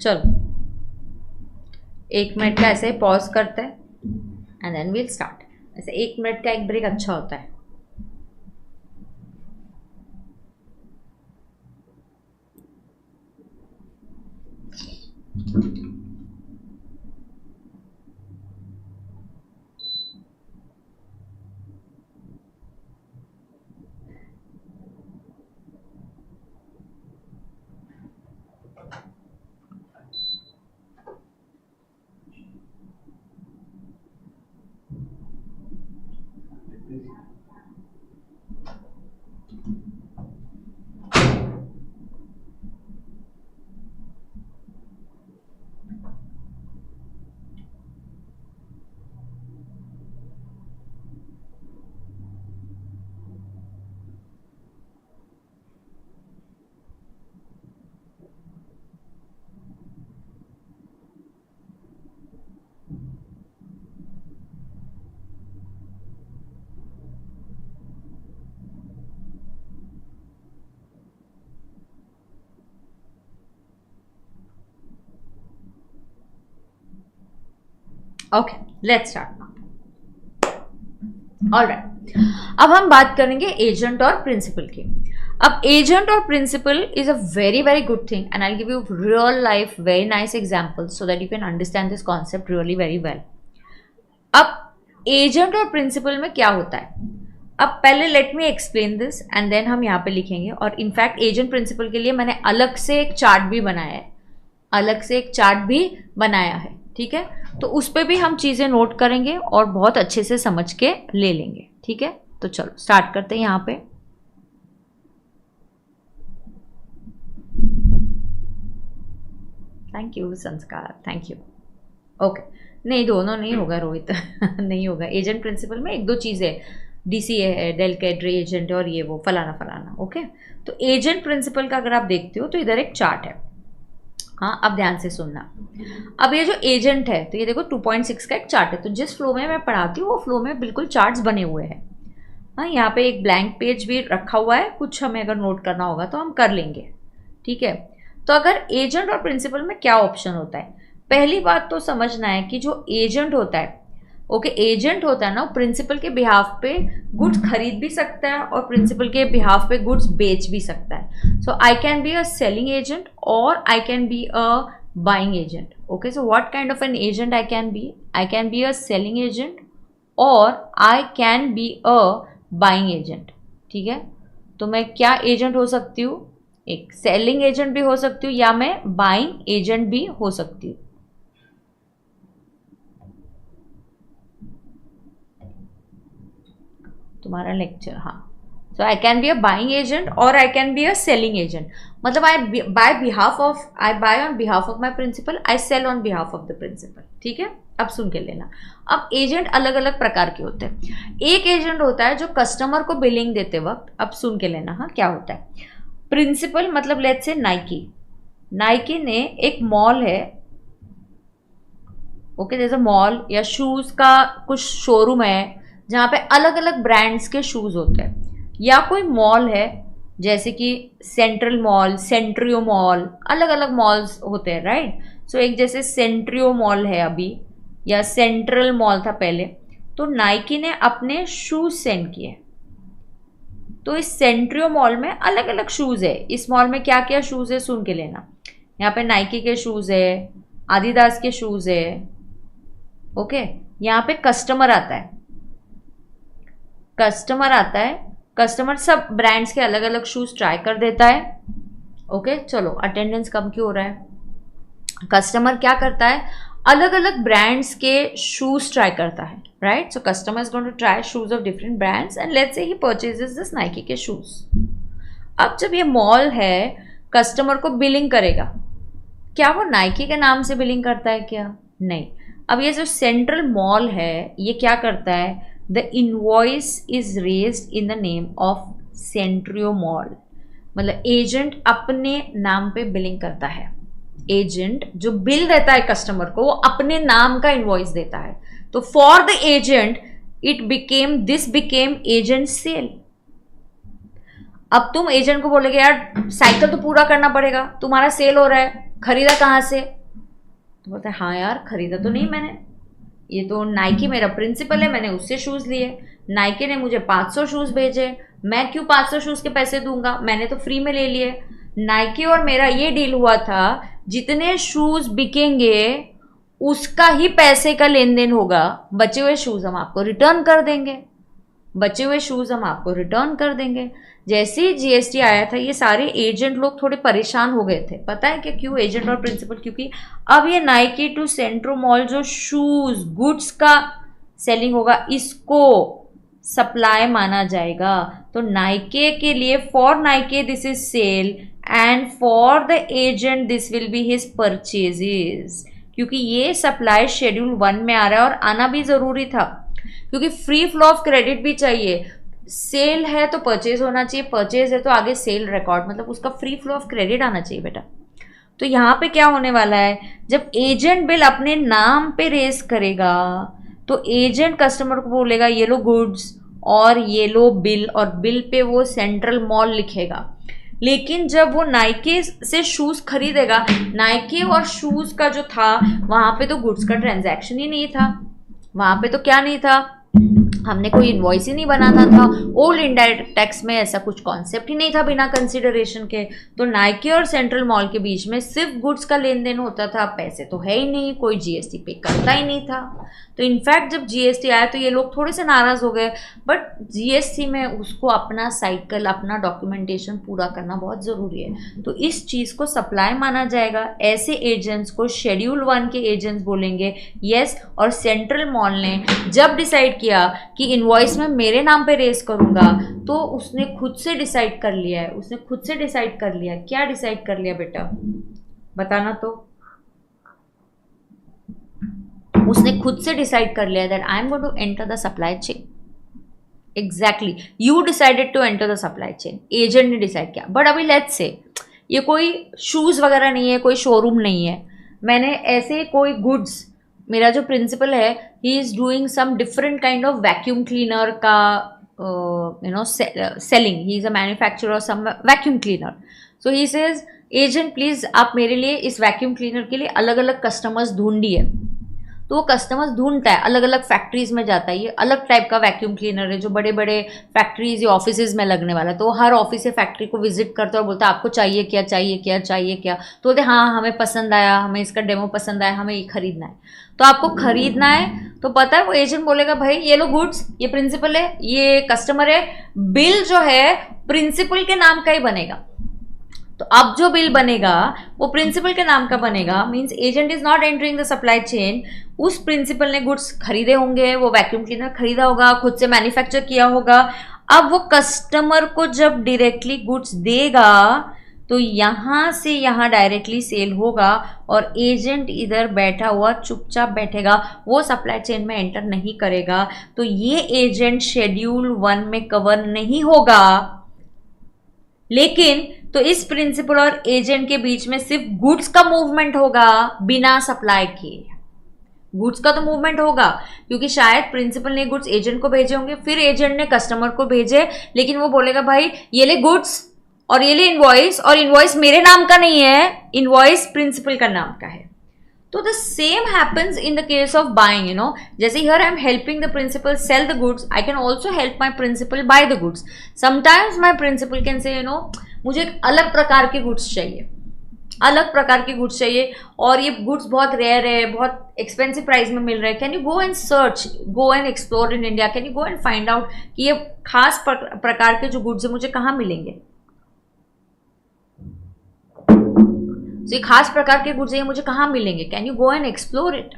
चलो 1 मिनट का ऐसे ही पॉज करते हैं एंड देन वील स्टार्ट। ऐसे 1 मिनट का एक ब्रेक अच्छा होता है। Okay let's start now. Alright, अब हम बात करेंगे एजेंट और प्रिंसिपल की। अब एजेंट और principal is a very very good thing and I give you real life very nice example so that you can understand this concept really very well. अब agent और प्रिंसिपल में क्या होता है, अब पहले let me explain this and then हम यहाँ पे लिखेंगे। और इनफैक्ट एजेंट प्रिंसिपल के लिए मैंने अलग से एक चार्ट भी बनाया है, अलग से एक चार्ट भी बनाया है, ठीक है? तो उस पर भी हम चीज़ें नोट करेंगे और बहुत अच्छे से समझ के ले लेंगे, ठीक है? तो चलो स्टार्ट करते हैं यहाँ पे। थैंक यू संस्कार, थैंक यू। ओके, नहीं दोनों नहीं होगा रोहित नहीं होगा। एजेंट प्रिंसिपल में एक दो चीज़ें, डीसीए है, डेल कैडरी एजेंट है और ये वो फलाना फलाना। ओके, तो एजेंट प्रिंसिपल का अगर आप देखते हो तो इधर एक चार्ट है। हाँ, अब ध्यान से सुनना। अब ये जो एजेंट है तो ये देखो 2.6 का एक चार्ट है। तो जिस फ्लो में मैं पढ़ाती हूँ वो फ्लो में बिल्कुल चार्ट्स बने हुए हैं। हाँ, यहाँ पे एक ब्लैंक पेज भी रखा हुआ है, कुछ हमें अगर नोट करना होगा तो हम कर लेंगे, ठीक है? तो अगर एजेंट और प्रिंसिपल में क्या ऑप्शन होता है, पहली बात तो समझना है कि जो एजेंट होता है, ओके, एजेंट होता है ना, प्रिंसिपल के बिहाफ पे गुड्स खरीद भी सकता है और प्रिंसिपल के बिहाफ पे गुड्स बेच भी सकता है। So I can be a selling agent और I can be a buying agent. Okay, so what kind of an agent I can be? I can be a selling agent और I can be a buying agent, ठीक है? तो मैं क्या agent हो सकती हूँ? एक सेलिंग एजेंट भी हो सकती हूँ या मैं बाइंग एजेंट भी हो सकती हूँ। तुम्हारा लेक्चर, हाँ so I can be a buying agent और I can be a selling agent. मतलब I buy on behalf of my principal, I sell on behalf of the principal. ठीक है, अब सुन के लेना. अब एजेंट अलग अलग प्रकार के होते हैं. एक एजेंट होता है जो कस्टमर को बिलिंग देते वक्त, अब सुन के लेना हाँ क्या होता है. प्रिंसिपल मतलब लेट्स से नाइकी ने एक मॉल है, ओके, जैसे मॉल या शूज का कुछ शोरूम है जहाँ पे अलग अलग ब्रांड्स के शूज होते हैं. या कोई मॉल है जैसे कि सेंट्रल मॉल, सेंट्रियो मॉल, अलग अलग मॉल्स होते हैं, राइट. सो एक जैसे सेंट्रियो मॉल है अभी, या सेंट्रल मॉल था पहले. तो नाइकी ने अपने शूज सेंड किए. तो इस सेंट्रियो मॉल में अलग अलग शूज़ है. इस मॉल में क्या क्या शूज़ है सुन के लेना. यहाँ पे नाइकी के शूज़ है, आदिदास के शूज़ है, ओके. यहाँ पे कस्टमर आता है, कस्टमर सब ब्रांड्स के अलग अलग शूज़ ट्राई कर देता है, ओके. चलो अटेंडेंस कम क्यों हो रहा है. कस्टमर क्या करता है, अलग अलग ब्रांड्स के शूज़ ट्राई करता है, right. So customer is going to try shoes of different brands and let's say ही परचेजेस दिस नाइकी के शूज़. अब जब ये मॉल है, कस्टमर को बिलिंग करेगा. क्या वो नाइकी के नाम से बिलिंग करता है क्या? नहीं. अब ये जो सेंट्रल मॉल है ये क्या करता है, the invoice is raised in the name of Centrio mall. मतलब एजेंट अपने नाम पे बिलिंग करता है. एजेंट जो बिल देता है कस्टमर को, वो अपने नाम का इनवॉइस देता है. तो for the agent this became agent sale. अब तुम एजेंट को बोलोगे यार साइकिल तो पूरा करना पड़ेगा, तुम्हारा सेल हो रहा है, खरीदा कहाँ से? तो बोलता है हाँ यार खरीदा तो नहीं मैंने, ये तो नाइकी मेरा प्रिंसिपल है, मैंने उससे शूज़ लिए, नाइकी ने मुझे 500 शूज़ भेजे, मैं क्यों 500 शूज़ के पैसे दूंगा, मैंने तो फ्री में ले लिए. नाइकी और मेरा ये डील हुआ था, जितने शूज़ बिकेंगे उसका ही पैसे का लेन देन होगा, बचे हुए शूज़ हम आपको रिटर्न कर देंगे. जैसे ही जीएसटी आया था ये सारे एजेंट लोग थोड़े परेशान हो गए थे. पता है क्या क्यों? एजेंट और प्रिंसिपल, क्योंकि अब ये नाइकी टू सेंट्रो मॉल जो शूज़ गुड्स का सेलिंग होगा इसको सप्लाई माना जाएगा. तो नाइकी के लिए, for Nike this is sale and for the agent this will be his purchases. क्योंकि ये सप्लाई शेड्यूल 1 में आ रहा है और आना भी ज़रूरी था, क्योंकि फ्री फ्लो ऑफ क्रेडिट भी चाहिए. सेल है तो परचेज होना चाहिए, परचेज है तो आगे सेल रिकॉर्ड, मतलब उसका फ्री फ्लो ऑफ क्रेडिट आना चाहिए बेटा. तो यहाँ पे क्या होने वाला है, जब एजेंट बिल अपने नाम पे रेस करेगा तो एजेंट कस्टमर को बोलेगा ये लो गुड्स और ये लो बिल, और बिल पे वो सेंट्रल मॉल लिखेगा. लेकिन जब वो नाइकी से शूज़ खरीदेगा, नाइकी और शूज़ का जो था वहाँ पे तो गुड्स का ट्रांजैक्शन ही नहीं था. वहाँ पे तो क्या नहीं था, हमने कोई इन्वॉइस ही नहीं बनाना था. ओल्ड इनडायरेक्ट टैक्स में ऐसा कुछ कॉन्सेप्ट ही नहीं था बिना कंसिडरेशन के. तो नाइकी और सेंट्रल मॉल के बीच में सिर्फ गुड्स का लेन देन होता था, पैसे तो है ही नहीं, कोई जीएसटी पे करता ही नहीं था. तो इनफैक्ट जब जीएसटी आया तो ये लोग थोड़े से नाराज़ हो गए, बट जीएसटी में उसको अपना साइकिल, अपना डॉक्यूमेंटेशन पूरा करना बहुत ज़रूरी है. तो इस चीज़ को सप्लाई माना जाएगा. ऐसे एजेंट्स को शेड्यूल 1 के एजेंट्स बोलेंगे. यस, और सेंट्रल मॉल ने जब डिसाइड किया कि इनवॉइस में मेरे नाम पे रेस करूंगा, तो उसने खुद से डिसाइड कर लिया है. क्या डिसाइड कर लिया बेटा, बताना. तो उसने खुद से डिसाइड कर लिया that I am going to enter the supply chain. Exactly, you decided to enter the supply chain, agent ने डिसाइड किया. बट अभी लेट्स से ये कोई शूज़ वगैरह नहीं है, कोई शोरूम नहीं है, मैंने ऐसे कोई गुड्स, मेरा जो प्रिंसिपल है he is doing some different kind of vacuum cleaner का selling, he is a manufacturer of some vacuum cleaner. So he says agent please आप मेरे लिए इस वैक्यूम क्लीनर के लिए अलग अलग कस्टमर्स ढूंढिए. तो वो कस्टमर्स ढूंढता है, अलग अलग फैक्ट्रीज़ में जाता है. ये अलग टाइप का वैक्यूम क्लीनर है जो बड़े बड़े फैक्ट्रीज या ऑफिसेज में लगने वाला है. तो हर ऑफिस या फैक्ट्री को विजिट करता है और बोलता है आपको चाहिए क्या. तो बोलते हाँ हमें पसंद आया, हमें इसका डेमो पसंद आया, हमें ये खरीदना है. तो आपको खरीदना है तो पता है वो एजेंट बोलेगा भाई ये लो गुड्स, ये प्रिंसिपल है, ये कस्टमर है, बिल जो है प्रिंसिपल के नाम का ही बनेगा. तो अब जो बिल बनेगा वो प्रिंसिपल के नाम का बनेगा. Means agent is not entering the supply chain. उस प्रिंसिपल ने गुड्स खरीदे होंगे, वो वैक्यूम क्लीनर खरीदा होगा, खुद से मैन्युफैक्चर किया होगा. अब वो कस्टमर को जब डायरेक्टली गुड्स देगा तो यहां से यहां डायरेक्टली सेल होगा और एजेंट इधर बैठा हुआ चुपचाप बैठेगा, वो सप्लाई चेन में एंटर नहीं करेगा, तो ये एजेंट शेड्यूल 1 में कवर नहीं होगा। लेकिन तो इस प्रिंसिपल और एजेंट के बीच में सिर्फ गुड्स का मूवमेंट होगा बिना सप्लाई के। गुड्स का तो मूवमेंट होगा क्योंकि शायद प्रिंसिपल ने गुड्स एजेंट को भेजे होंगे, फिर एजेंट ने कस्टमर को भेजे, लेकिन वो बोलेगा भाई ये ले गुड्स और ये ले इनवॉइस, और इनवॉइस मेरे नाम का नहीं है, इनवॉइस प्रिंसिपल का नाम का है। तो the same happens in the case of buying, you know, जैसे here I am helping the principal sell the goods, I can also help my principal buy the goods. Sometimes my principal can say, you know, मुझे एक अलग प्रकार के goods चाहिए, अलग प्रकार के गुड्स चाहिए और ये गुड्स बहुत रेयर है, बहुत एक्सपेंसिव प्राइस में मिल रहे हैं, can you go and search, go and explore in India, can you go and find out कि ये खास प्रकार के जो गुड्स है मुझे कहाँ मिलेंगे, तो ये खास प्रकार के गुड्स है मुझे कहाँ मिलेंगे, can you go and explore it.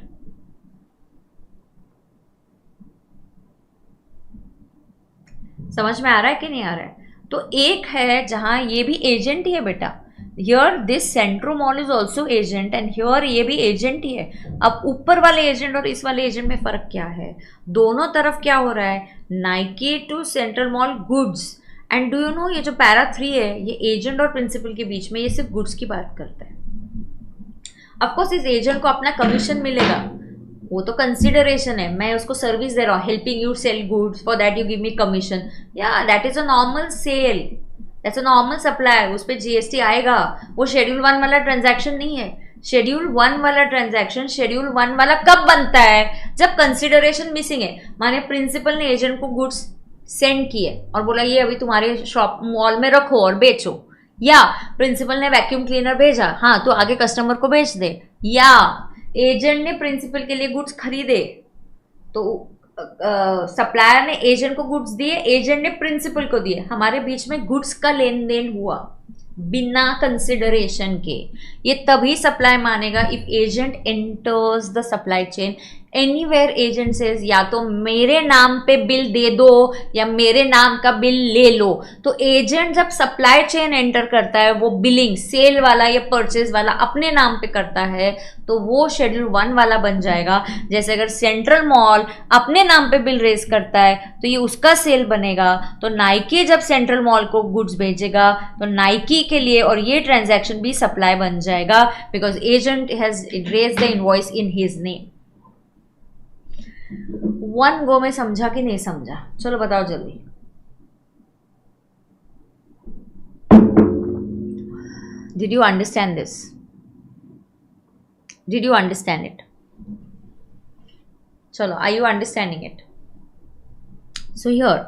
समझ में आ रहा है कि नहीं आ रहा है? तो एक है जहां ये भी एजेंट ही है बेटा, here this Centro mall is also agent and here ये भी एजेंट ही है। अब ऊपर वाले एजेंट और इस वाले एजेंट में फर्क क्या है? दोनों तरफ क्या हो रहा है, Nike to central mall goods, and do you know ये जो पैरा 3 है ये एजेंट और प्रिंसिपल के बीच में ये सिर्फ गुड्स की बात करता है। ऑफकोर्स इस एजेंट को अपना कमीशन मिलेगा, वो तो कंसिडरेशन है, मैं उसको सर्विस दे रहा हूँ, helping you sell goods, for that you give me commission, या that is a normal sale, that's a normal supply, उस पर जीएसटी आएगा। वो शेड्यूल 1 वाला ट्रांजैक्शन नहीं है। शेड्यूल 1 वाला ट्रांजैक्शन शेड्यूल 1 वाला कब बनता है? जब कंसिडरेशन मिसिंग है। माने प्रिंसिपल ने एजेंट को गुड्स सेंड किए और बोला ये अभी तुम्हारे शॉप मॉल में रखो और बेचो, या प्रिंसिपल ने वैक्यूम क्लीनर भेजा, हाँ तो आगे कस्टमर को बेच दे, या एजेंट ने प्रिंसिपल के लिए गुड्स खरीदे तो सप्लायर ने एजेंट को गुड्स दिए, एजेंट ने प्रिंसिपल को दिए, हमारे बीच में गुड्स का लेन देन हुआ बिना कंसिडरेशन के। ये तभी सप्लाई मानेगा if agent enters the supply chain anywhere agent says या तो मेरे नाम पे बिल दे दो या मेरे नाम का बिल ले लो। तो एजेंट जब सप्लाई चेन एंटर करता है वो बिलिंग सेल वाला या परचेज वाला अपने नाम पे करता है तो वो शेड्यूल 1 वाला बन जाएगा। जैसे अगर सेंट्रल मॉल अपने नाम पे बिल रेज करता है तो ये उसका सेल बनेगा। तो नाइकी जब सेंट्रल मॉल को गुड्स भेजेगा तो नाइकी के लिए और ये ट्रांजैक्शन भी सप्लाई बन जाएगा because agent has raise the invoice in his name. One go में समझा कि नहीं समझा? चलो बताओ जल्दी। Did you understand this? Did you understand it? चलो, are you understanding it? So here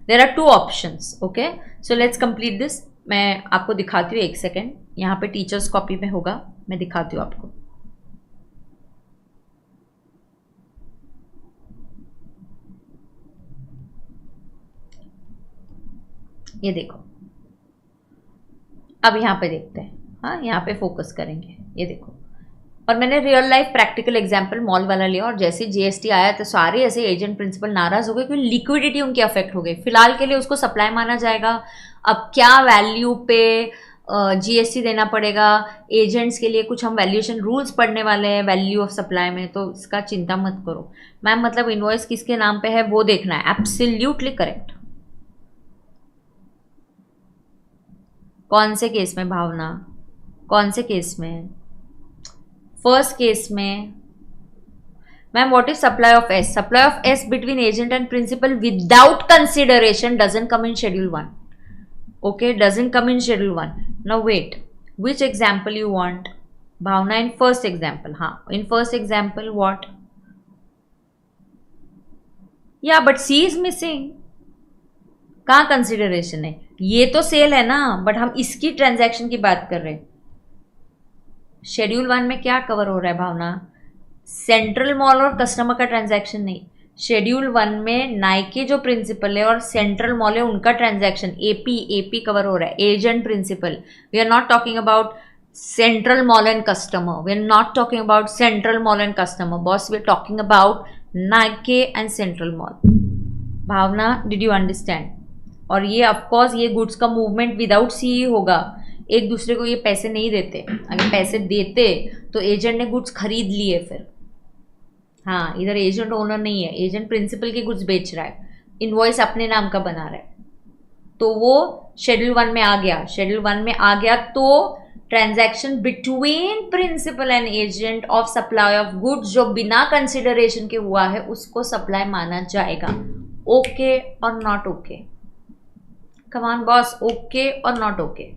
there are 2 options, okay? So let's complete this. मैं आपको दिखाती हूँ, एक सेकेंड, यहाँ पे टीचर्स कॉपी में होगा, मैं दिखाती हूँ आपको। ये देखो, अब यहाँ पे देखते हैं, हाँ यहाँ पे फोकस करेंगे। ये देखो, और मैंने real life practical example mall वाला लिया और जैसे जीएसटी आया तो सारे ऐसे एजेंट प्रिंसिपल नाराज हो गए क्योंकि लिक्विडिटी उनकी अफेक्ट हो गई। फिलहाल के लिए उसको सप्लाई माना जाएगा। अब क्या वैल्यू पे जीएसटी देना पड़ेगा एजेंट्स के लिए, कुछ हम वैल्यूएशन रूल्स पढ़ने वाले हैं वैल्यू ऑफ सप्लाई में, तो इसका चिंता मत करो मैम। मतलब इनवॉइस किसके नाम पे है वो देखना है, एब्सोल्युटली करेक्ट। कौन से केस में भावना? कौन से केस में? फर्स्ट केस में ma'am what is supply of S? Supply of S between agent and principal without consideration doesn't come in schedule 1, okay? Doesn't come in schedule 1। Now wait, which example you want Bhavna? In first example, हाँ in first example what? या but C is missing. कहाँ consideration है? ये तो cell है ना, but हम इसकी ट्रांजैक्शन की बात कर रहे हैं। शेड्यूल 1 में क्या कवर हो रहा है भावना? सेंट्रल मॉल और कस्टमर का ट्रांजैक्शन नहीं। शेड्यूल 1 में नाइकी जो प्रिंसिपल है और सेंट्रल मॉल है उनका ट्रांजैक्शन, एपी कवर हो रहा है, agent principal. We are not talking about central mall and customer, we are not talking about central mall and customer boss, we are talking about Nike and central mall. Bhavna, did you understand? और ये of course ये goods का movement without सी ही होगा, एक दूसरे को ये पैसे नहीं देते। अगर पैसे देते तो एजेंट ने गुड्स खरीद लिए फिर। हाँ, इधर एजेंट ओनर नहीं है, एजेंट प्रिंसिपल के गुड्स बेच रहा है, इनवॉइस अपने नाम का बना रहा है, तो वो शेड्यूल 1 में आ गया। शेड्यूल 1 में आ गया तो transaction between principal and agent of supply of goods जो बिना कंसिडरेशन के हुआ है उसको सप्लाई माना जाएगा। ओके और not okay? Come on boss, okay और नॉट ओके?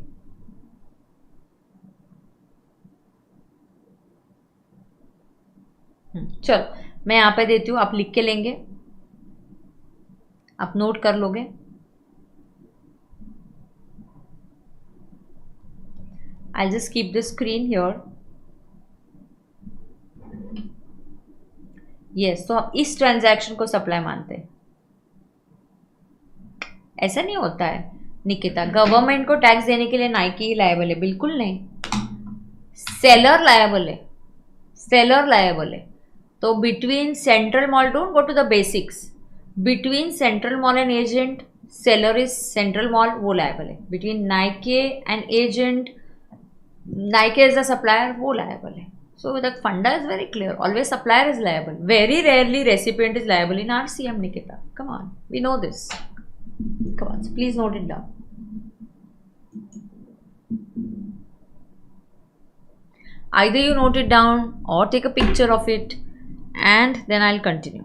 चलो मैं यहां पे देती हूं, आप लिख के लेंगे, आप नोट कर लोगे। I'll just keep the screen here. Yes, तो आप इस ट्रांजैक्शन को सप्लाई मानते हैं। ऐसा नहीं होता है निकिता, गवर्नमेंट को टैक्स देने के लिए नाइकी ही लायबल है, बिल्कुल नहीं। सेलर लायबल है, सेलर लायबल है। तो between central mall, don't go to the basics, between central mall and agent seller is central mall, वो लायबल है। Between Nike and agent, Nike is the supplier, वो liable है। So the funda is very clear. Always supplier is liable. Very rarely recipient is liable in RCM, Nikita. Come on, we know this. Come on, so please note it down. Either you note it down or take a picture of it, and then I'll continue.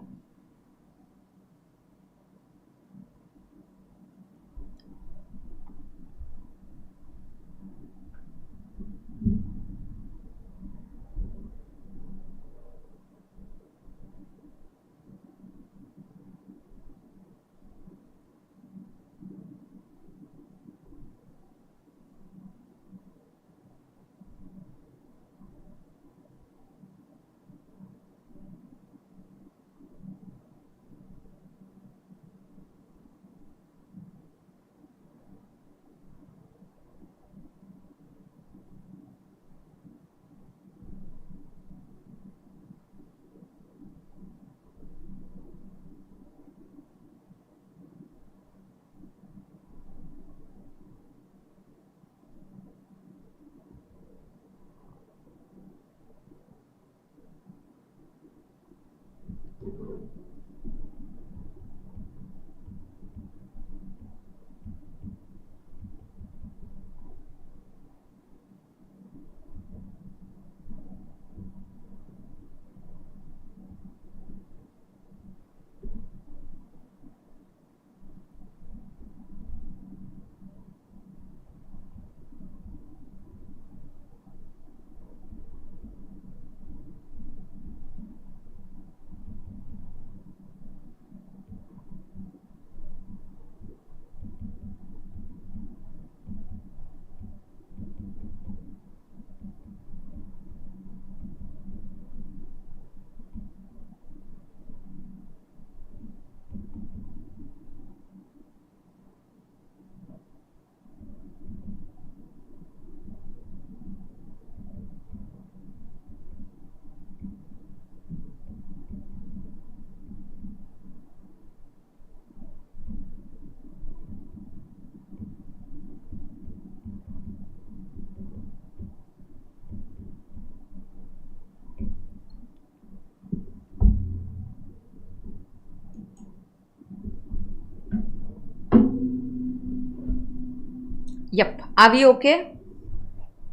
Yup, are we okay?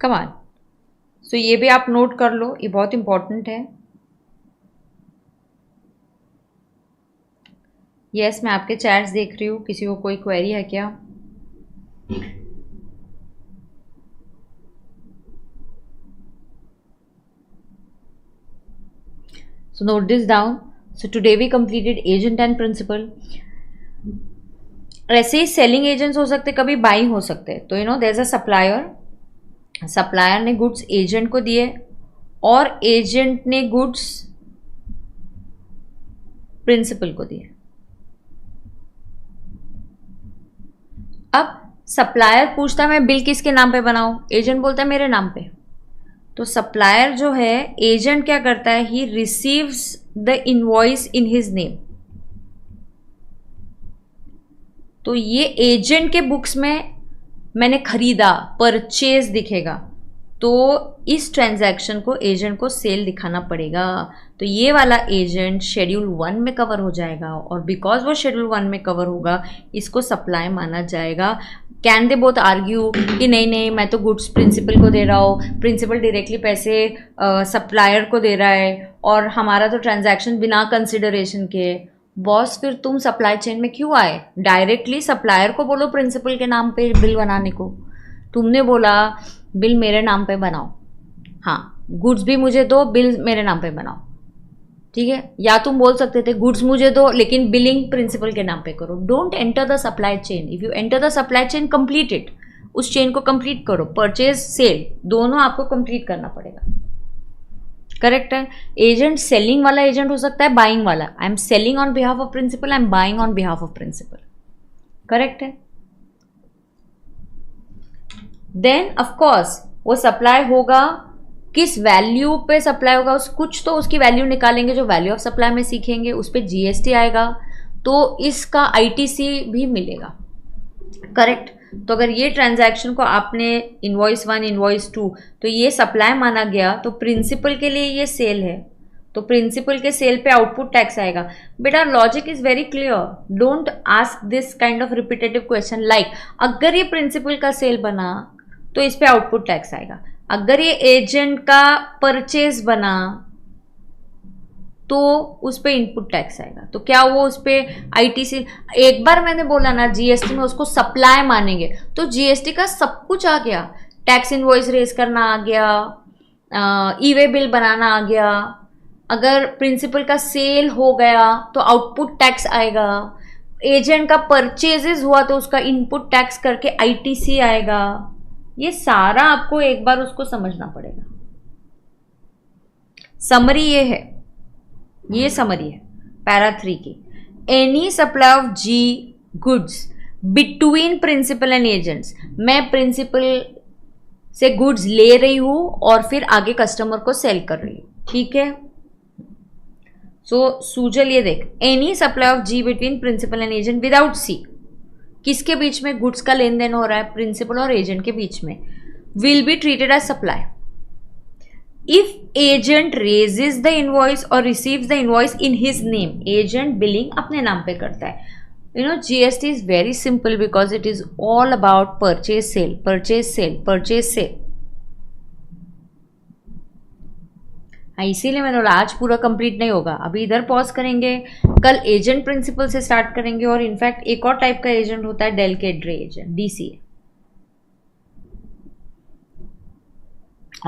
Come on. So ये भी आप note कर लो, ये बहुत important है। Yes, मैं आपके chats देख रही हूँ, किसी को कोई क्वेरी है क्या? So note this down. So today we completed agent and principal. ऐसे ही सेलिंग एजेंट्स हो सकते, कभी बाइंग हो सकते। तो you know there is a supplier, supplier ने गुड्स एजेंट को दिए और एजेंट ने गुड्स प्रिंसिपल को दिए। अब सप्लायर पूछता है मैं बिल किसके नाम पे बनाऊं, एजेंट बोलता है मेरे नाम पे। तो सप्लायर जो है, एजेंट क्या करता है, he receives the invoice in his name. तो ये एजेंट के बुक्स में मैंने खरीदा, परचेज दिखेगा, तो इस ट्रांजैक्शन को एजेंट को सेल दिखाना पड़ेगा। तो ये वाला एजेंट शेड्यूल 1 में कवर हो जाएगा, और बिकॉज वो शेड्यूल 1 में कवर होगा इसको सप्लाई माना जाएगा। कैन दे बोथ आर्ग्यू कि नहीं नहीं मैं तो गुड्स प्रिंसिपल को दे रहा हूँ, प्रिंसिपल डायरेक्टली पैसे सप्लायर को दे रहा है, और हमारा तो ट्रांजैक्शन बिना कंसिडरेशन के। बॉस फिर तुम सप्लाई चेन में क्यों आए? डायरेक्टली सप्लायर को बोलो प्रिंसिपल के नाम पे बिल बनाने को। तुमने बोला बिल मेरे नाम पे बनाओ, हाँ गुड्स भी मुझे दो, बिल मेरे नाम पे बनाओ, ठीक है। या तुम बोल सकते थे गुड्स मुझे दो लेकिन बिलिंग प्रिंसिपल के नाम पे करो। Don't enter the supply chain. If you enter the supply chain, complete it, उस चेन को कंप्लीट करो। परचेज सेल दोनों आपको कंप्लीट करना पड़ेगा, करेक्ट है। एजेंट सेलिंग वाला एजेंट हो सकता है, बाइंग वाला। I am selling on behalf of principal, I am buying on behalf of principal, correct है। देन ऑफ कोर्स वो सप्लाई होगा, किस वैल्यू पे सप्लाई होगा, उस कुछ तो उसकी वैल्यू निकालेंगे जो वैल्यू ऑफ सप्लाई में सीखेंगे, उस पर जीएसटी आएगा, तो इसका आईटीसी भी मिलेगा, करेक्ट। तो अगर ये ट्रांजैक्शन को आपने इनवॉइस 1 इनवॉइस 2 तो ये सप्लाई माना गया, तो प्रिंसिपल के लिए ये सेल है, तो प्रिंसिपल के सेल पे आउटपुट टैक्स आएगा। बेटा logic is very clear, don't ask this kind of repetitive question like अगर ये प्रिंसिपल का सेल बना तो इस पे आउटपुट टैक्स आएगा, अगर ये एजेंट का परचेज बना तो उस पे इनपुट टैक्स आएगा। तो क्या वो उस पे आईटीसी, एक बार मैंने बोला ना जीएसटी में उसको सप्लाई मानेंगे, तो जीएसटी का सब कुछ आ गया, टैक्स इनवॉइस रेज करना आ गया, ई-वे बिल बनाना आ गया। अगर प्रिंसिपल का सेल हो गया तो आउटपुट टैक्स आएगा, एजेंट का परचेजेस हुआ तो उसका इनपुट टैक्स करके आईटीसी आएगा। ये सारा आपको एक बार उसको समझना पड़ेगा। समरी ये है, ये समरी है पैरा 3 की। Any supply of G goods between principal and agents, मैं प्रिंसिपल से गुड्स ले रही हूं और फिर आगे कस्टमर को सेल कर रही हूं, ठीक है। सो सूजल ये देख, any supply of G between principal and agent without C, किसके बीच में गुड्स का लेन देन हो रहा है? प्रिंसिपल और एजेंट के बीच में, will be treated as supply. If agent raises the invoice और receives the invoice in his name, agent billing अपने नाम पे करता है। You know GST is very simple because it is all about purchase sale, purchase sale, purchase sale. इसीलिए मैंने बोला आज पूरा कंप्लीट नहीं होगा, अभी इधर पॉज करेंगे, कल एजेंट प्रिंसिपल से स्टार्ट करेंगे। और इनफैक्ट एक और टाइप का एजेंट होता है डेलीकेट रे एजेंट, डीसीए।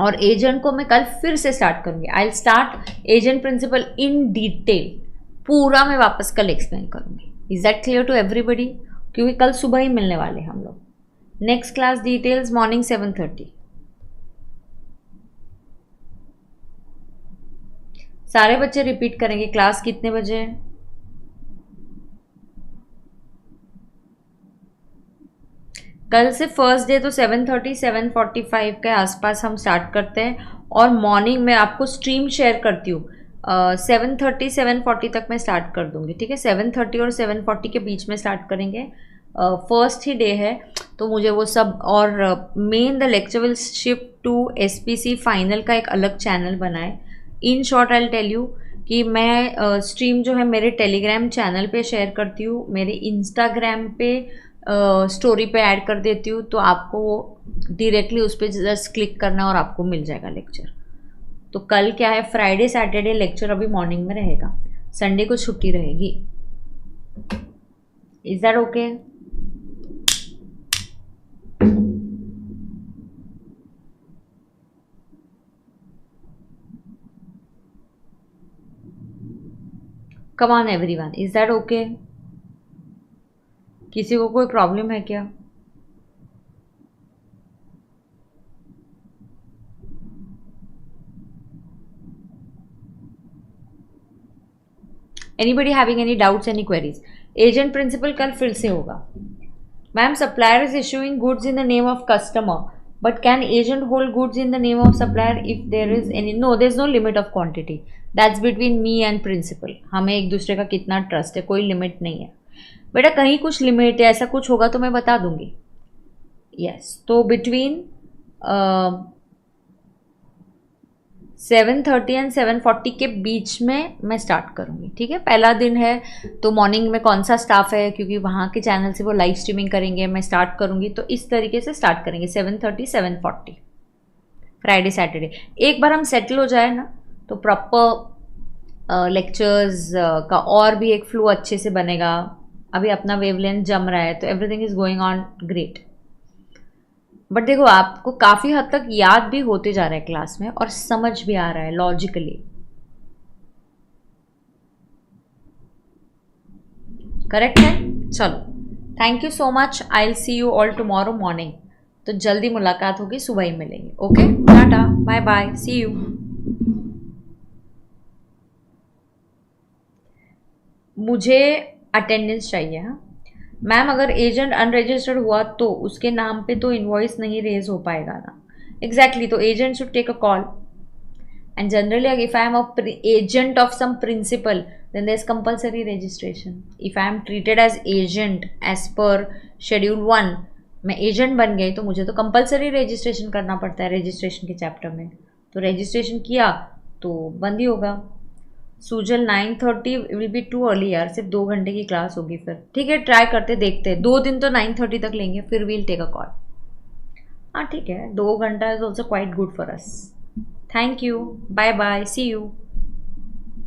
और एजेंट को मैं कल फिर से स्टार्ट करूंगी। I will start agent principal in detail, पूरा मैं वापस कल एक्सप्लेन करूंगी। Is that clear to everybody? क्योंकि कल सुबह ही मिलने वाले हम लोग। Next class details morning 7:30। सारे बच्चे रिपीट करेंगे। क्लास कितने बजे है? कल से फर्स्ट डे तो 7:30 7:45 के आसपास हम स्टार्ट करते हैं। और मॉर्निंग में आपको स्ट्रीम शेयर करती हूँ, 7:30 7:40 तक मैं स्टार्ट कर दूंगी, ठीक है। 7:30 और 7:40 के बीच में स्टार्ट करेंगे। फर्स्ट ही डे है तो मुझे वो सब, और main the lecture will shift to SPC final का एक अलग चैनल बनाए। In short I tell you कि मैं स्ट्रीम जो है मेरे टेलीग्राम चैनल पे शेयर करती हूँ, मेरे इंस्टाग्राम पे स्टोरी पे ऐड कर देती हूँ, तो आपको डायरेक्टली उस पर जस्ट क्लिक करना और आपको मिल जाएगा लेक्चर। तो कल क्या है, फ्राइडे सैटरडे लेक्चर अभी मॉर्निंग में रहेगा, संडे को छुट्टी रहेगी। Is that okay? Come on everyone, is that okay? किसी को कोई प्रॉब्लम है क्या? Anybody having any doubts, any queries? Agent principal कल फिर से होगा। Ma'am supplier is issuing goods in the name of customer, but can agent hold goods in the name of supplier if there is any? No, there is no limit of quantity, that's between me and principal. हमें एक दूसरे का कितना trust है, कोई limit नहीं है। बेटा कहीं कुछ लिमिट है, ऐसा कुछ होगा तो मैं बता दूंगी। यस, तो बिटवीन 7:30 एंड 7:40 के बीच में मैं स्टार्ट करूँगी, ठीक है। पहला दिन है तो मॉर्निंग में कौन सा स्टाफ है, क्योंकि वहाँ के चैनल से वो लाइव स्ट्रीमिंग करेंगे, मैं स्टार्ट करूँगी, तो इस तरीके से स्टार्ट करेंगे 7:30 7:40 फ्राइडे सैटरडे। एक बार हम सेटल हो जाए ना तो प्रॉपर लेक्चर्स का और भी एक फ्लो अच्छे से बनेगा। अभी अपना वेवलेंथ जम रहा है तो everything is going on great. But देखो आपको काफ़ी हद तक याद भी होते जा रहा है क्लास में और समझ भी आ रहा है लॉजिकली, करेक्ट है। चलो, thank you so much, I will see you all tomorrow morning. तो जल्दी मुलाकात होगी, सुबह ही मिलेंगे। Okay, ta-ta, bye bye, see you. मुझे अटेंडेंस चाहिए। हाँ मैम, अगर एजेंट अनरजिस्टर्ड हुआ तो उसके नाम पे तो इनवॉइस नहीं रेज हो पाएगा ना। एग्जैक्टली, तो agent should take a call and generally if I am a agent of some principal then there is compulsory registration. If I am treated as agent as per schedule 1, मैं agent बन गई तो मुझे तो compulsory registration करना पड़ता है registration के चैप्टर में। तो रजिस्ट्रेशन किया तो बंद ही होगा। Sujal 9:30 will be too early यार, सिर्फ 2 घंटे की क्लास होगी फिर। ठीक है, ट्राई करते देखते हैं, 2 दिन तो 9:30 तक लेंगे, फिर वील टेक अ कॉल। हाँ ठीक है, 2 घंटा is also quite good for us. Thank you, bye bye, see you.